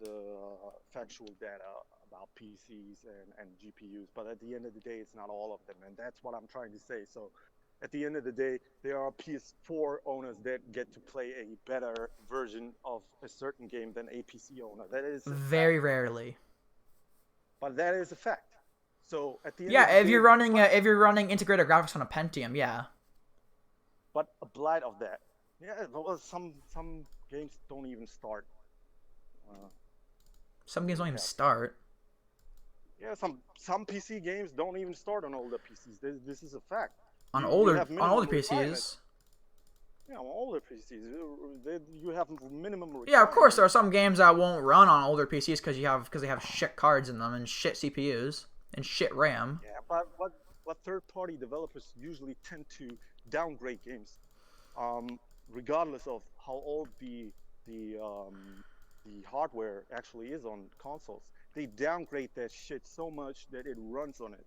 factual data about PCs and GPUs, but at the end of the day, it's not all of them, and that's what I'm trying to say. So, at the end of the day, there are PS4 owners that get to play a better version of a certain game than a PC owner. That is a fact,
Very rarely.
but that is a fact. So, at the end of
Yeah,
the day,
if you're running integrated graphics on a Pentium, yeah.
but a blight of that. Yeah, well, some games don't even start. Uh,
Some games don't even
yeah,
start
yeah. Some PC games don't even start on older PCs. This is a fact. You have
on older
minimum requirements.
PCs.
Yeah, on older PCs, you have minimum
Yeah, of course there
requirements.
are some games that won't run on older PCs because they have shit cards in them and shit CPUs and shit RAM.
Yeah, but what third-party developers usually tend to downgrade games, um, regardless of how old the hardware actually is on consoles. They downgrade that shit so much that it runs on it.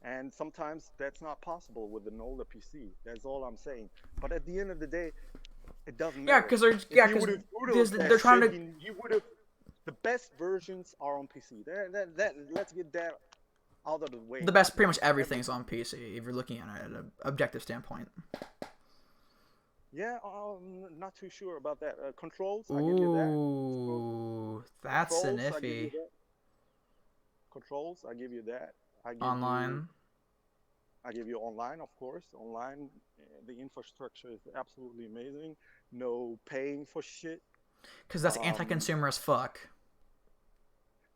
And sometimes that's not possible with an older PC. That's all I'm saying. But at the end of the day, it doesn't
Yeah,
matter.
because they're
If
yeah
you
because
would have Googled that
they're trying
shit,
to.
you would have. The best versions are on PC. Let's get that out of the way
The
right
best, pretty
now.
much everything's on PC if you're looking at it at an objective standpoint.
Yeah, not too sure about that. Controls, I give you that.
Ooh, that's an
Controls, I give you
iffy.
that. Controls, I give you that. I give you
Online,
I give you online, of course. Online, the infrastructure is absolutely amazing. No paying for shit.
because that's
Um,
anti-consumer as fuck.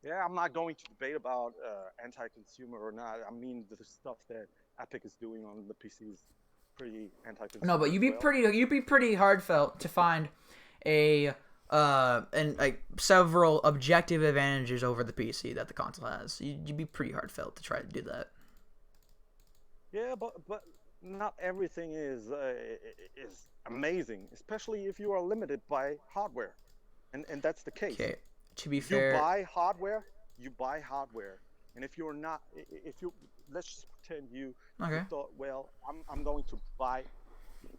yeah, I'm not going to debate about anti-consumer or not. I mean, the stuff that Epic is doing on the PC is pretty
No,
anti-consumer
but
as well.
you'd be pretty heartfelt to find a and like several objective advantages over the PC that the console has. You'd be pretty heartfelt to try to do that.
Yeah, but not everything is amazing, especially if you are limited by hardware, and that's the case.
Okay, to be
You
fair,
buy hardware, you buy hardware, and if you're not, if you let's just pretend you
okay,
thought, well, I'm going to buy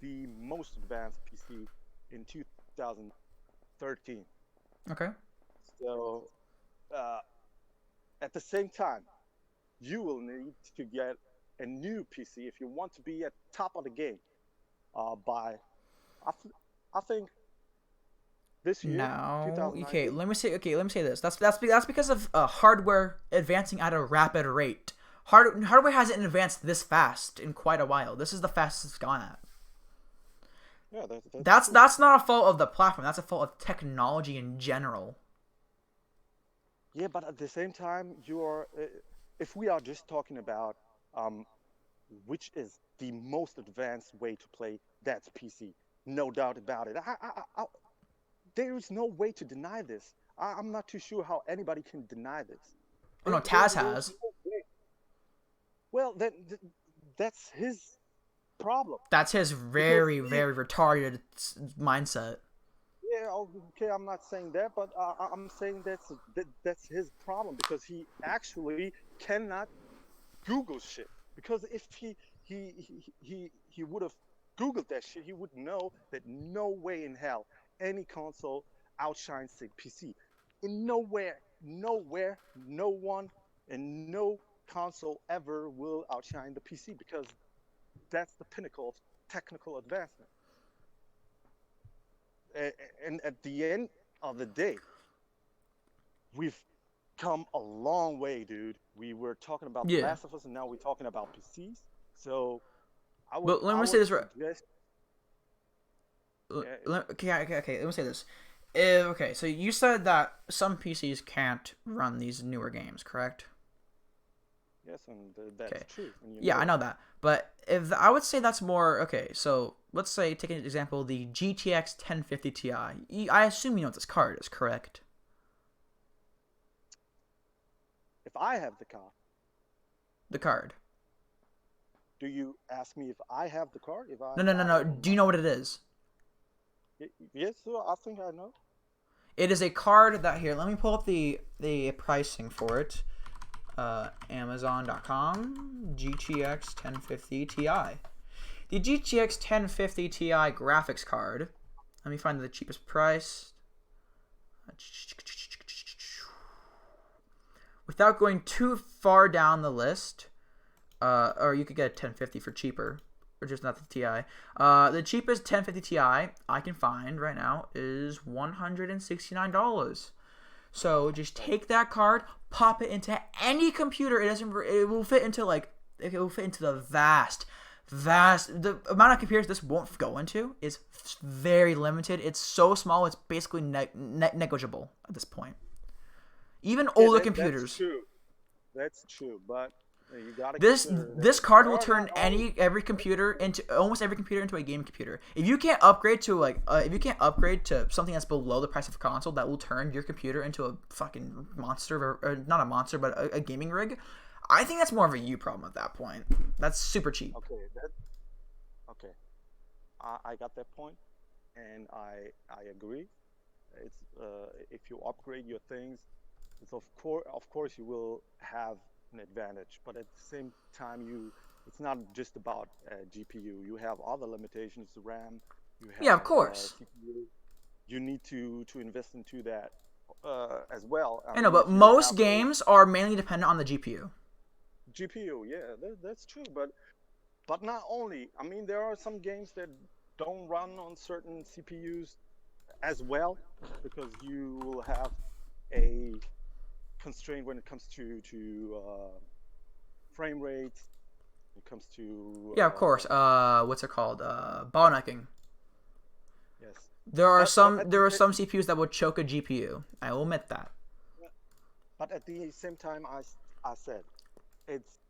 the most advanced PC in 2013.
okay.
So uh, at the same time, you will need to get a new PC if you want to be at top of the game. By I think this year,
No, okay.
2019.
Let me say this. That's because of hardware advancing at a rapid rate. Hardware hasn't advanced this fast in quite a while. This is the fastest it's gone at.
Yeah, that's true.
That's not a fault of the platform. That's a fault of technology in general.
Yeah, but at the same time, you're if we are just talking about um, which is the most advanced way to play, that's PC, no doubt about it. There is no way to deny this. I'm not too sure how anybody can deny this.
Oh no, Taz
There's
has.
no way. Well, that's his problem
That's his
because
very, very retarded mindset.
yeah, okay, I'm not saying that, but I'm saying that's his problem because he actually cannot Google shit. Because if he would have Googled that shit, he would know that no way in hell any console outshines the PC. In nowhere, no one, and no console ever will outshine the PC because that's the pinnacle of technical advancement. And at the end of the day, we've come a long way, dude. We were talking about The
Yeah.
Last of Us, and now we're talking about PCs. So
But let
I
me say
would
this right.
suggest. Yeah,
Okay. Let me say this. Okay, so you said that some PCs can't run these newer games, correct?
yes, and that's
Okay.
true. And you
Yeah,
know
I
that.
know that. But if I would say that's more okay. So let's say take an example, the GTX 1050 Ti. I assume you know what this card is, correct?
If I have the car,
The card.
do you ask me if I have the car? If I
No.
buy it or
Do you
not?
know what it is?
Yes, so I think I know.
It is a card that here. Let me pull up the pricing for it. Amazon.com GTX 1050 Ti. The GTX 1050 Ti graphics card. Let me find the cheapest price. Without going too far down the list, or you could get a 1050 for cheaper, or just not the Ti. The cheapest 1050 Ti I can find right now is $169. So just take that card, pop it into any computer. It will fit into the vast. The amount of computers this won't go into is very limited. It's so small. It's basically negligible at this point. Even
Yeah,
older
that's
computers.
true. That's true, but you gotta
This
consider
this
that
card
there
will
are
turn
not always.
every computer into almost every computer into a game computer. If you can't upgrade to if you can't upgrade to something that's below the price of a console, that will turn your computer into a fucking monster, or not a monster, but a gaming rig. I think that's more of a you problem at that point. That's super cheap.
Okay, okay. I got that point, and I agree. It's if you upgrade your things, it's of course you will have an advantage, but at the same time it's not just about GPU. You have other limitations, RAM, you
Yeah, of
have
course.
CPU. You need to invest into that as well. I
I know,
mean,
but
if you
most
have a
games are mainly dependent on the GPU.
GPU, yeah, that's true, but not only. I mean, there are some games that don't run on certain CPUs as well because you will have a constraint when it comes to frame rates. When it comes to
Yeah, of course. What's it called? Bottlenecking.
yes,
There are
but
some CPUs that will choke a GPU. I will admit that.
at the same time, I said it's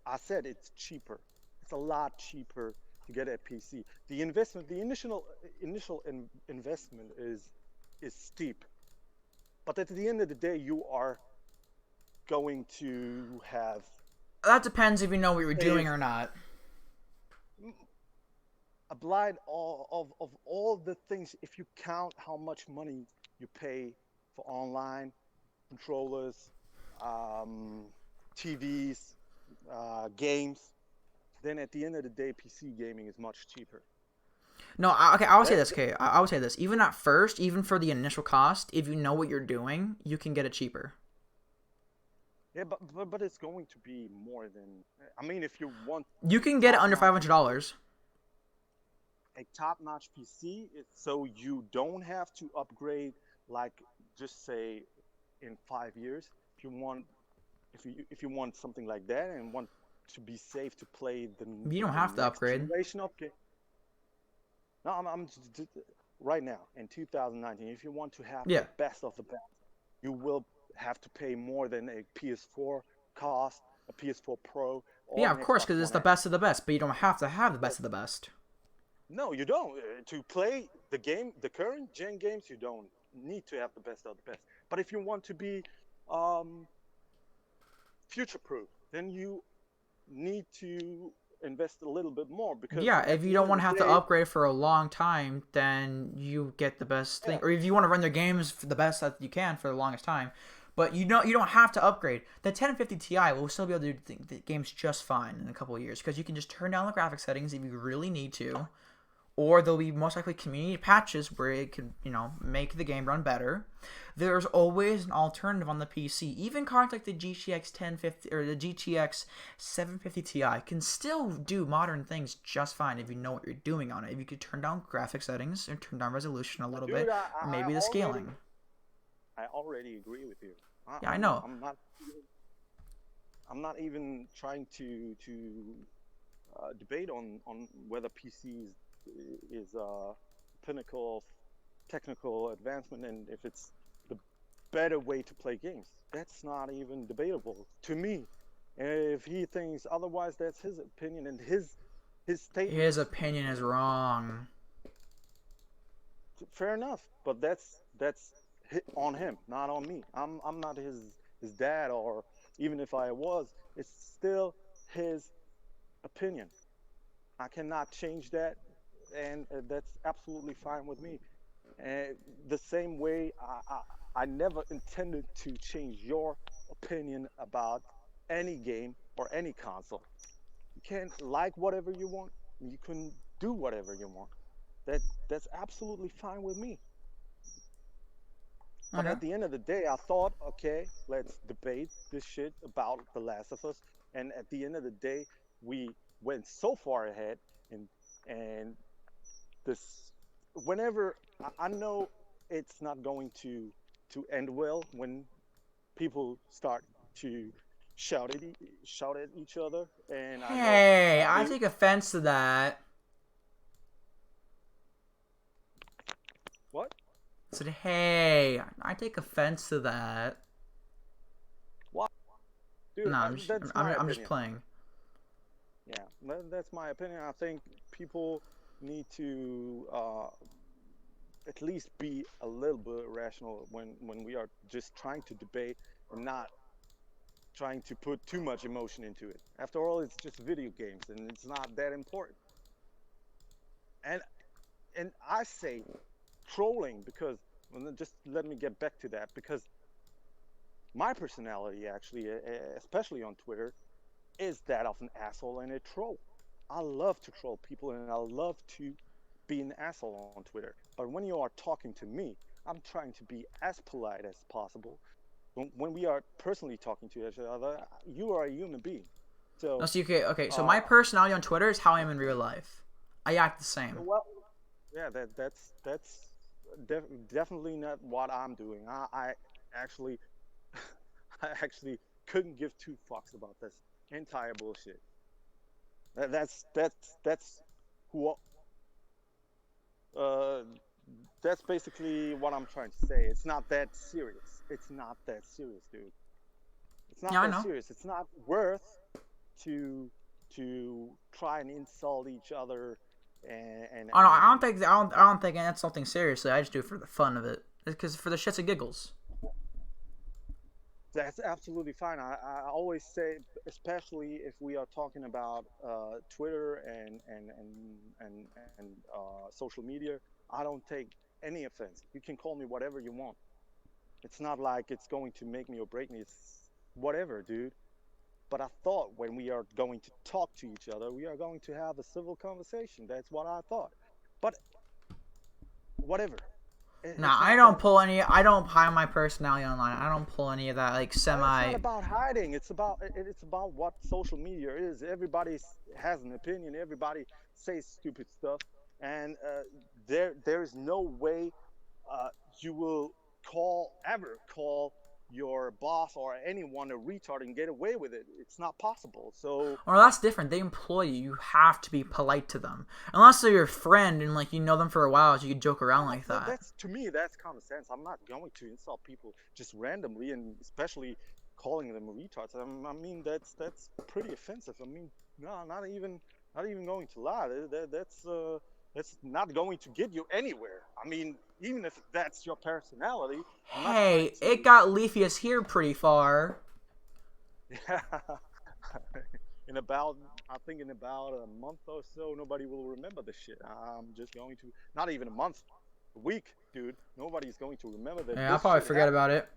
I said it's cheaper. It's a lot cheaper to get a PC. The investment, the initial investment is steep, but at the end of the day, you are going to have
That depends if you know what you're doing
saved
or not.
applied of all the things. If you count how much money you pay for online controllers, um, TVs, games, then at the end of the day, PC gaming is much cheaper.
No, okay, I would say
That,
this. Okay, I would say this. Even at first, even for the initial cost, if you know what you're doing, you can get it cheaper.
yeah, but it's going to be more than. I mean, if you want
You
a
can get it under
top-notch
$500.
a top-notch PC, so you don't have to upgrade like just say in 5 years. If you want, if you want something like that and want to be safe to play
You don't
the
have to
next
upgrade.
generation of game. No, right now in 2019. If you want to have the
Yeah.
best of the best, you will have to pay more than a PS4 cost, a PS4 Pro, or
Yeah,
an
of course,
Xbox
because it's
One
the
X.
best of the best, but you don't have to have the
But
best of the best.
no, you don't. To play the game, the current gen games, you don't need to have the best of the best. But if you want to be um, future proof, then you need to invest a little bit more because
Yeah,
at
if you
the end
don't
of
want to
the
have to
day,
upgrade for a long time, then you get the best thing.
yeah,
Or if you want to run their games for the best that you can for the longest time, but you don't have to upgrade. The 1050 Ti will still be able to do the games just fine in a couple of years because you can just turn down the graphic settings if you really need to, or there'll be most likely community patches where it could, make the game run better. There's always an alternative on the PC. Even cards like the GTX 1050 or the GTX 750 Ti can still do modern things just fine if you know what you're doing on it. If you could turn down graphic settings or turn down resolution a little
dude,
bit, or maybe the scaling.
I already agree with you.
Yeah, I know.
I'm not even trying to debate on whether PC is a pinnacle of technical advancement and if it's the better way to play games. That's not even debatable to me. If he thinks otherwise, that's his opinion and his
His
statements.
opinion is wrong.
Fair enough, but that's on him, not on me. I'm not his dad, or even if I was, it's still his opinion. I cannot change that, and that's absolutely fine with me. And the same way, I never intended to change your opinion about any game or any console. You can't like whatever you want. You can do whatever you want. That that's absolutely fine with me. But
Okay.
at the end of the day, I thought, okay, let's debate this shit about The Last of Us. And at the end of the day, we went so far ahead, and and this, whenever I know it's not going to end well when people start to shout at each other, and I know
Hey, I
we
take offense to that.
what
I said, hey, I take offense to that.
what dude,
No,
that's my
I'm just
opinion.
playing.
Yeah, that's my opinion. I think people need to at least be a little bit rational when we are just trying to debate and not trying to put too much emotion into it. After all, it's just video games and it's not that important. And I say trolling because, well, just let me get back to that, because my personality actually, especially on Twitter, is that of an asshole and a troll. I love to troll people and I love to be an asshole on Twitter. But when you are talking to me, I'm trying to be as polite as possible. When we are personally talking to each other, you are a human being.
No,
So,
see, okay. So
uh,
my personality on Twitter is how I am in real life. I act the same.
well, yeah, that's definitely not what I'm doing. I actually, I actually couldn't give two fucks about this entire bullshit. That's who uh, that's basically what I'm trying to say. It's not that serious. It's not that serious, dude. It's not
Yeah, I
that
know.
serious. It's not worth to try and insult each other and and
I don't
and
think I don't think that's something seriously. I just do it for the fun of it, because for the shits and giggles.
that's absolutely fine. I always say, especially if we are talking about Twitter and social media, I don't take any offense. You can call me whatever you want. It's not like it's going to make me or break me. It's whatever, dude. But I thought when we are going to talk to each other, we are going to have a civil conversation. That's what I thought. But whatever.
Nah,
It's
I
not
don't
that.
pull any. I don't hide my personality online. I don't pull any of that like
It's not
semi.
about hiding. It's about what social media is. Everybody has an opinion. Everybody says stupid stuff, and there is no way uh, you will call ever call your boss or anyone a retard and get away with it. It's not possible. So
Or that's different. They employ you. You have to be polite to them, unless they're your friend and like you know them for a while, so you can joke around like that.
that's to me that's common sense. I'm not going to insult people just randomly, and especially calling them retards. I mean that's pretty offensive. I mean, no, not even going to lie. That's not going to get you anywhere. I mean, even if that's your personality, I'm not trying
Hey,
to.
it got Leafius here pretty far.
Yeah. In about, I think in about a month or so, nobody will remember this shit. I'm just going to, not even a month, a week, dude. Nobody's going to remember that
Yeah, I'll
this
probably
shit
forget
happened.
about it.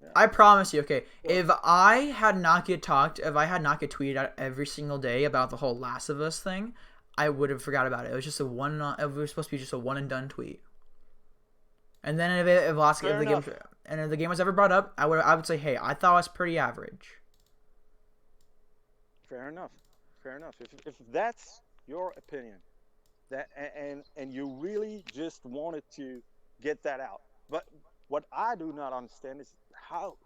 Yeah.
I promise you. Okay,
So,
if I had not get tweeted out every single day about the whole Last of Us thing, I would have forgot about it. It was just a one. It was supposed to be just a one and done tweet. And then
fair enough.
if the game was ever brought up, I would say, hey, I thought it was pretty average.
Fair enough. Fair enough. If that's your opinion, that and you really just wanted to get that out, but what I do not understand is how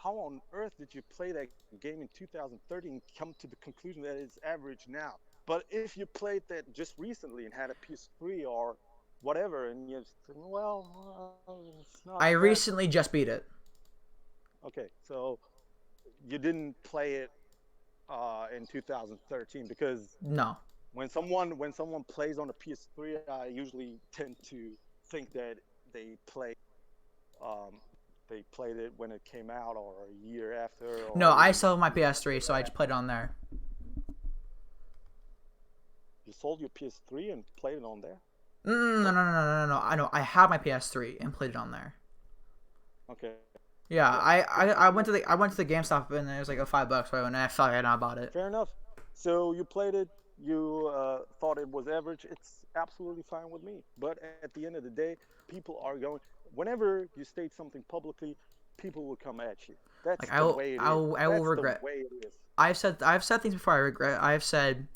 on earth did you play that game in 2013 and come to the conclusion that it's average now? But if you played that just recently and had a PS3 or whatever, and you think, well, it's
I
not that.
recently just beat it.
Okay, so you didn't play it in 2013 because
No.
when someone plays on a PS3, I usually tend to think that they play um, they played it when it came out or a year after
No,
or
I
even
still have my
2 years
PS3, so I just
after.
played it on there.
You sold your PS3 and played it on there?
No, no,
What?
no, no, no, no, no. I know. I have my PS3 and played it on there.
Okay.
Yeah,
Yeah.
I went to the GameStop and it was like a $5, so and I felt like I bought it.
Fair enough. So you played it. You thought it was average. It's absolutely fine with me. But at the end of the day, people are going. Whenever you state something publicly, people will come at you. That's
Like
the way it is.
I will
That's the
regret.
way it is.
I've said things before I regret. I've said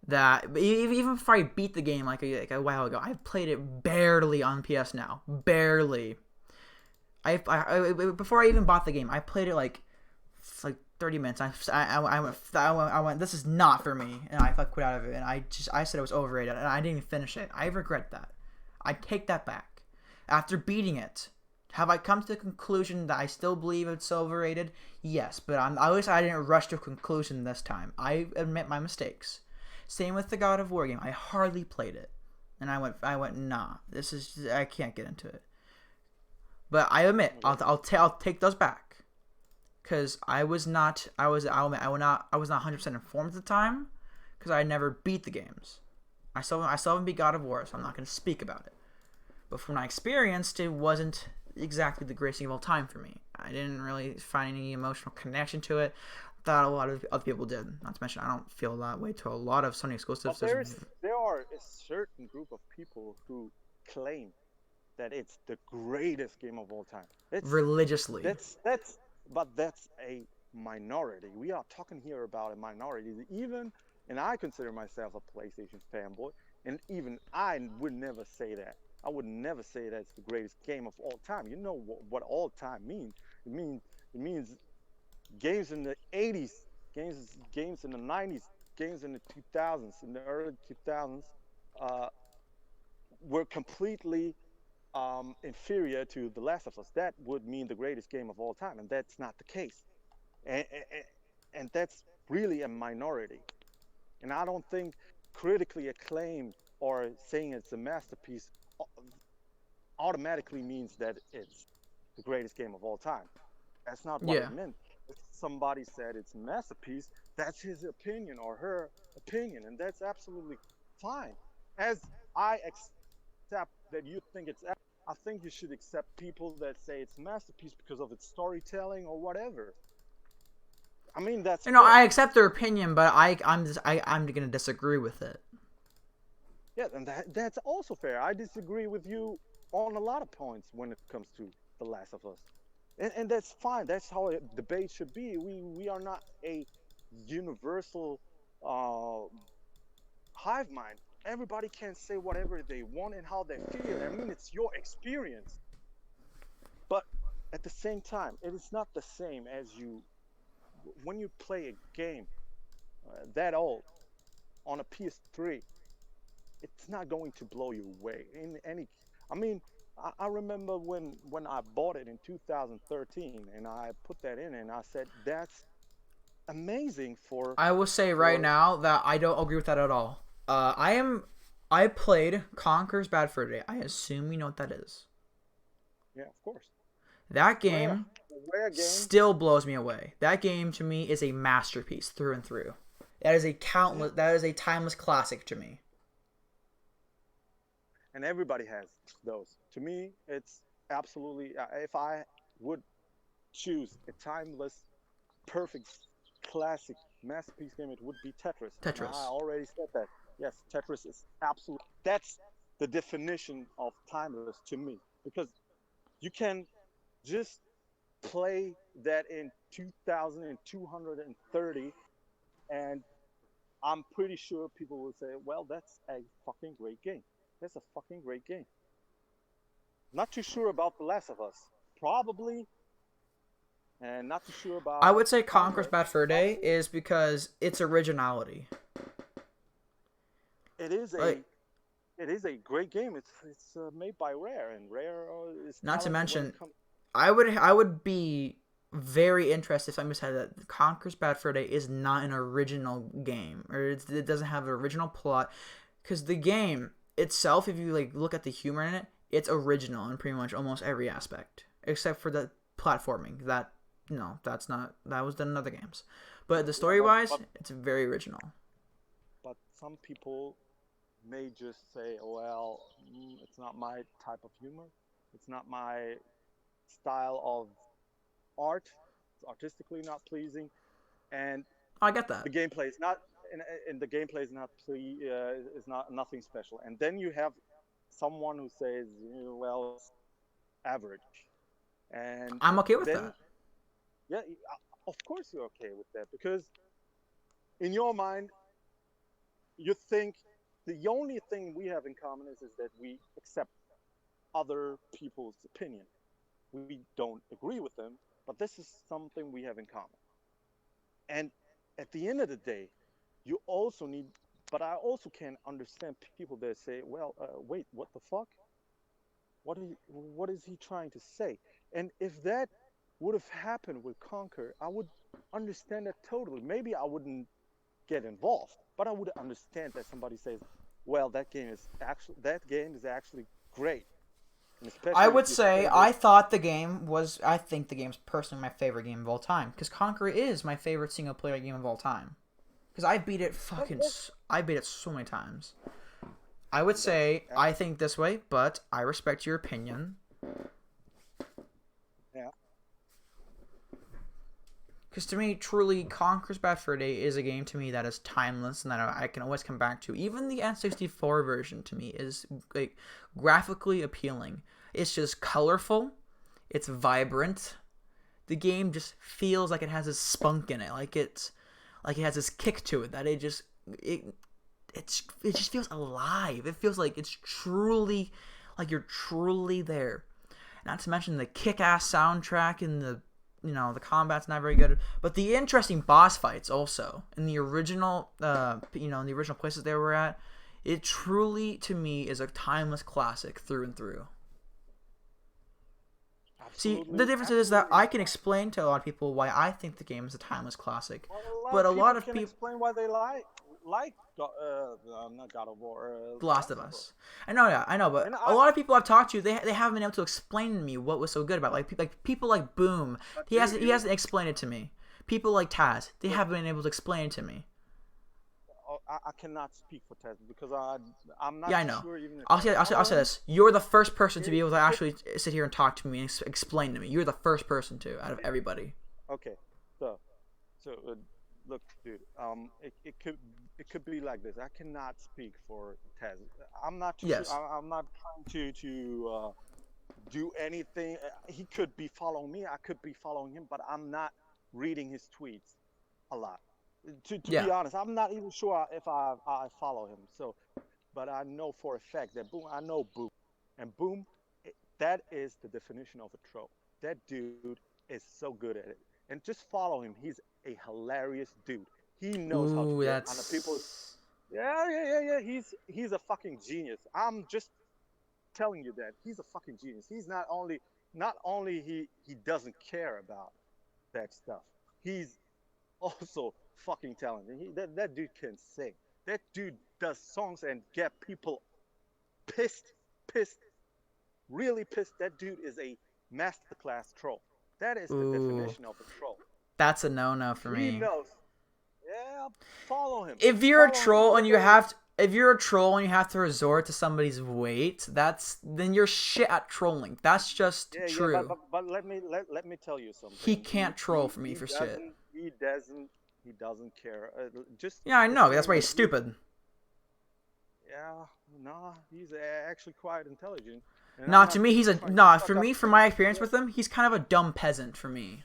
that even before I beat the game like a while ago, I've played it barely on PS Now, barely. Before I even bought the game, I played it like 30 minutes. I went, this is not for me, and I quit out of it. And I said it was overrated, and I didn't even finish it. I regret that. I take that back. After beating it, have I come to the conclusion that I still believe it's overrated? Yes, but at least I didn't rush to a conclusion this time. I admit my mistakes. Same with the God of War game. I hardly played it, and I went, nah, I can't get into it. But I admit,
Okay.
I'll take those back, because I was not, I'll admit, I was not 100% informed at the time, because I never beat the games. I still haven't beat God of War, so I'm not going to speak about it. But from my experience, it wasn't exactly the greatest game of all time for me. I didn't really find any emotional connection to it that a lot of other people did. Not to mention, I don't feel that way to a lot of Sony exclusives.
But there are a certain group of people who claim that it's the greatest game of all time.
Religiously.
That's a minority. We are talking here about a minority. Even, and I consider myself a PlayStation fanboy, and even I would never say that. I would never say that it's the greatest game of all time. You know what all time means? It means games in the 80s, games in the 90s, games in the 2000s, in the early 2000s, uh, were completely inferior to The Last of Us. That would mean the greatest game of all time, and that's not the case. And that's really a minority. And I don't think critically acclaimed or saying it's a masterpiece automatically means that it's the greatest game of all time. That's not what
Yeah.
it meant. If somebody said it's a masterpiece, that's his opinion or her opinion, and that's absolutely fine. As I accept that you think it's, I think you should accept people that say it's a masterpiece because of its storytelling or whatever. I mean, that's fair.
I accept their opinion, but I'm gonna disagree with it.
Yeah, and that's also fair. I disagree with you on a lot of points when it comes to The Last of Us. And that's fine. That's how a debate should be. We are not a universal uh, hive mind. Everybody can say whatever they want and how they feel. I mean, it's your experience. But at the same time, it is not the same as when you play a game that old on a PS3. It's not going to blow you away in any. I mean, I remember when I bought it in 2013, and I put that in, and I said that's amazing
I will say right
for
now that I don't agree with that at all. I played Conker's Bad Fur Day. I assume you know what that is.
yeah, of course,
That
rare,
game
a rare game.
still blows me away. That game to me is a masterpiece through and through. That is a
Yeah,
countless. That is a timeless classic to me.
and everybody has those. To me, it's absolutely. If I would choose a timeless, perfect, classic masterpiece game, it would be Tetris. And I
Tetris.
already said that. Yes, Tetris is absolute. That's the definition of timeless to me because you can just play that in 2230 and I'm pretty sure people will say, well, that's a fucking great game. That's a fucking great game. Not too sure about The Last of Us. Probably. And not too sure
I
about
would say Conker's
Conquer.
Bad Fur Day
Probably.
is because its originality.
It is a
Like,
it is a great game. It's made by Rare, and Rare is
not to
talented when
mention,
it comes.
I would be very interested if somebody said that Conker's Bad Fur Day is not an original game or it doesn't have an original plot, because the game itself, if you like look at the humor in it, it's original in pretty much almost every aspect except for the platforming. That no, that's not that was done in other games, but the
Yeah,
story wise, it's very original.
but some people may just say, well, it's not my type of humor. It's not my style of art. It's artistically not pleasing, and
I get
the
that.
gameplay is not. And the gameplay is not is not nothing special. And then you have someone who says, well, it's average, and
I'm okay with
then
that.
yeah, of course you're okay with that because in your mind you think the only thing we have in common is that we accept other people's opinion. We don't agree with them, but this is something we have in common. And at the end of the day, you also need, but I also can understand people that say, well, wait, what the fuck? What is he trying to say? And if that would have happened with Conquer, I would understand that totally. Maybe I wouldn't get involved, but I would understand that somebody says, well, that game is actually great, and
I
especially if
would
you
say
played it.
I think the game's personally my favorite game of all time because Conquer is my favorite single player game of all time. Because
That, that,
I beat it so many times. I would
that's
say I think this way, but I respect your opinion.
yeah,
Because to me, truly, Conquer's Bad Fur Day is a game to me that is timeless and that I can always come back to. Even the N64 version to me is like graphically appealing. It's just colorful. It's vibrant. The game just feels like it has this spunk in it, like it has this kick to it that it it just feels alive. It feels like it's truly like you're truly there. Not to mention the kick-ass soundtrack and the combat's not very good, but the interesting boss fights also in the original in the original places they were at. It truly to me is a timeless classic through and through. See, the
absolutely,
difference is that
absolutely.
I can explain to a lot of people why I think the game is a timeless classic,
Well, a lot
but
of
a lot
people
of
can
people,
explain why they like not God of War,
The
The
Last
Last
of
of Us,
Us. I know, yeah, I know, but
and
a
I.
lot of people I've talked to, they haven't been able to explain to me what was so good about it. Like people like Boom,
But
he hasn't explained it to me. People like Taz, they
look,
haven't been able to explain it to me.
I cannot speak for Ted because I'm not
Yeah, I
too
know.
sure even if I
I'll
follow
say
him.
this: you're the first person to be able to
It could
actually sit here and talk to me and explain to me. You're the first person to out of everybody.
okay. So look, dude. It could be like this. I cannot speak for Tez. I'm not too sure.
Yes.
I'm not trying to do anything. He could be following me. I could be following him, but I'm not reading his tweets a lot. To be
Yeah.
honest, I'm not even sure if I follow him. So, but I know for a fact that Boom. I know Boom, and Boom. That is the definition of a troll. That dude is so good at it. And just follow him. He's a hilarious dude. He knows how to
Ooh,
get on the people's.
that's
Yeah, yeah, yeah, yeah. He's a fucking genius. I'm just telling you that he's a fucking genius. He's not only he doesn't care about that stuff. He's also fucking talented. That dude can sing. That dude does songs and get people pissed, pissed, really pissed. That dude is a masterclass troll. That is the
ooh,
definition of a troll.
that's a no-no for
He
me.
knows. Yeah, follow him.
If you're a
Follow him.
troll and
Look
you
at him.
have to, if you're a troll and you have to resort to somebody's weight, that's then you're shit at trolling. That's just
Yeah, yeah, but,
true.
but but let me tell you
He
something.
can't troll for me for shit.
He doesn't care. Just
Yeah, I
the
know. That's
same
why
way
he's
you.
stupid.
Yeah, nah, he's actually quite intelligent, and I'm
Nah,
not
to me he's a
trying to
nah. For
suck up.
me, from my experience
Yeah,
with him, he's kind of a dumb peasant for me.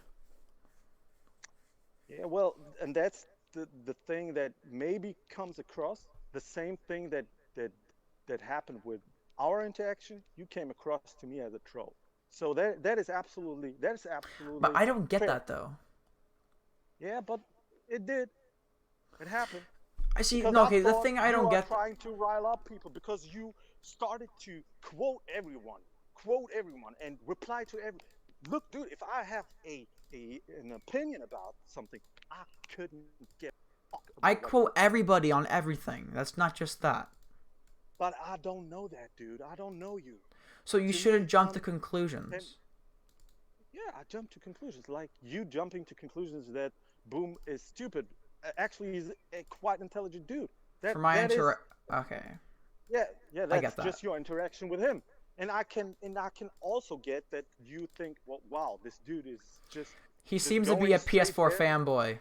yeah, well, and that's the thing that maybe comes across the same thing that that happened with our interaction. You came across to me as a troll, so
But
that is absolutely
I don't get
fair.
that though.
Yeah, but it did. It happened.
I see.
Because
No,
I
okay. The
thought
thing I
you
don't
are
get.
trying to rile up people because you started to quote everyone, and reply to every. Look, dude, if I have an opinion about something, I couldn't give a fuck
I
about what
quote
you think.
everybody on everything. That's not just that.
But I don't know that, dude. I don't know you.
So you
To me,
shouldn't
it
jump to
comes. And
conclusions.
yeah, I jump to conclusions. Like you jumping to conclusions that Boom is stupid. Actually, he's a quite intelligent dude. That
For my
that is.
okay,
Yeah, yeah,
I get
that's
that.
just your interaction with him. And I can also get that you think, well, wow, this dude is just
He
just
seems to be
going
a
straight
PS4
there.
fanboy.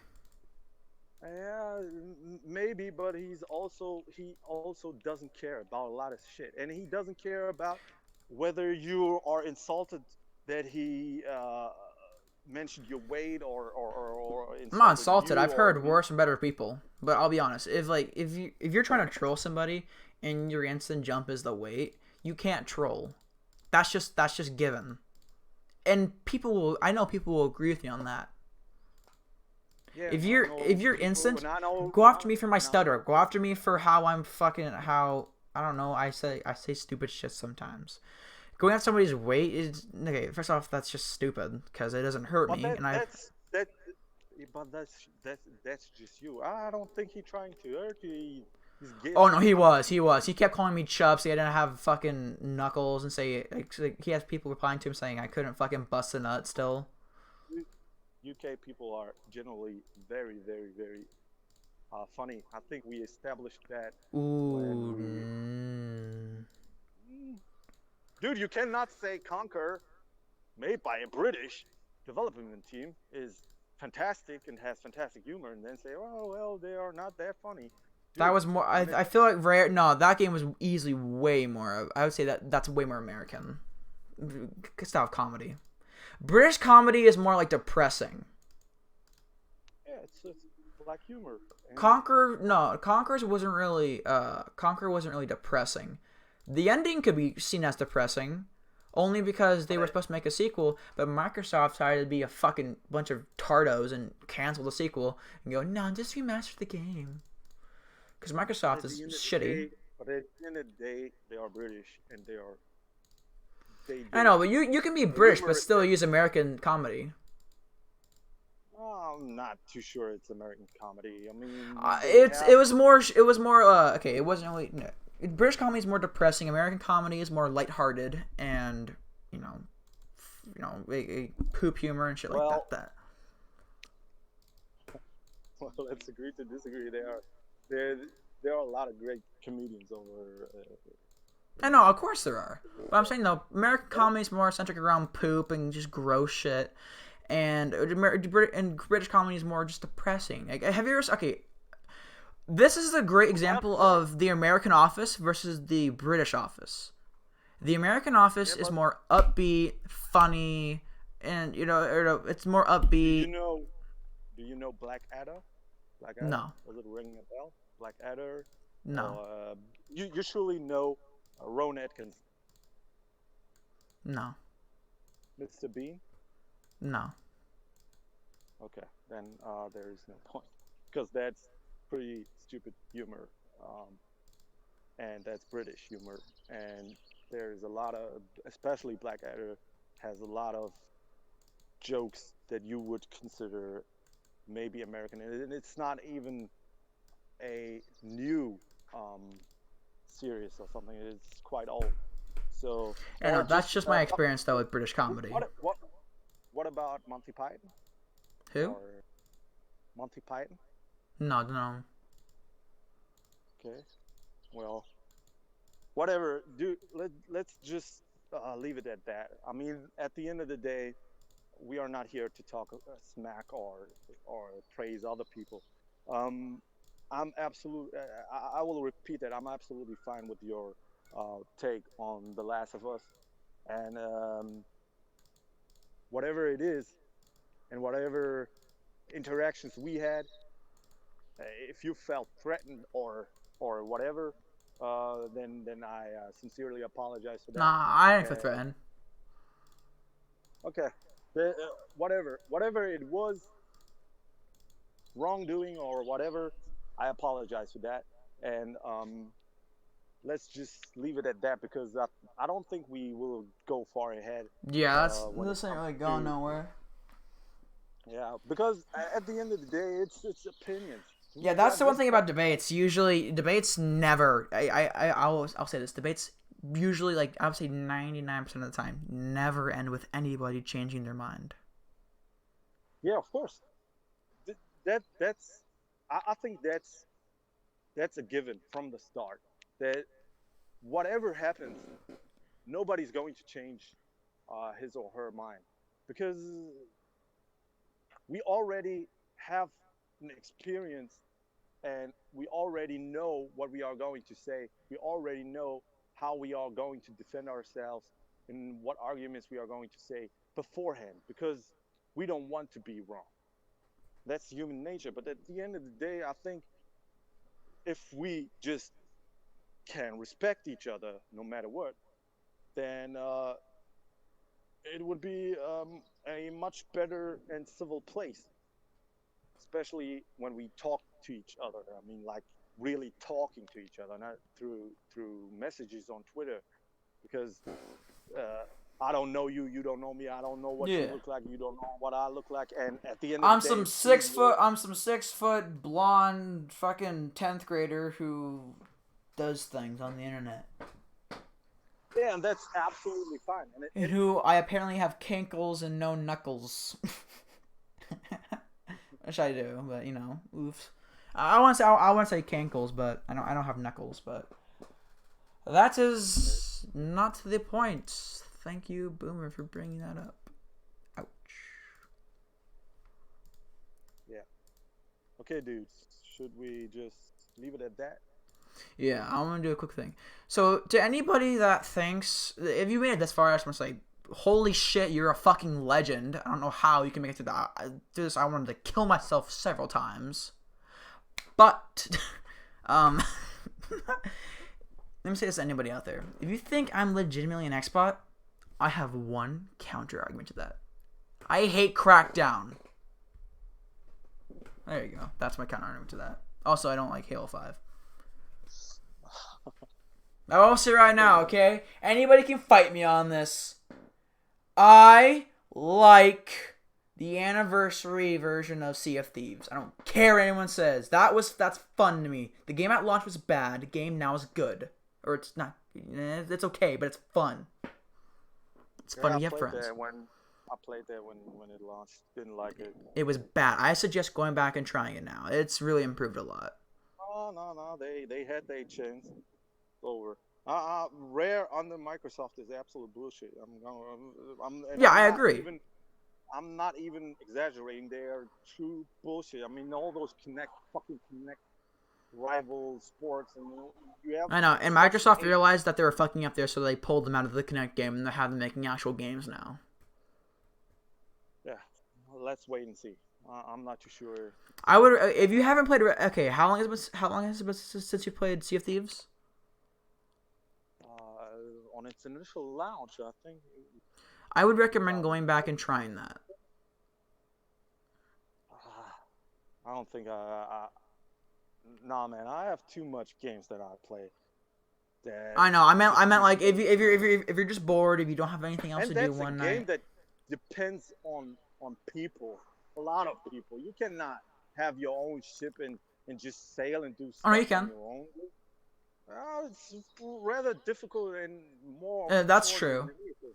Yeah, maybe, but he also doesn't care about a lot of shit, and he doesn't care about whether you are insulted that he mentioned your weight or
I'm not
insulted
insulted.
you
I've
or
heard
he.
worse and better people. But I'll be honest. If you're trying to troll somebody and your instant jump is the weight, you can't troll. That's just given. And people will. I know people will agree with me on that.
Yeah,
If
and I
if
know
you're
people,
instant,
and I know,
go
and
after
I,
me for my
and I
stutter.
know
Go after me for how I'm fucking how I don't know. I say stupid shit sometimes. Going after somebody's weight is okay. First off, that's just stupid because it doesn't hurt
But
me,
that
and I've
that's that. But that's just you. I don't think he's trying to hurt you. He's
oh
giving
no,
you
he was. He
compliments.
was. He kept calling me chubs. He didn't have fucking knuckles and say like he has people replying to him saying I couldn't fucking bust a nut still.
U- UK people are generally very, very, very funny. I think we established that when
Ooh.
we. Mm, Dude, you cannot say Conquer, made by a British development team, is fantastic and has fantastic humor, and then say, oh well, they are not that funny,
That
dude.
was more.
When it
I feel like rare. No, that game was easily way more. I would say that's way more American style of comedy. British comedy is more like depressing.
Yeah, it's black humor, and
Conquer no, Conquer wasn't really depressing. The ending could be seen as depressing, only because they
but
were supposed to make a sequel, but Microsoft decided to be a fucking bunch of tardos and cancel the sequel and go, no, just remaster the game. Because
but
Microsoft
at the
is
end of the
shitty.
day, they are British, and they
I
do
know, but you can be
the
British but
humor
still
that.
use American comedy.
I'm not too sure it's American comedy. I mean, they
It
have.
was more okay. It wasn't really no. British comedy is more depressing. American comedy is more lighthearted and you know poop humor and shit like
Well,
that. That
well, let's agree to disagree. There there are a lot of great comedians over
I
in
know, of course there are. But I'm saying though, American
but
comedy is more centric around poop and just gross shit, and British comedy is more just depressing. Like, have you ever? Okay, this is a great
yeah,
example
but
of the American Office versus the British Office. The American Office
yeah,
is
but
more upbeat, funny, and it's more
do you
upbeat.
know do you know Black Adder? Black Adder?
No,
Does it ring a bell? Black Adder,
no,
or you surely know Rowan Atkinson,
no.
Mr. Bean.
No.
Okay, then there is no point because that's pretty stupid humor, um, and that's British humor, and there's a lot of, especially Blackadder, has a lot of jokes that you would consider maybe American, and it's not even a new um, series or something. It's quite old. So,
I
or
know that's
just
just my experience though with British comedy.
what about Monty Python
Who?
or Monty Python?
No, no.
Okay, well, whatever. Do let's just leave it at that. I mean, at the end of the day, we are not here to talk smack or praise other people. Um, I'm absolute. I will repeat that. I'm absolutely fine with your take on The Last of Us, and whatever it is, and whatever interactions we had, if you felt threatened or whatever, then I sincerely apologize for that.
Nah, I didn't feel
And
threatened.
okay, whatever it was, wrongdoing or whatever, I apologize for that. And let's just leave it at that because I don't think we will go far ahead
Yeah,
when it
this ain't
comes
really going
to,
nowhere.
yeah, because at the end of the day, it's opinions.
Yeah, that's the one
This
thing about debates. Usually, debates never. I'll say this: debates usually, like I would say, 99% of the time, never end with anybody changing their mind.
yeah, of course. That's I think that's a given from the start. That whatever happens, nobody's going to change his or her mind because we already have an experience and we already know what we are going to say. We already know how we are going to defend ourselves and what arguments we are going to say beforehand because we don't want to be wrong. That's human nature. But at the end of the day, I think if we just can respect each other no matter what, then it would be a much better and civil place, especially when we talk to each other. I mean, like really talking to each other, not through messages on Twitter, because uh, I don't know you, you don't know me. I don't know what you
Yeah.
look like, you don't know what I look like, and at the end of the
I'm
day,
some
we
six
will.
foot. I'm some 6 foot blonde fucking 10th grader who does things on the internet,
Yeah, and that's absolutely fine.
and who I apparently have kinkles and no knuckles. Which I do, but you know, oof. I want to say I want to say cankles, but I don't have knuckles. But that is not the point. Thank you, Boomer, for bringing that up. Ouch.
Yeah. Okay, dudes. Should we just leave it at that?
Yeah, I want to do a quick thing. So, to anybody that thinks, if you made it this far, I just want to say, holy shit, you're a fucking legend. I don't know how you can make it through that. Through this, I wanted to kill myself several times. But, um, let me say this to anybody out there. If you think I'm legitimately an expot, I have one counter argument to that. I hate Crackdown. There you go. That's my counter argument to that. Also, I don't like Halo 5. I will say right now, okay? Anybody can fight me on this. I like the anniversary version of Sea of Thieves. I don't care what anyone says. That's fun to me. The game at launch was bad. The game now is good. Or it's not. It's okay, but it's fun. It's fun
Yeah,
when you have friends.
I played that when it launched. Didn't like it.
It was bad. I suggest going back and trying it now. It's really improved a lot.
Oh no, they had their chance. Over. Rare under Microsoft is absolute bullshit. And
Yeah, I agree.
I'm not even exaggerating. They are true bullshit. I mean, all those fucking Connect rival sports, and you have
I know. And
such
Microsoft
a
realized that they were fucking up there, so they pulled them out of the Kinect game and they have them making actual games now.
yeah. Let's wait and see. I'm not too sure.
I would if you haven't played. Okay, how long has it been since you played Sea of Thieves?
On its initial launch, I think.
I would recommend going back and trying that.
I don't think nah, man. I have too much games that I play that
I know. I
just
meant
keep
like
going.
If you're just bored, if you don't have anything else
And
to do
that's a
one
game
night.
that depends on people, a lot of people. You cannot have your own ship and just sail and do
Oh no, you
stuff on
can.
your own. It's rather difficult and
That's
more than
true.
anything.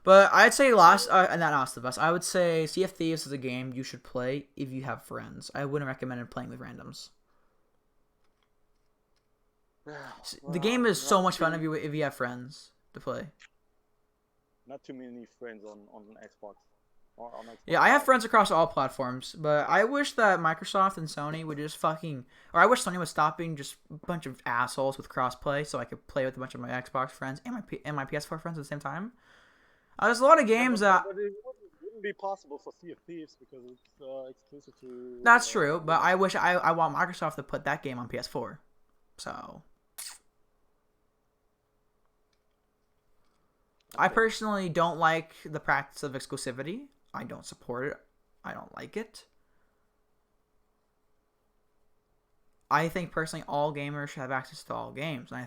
But I'd say Last, and not Last of Us. I would say Sea of Thieves is a game you should play if you have friends. I wouldn't recommend it playing with randoms. The game
Well,
is so much fun if you have friends to play.
not too many friends on Xbox or on
Yeah,
Xbox
I have
Live.
friends across all platforms, but I wish that Microsoft and Sony would just fucking, or I wish Sony was stopping just a bunch of assholes with crossplay, so I could play with a bunch of my Xbox friends and my PS4 friends at the same time. There's a lot of
Yeah,
games that
but it wouldn't be possible for Sea of Thieves because it's exclusive to
that's true, but
Windows.
I want Microsoft to put that game on PS4. So I
Okay.
personally don't like the practice of exclusivity. I don't support it. I don't like it. I think personally all gamers should have access to all games. And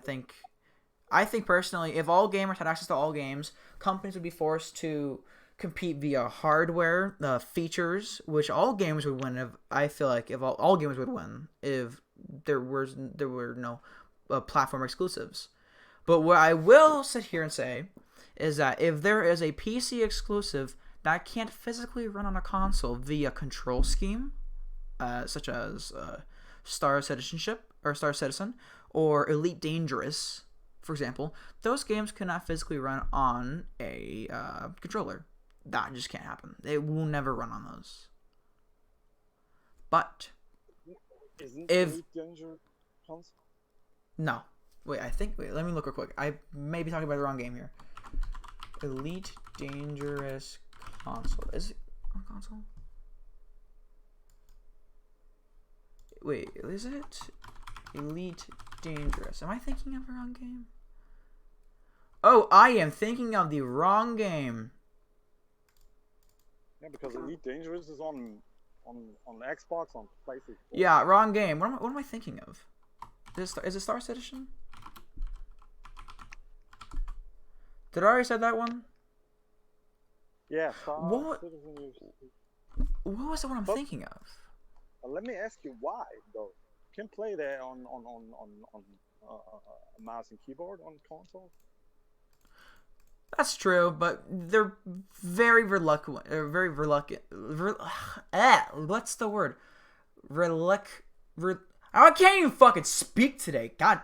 I think personally if all gamers had access to all games, companies would be forced to compete via hardware, features, which all games would win if I feel like if all games would win if there were no platform exclusives. But what I will sit here and say is that if there is a PC exclusive that can't physically run on a console via control scheme, such as Star Citizenship or Star Citizen or Elite Dangerous, for example, those games cannot physically run on a controller. That just can't happen. It will never run on those. But
Isn't
if
Elite Danger console?
no, wait, let me look real quick. I may be talking about the wrong game here. Elite Dangerous console. Is it on console? Wait, is it Elite Dangerous? Am I thinking of the wrong game? Oh, I am thinking of the wrong game.
Yeah, because Elite Dangerous is on Xbox, on PlayStation 4.
Yeah, wrong game. What am I thinking of? Is it Star Citizen? Did I already said that one?
Yeah, Star
What
Citizen.
what was the one I'm
But
thinking of?
let me ask you why though. You can play that on a mouse and keyboard on console.
That's true, but they're very reluctant. Very reluctant. What's the word? I can't even fucking speak today. God,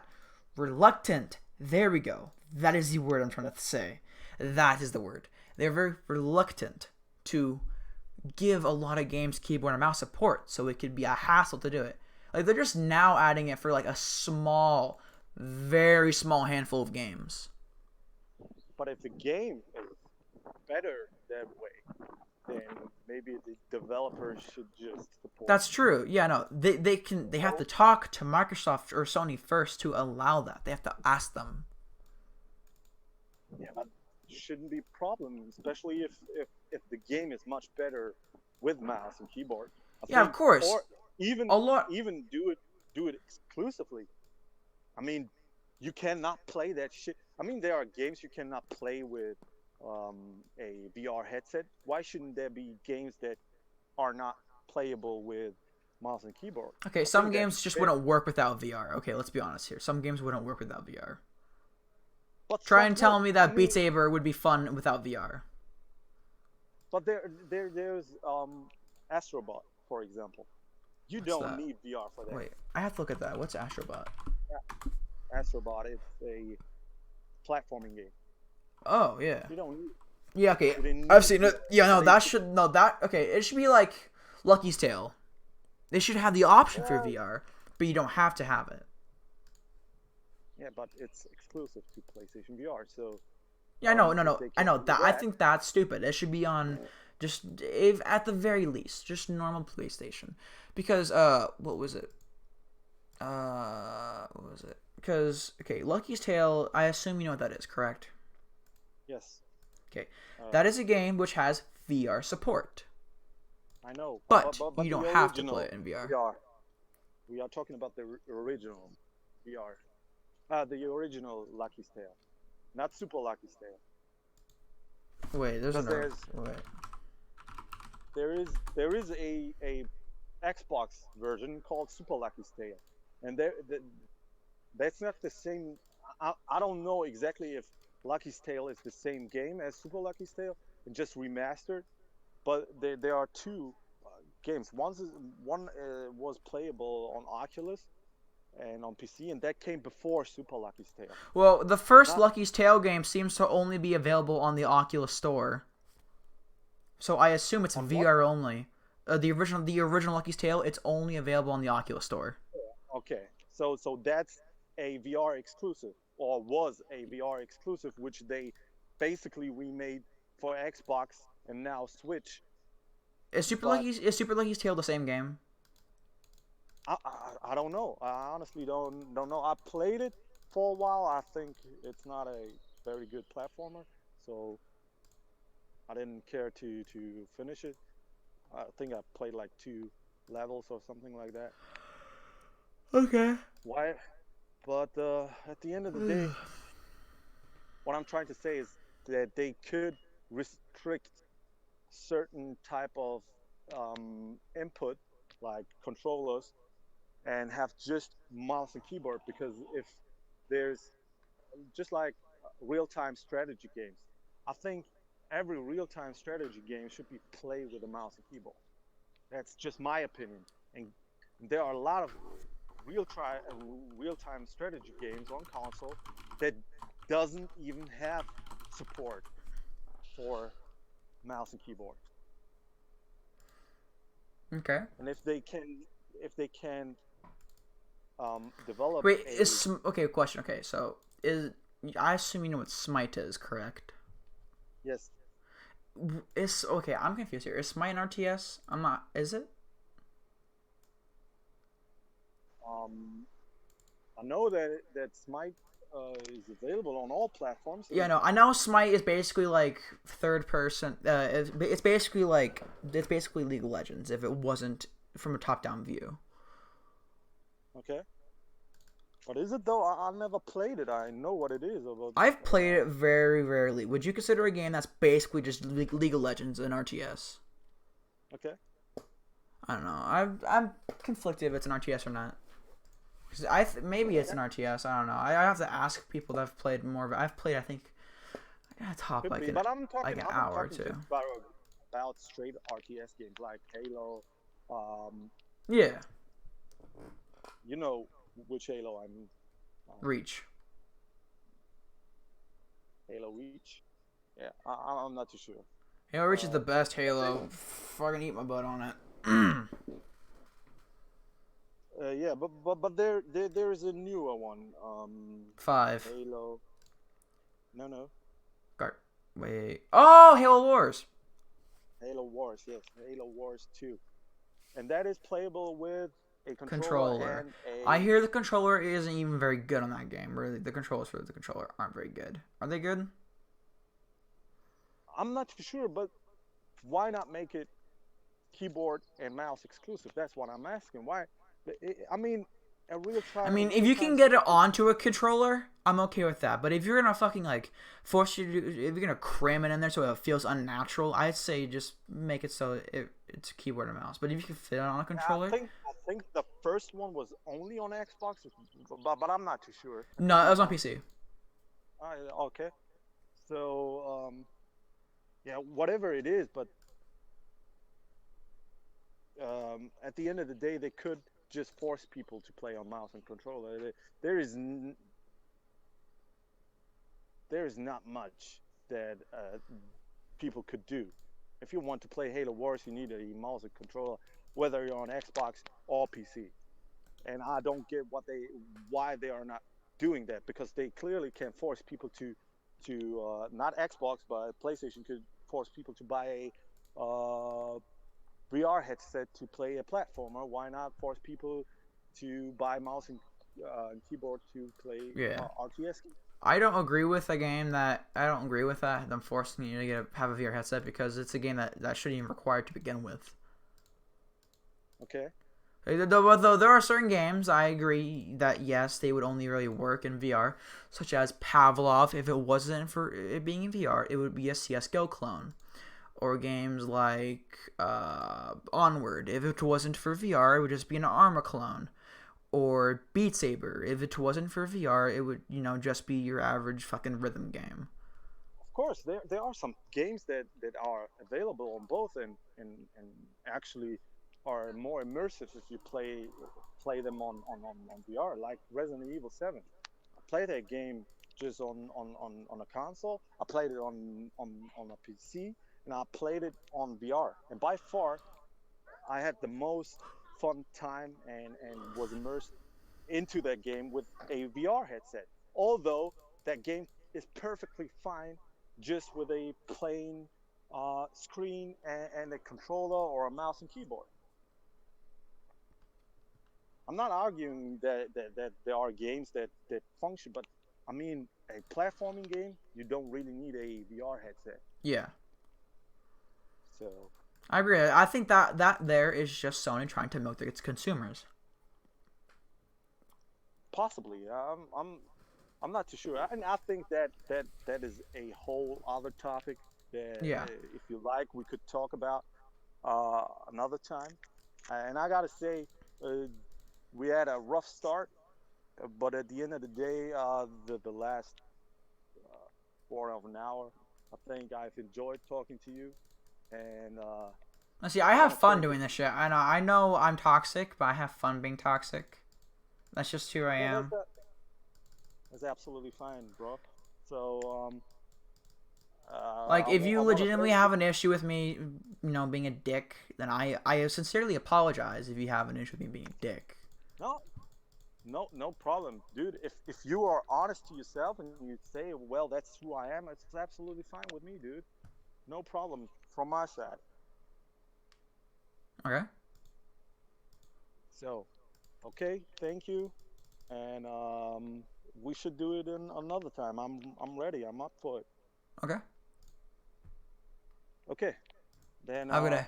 reluctant. There we go. That is the word I'm trying to say. That is the word. They're very reluctant to give a lot of games keyboard and mouse support, so it could be a hassle to do it. Like they're just now adding it for like a small, very small handful of games.
But if the game is better that way, then maybe the developers should just support.
That's true. Yeah, no, they have to talk to Microsoft or Sony first to allow that. They have to ask them.
Yeah, that shouldn't be a problem, especially if the game is much better with mouse and keyboard. I
Yeah, of
think,
course.
or even
A lot.
even do it exclusively. I mean, you cannot play that shit. I mean, there are games you cannot play with a VR headset. Why shouldn't there be games that are not playable with mouse and keyboard?
Okay,
I
some
think
games
that's
just
fair.
wouldn't work without VR. Okay, let's be honest here. Some games wouldn't work without VR.
But
Try
some
and tell
would.
me
I
that Beat
mean,
Saber would be fun without VR.
but there's Astrobot, for example. You
What's
don't
that?
need VR for that.
Wait, I have to look at that. What's Astrobot?
Astrobot is a platforming game.
Oh yeah,
You don't need.
yeah. Okay,
You didn't
I've
need
seen it.
VR.
Yeah, no,
They,
that should no that. Okay, it should be like Lucky's Tale. They should have the option for
well,
VR, but you don't have to have it.
yeah, but it's exclusive to PlayStation VR. So
Yeah,
if they
I
can
know
do
that. I
that,
think that's stupid. It should be on just if at the very least, just normal PlayStation. Because what was it? What was it? Because okay, Lucky's Tale. I assume you know what that is, correct?
yes.
Okay,
Uh,
that is a game which has VR support.
I know,
But
but
you
the
don't have to play
original
it in VR.
VR. We are talking about the original VR. The original Lucky's Tale, not Super Lucky's Tale.
Wait, there's
Because
another. Wait.
there is a Xbox version called Super Lucky's Tale, and that's not the same. I don't know exactly if Lucky's Tale is the same game as Super Lucky's Tale and just remastered, but there are two games. One was playable on Oculus and on PC, and that came before Super Lucky's Tale.
Well, the first
Not
Lucky's Tale game seems to only be available on the Oculus Store, so I assume it's
on what?
VR only. The original Lucky's Tale, it's only available on the Oculus Store.
Okay, so that's a VR exclusive, or was a VR exclusive, which they basically remade for Xbox and now Switch. But
Is Super Lucky's Tale the same game?
I don't know. I honestly don't know. I played it for a while. I think it's not a very good platformer, so I didn't care to finish it. I think I played like 2 levels or something like that.
Okay.
Why? But at the end of the day, what I'm trying to say is that they could restrict certain type of input, like controllers, and have just mouse and keyboard. Because if there's just like real-time strategy games, I think every real-time strategy game should be played with a mouse and keyboard. That's just my opinion. And there are a lot of real-time strategy games on console that doesn't even have support for mouse and keyboard.
Okay.
And if they can develop
Wait,
a
okay? Question. Okay, so is I assume you know what Smite is, correct?
yes,
Is okay. I'm confused here. Is Smite an RTS? I'm not. Is it?
I know that Smite is available on all platforms.
Yeah, no. I know Smite is basically like third person. It's basically League of Legends if it wasn't from a top down view.
Okay, but is it though? I never played it. I know what it is. But
I've played it very rarely. Would you consider a game that's basically just League of Legends an RTS?
okay,
I don't know. I'm conflicted if it's an RTS or not. 'Cause maybe it's an RTS. I don't know. I have to ask people that have played more of it. I've played, I think, I got top
could
like
be.
an
But I'm talking
like an
I'm
hour or
talking
two.
just about straight RTS games like Halo. Um,
Yeah,
you know which Halo I mean.
Reach.
Halo Reach. Yeah, I'm not too sure.
Halo Reach is the best
I think
Halo. Fucking eat my butt on it.
yeah, but there is a newer one.
5.
Halo. No.
Guard. Wait. Oh, Halo Wars.
Halo Wars. Yes, Halo Wars 2, and that is playable with a controller
Controller.
and
I
a.
hear the controller isn't even very good on that game. Really, the controllers for the controller aren't very good. Are they good?
I'm not too sure, but why not make it keyboard and mouse exclusive? That's what I'm asking. Why? I mean, a real
I
time,
mean, if
real
you
time
can get it
strategy.
onto a controller, I'm okay with that. But if you're gonna fucking like force you to, if you're gonna cram it in there so it feels unnatural, I'd say just make it so it's a keyboard and mouse. But if you can fit it on a controller,
I think the first one was only on Xbox, but I'm not too sure. I
no,
could
it
be
was on
wrong.
PC.
Okay, so yeah, whatever it is, but at the end of the day, they could just force people to play on mouse and controller. There is there is not much that people could do. If you want to play Halo Wars, you need a mouse and controller, whether you're on Xbox or PC. And I don't get why they are not doing that, because they clearly can force people to not Xbox but PlayStation could force people to buy a VR headset to play a platformer. Why not force people to buy mouse and keyboard to play
Yeah.
RTS games?
I don't agree with a game that I don't agree with that. Them forcing you to have a VR headset because it's a game that shouldn't even require to begin with.
Okay.
Though there are certain games, I agree that yes, they would only really work in VR, such as Pavlov. If it wasn't for it being in VR, it would be a CS:GO clone. Or games like Onward. If it wasn't for VR, it would just be an Arma clone. Or Beat Saber. If it wasn't for VR, it would just be your average fucking rhythm game.
Of course, there are some games that are available on both, and actually are more immersive if you play them on VR, like Resident Evil 7. I played that game just on a console. I played it on a PC, and I played it on VR. And by far, I had the most fun time and was immersed into that game with a VR headset. Although that game is perfectly fine just with a plain screen and a controller or a mouse and keyboard. I'm not arguing that there are games that function, but I mean, a platforming game, you don't really need a VR headset.
Yeah,
So
I agree. I think that there is just Sony trying to milk its consumers.
possibly, I'm not too sure, and I think that is a whole other topic that,
Yeah.
if you like, we could talk about another time. And I gotta say, uh, we had a rough start, but at the end of the day, the last quarter of an hour, I think I've enjoyed talking to you, and
Now, see, I
I
have
want to
fun
thank you.
doing this shit. I know I'm toxic, but I have fun being toxic. That's just who I
Yeah,
am.
that's absolutely fine, bro. So
Like, if you
I want to
legitimately
thank you.
have an issue with me, being a dick, then I sincerely apologize if you have an issue with me being a dick.
No, no problem, dude. If you are honest to yourself and you say, well, that's who I am, it's absolutely fine with me, dude. No problem from my side.
Okay.
So, okay, thank you, and we should do it in another time. I'm ready. I'm up for it.
Okay.
Okay, then
Have a good day.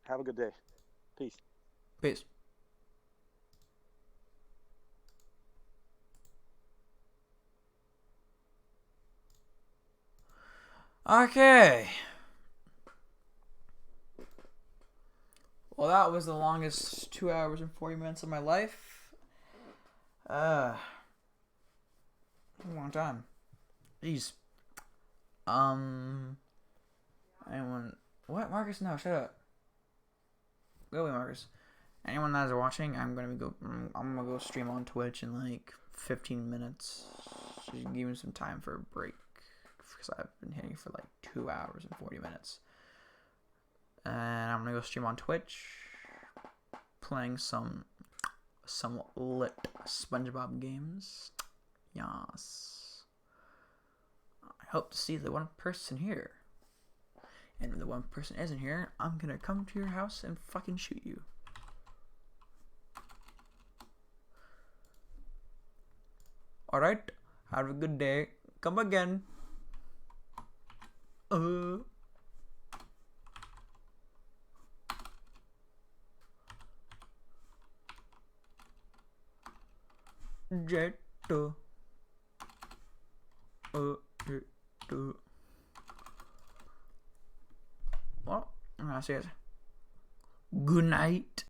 have a good day. Peace.
Peace. Okay. Well, that was the longest 2 hours and 40 minutes of my life. Uh, a long time. Jeez. Um, anyone? What, Marcus? No, shut up. Go away, Marcus. Anyone that is watching, I'm gonna go stream on Twitch in like 15 minutes. So you can give me some time for a break because I've been hitting for like 2 hours and 40 minutes. And I'm gonna go stream on Twitch, playing some lit SpongeBob games. Yes. I hope to see the one person here. And when the one person isn't here, I'm gonna come to your house and fucking shoot you. Alright? Have a good day. Come again. Uh. Jetto. Jetto. Well, I'm gonna say it. Good night.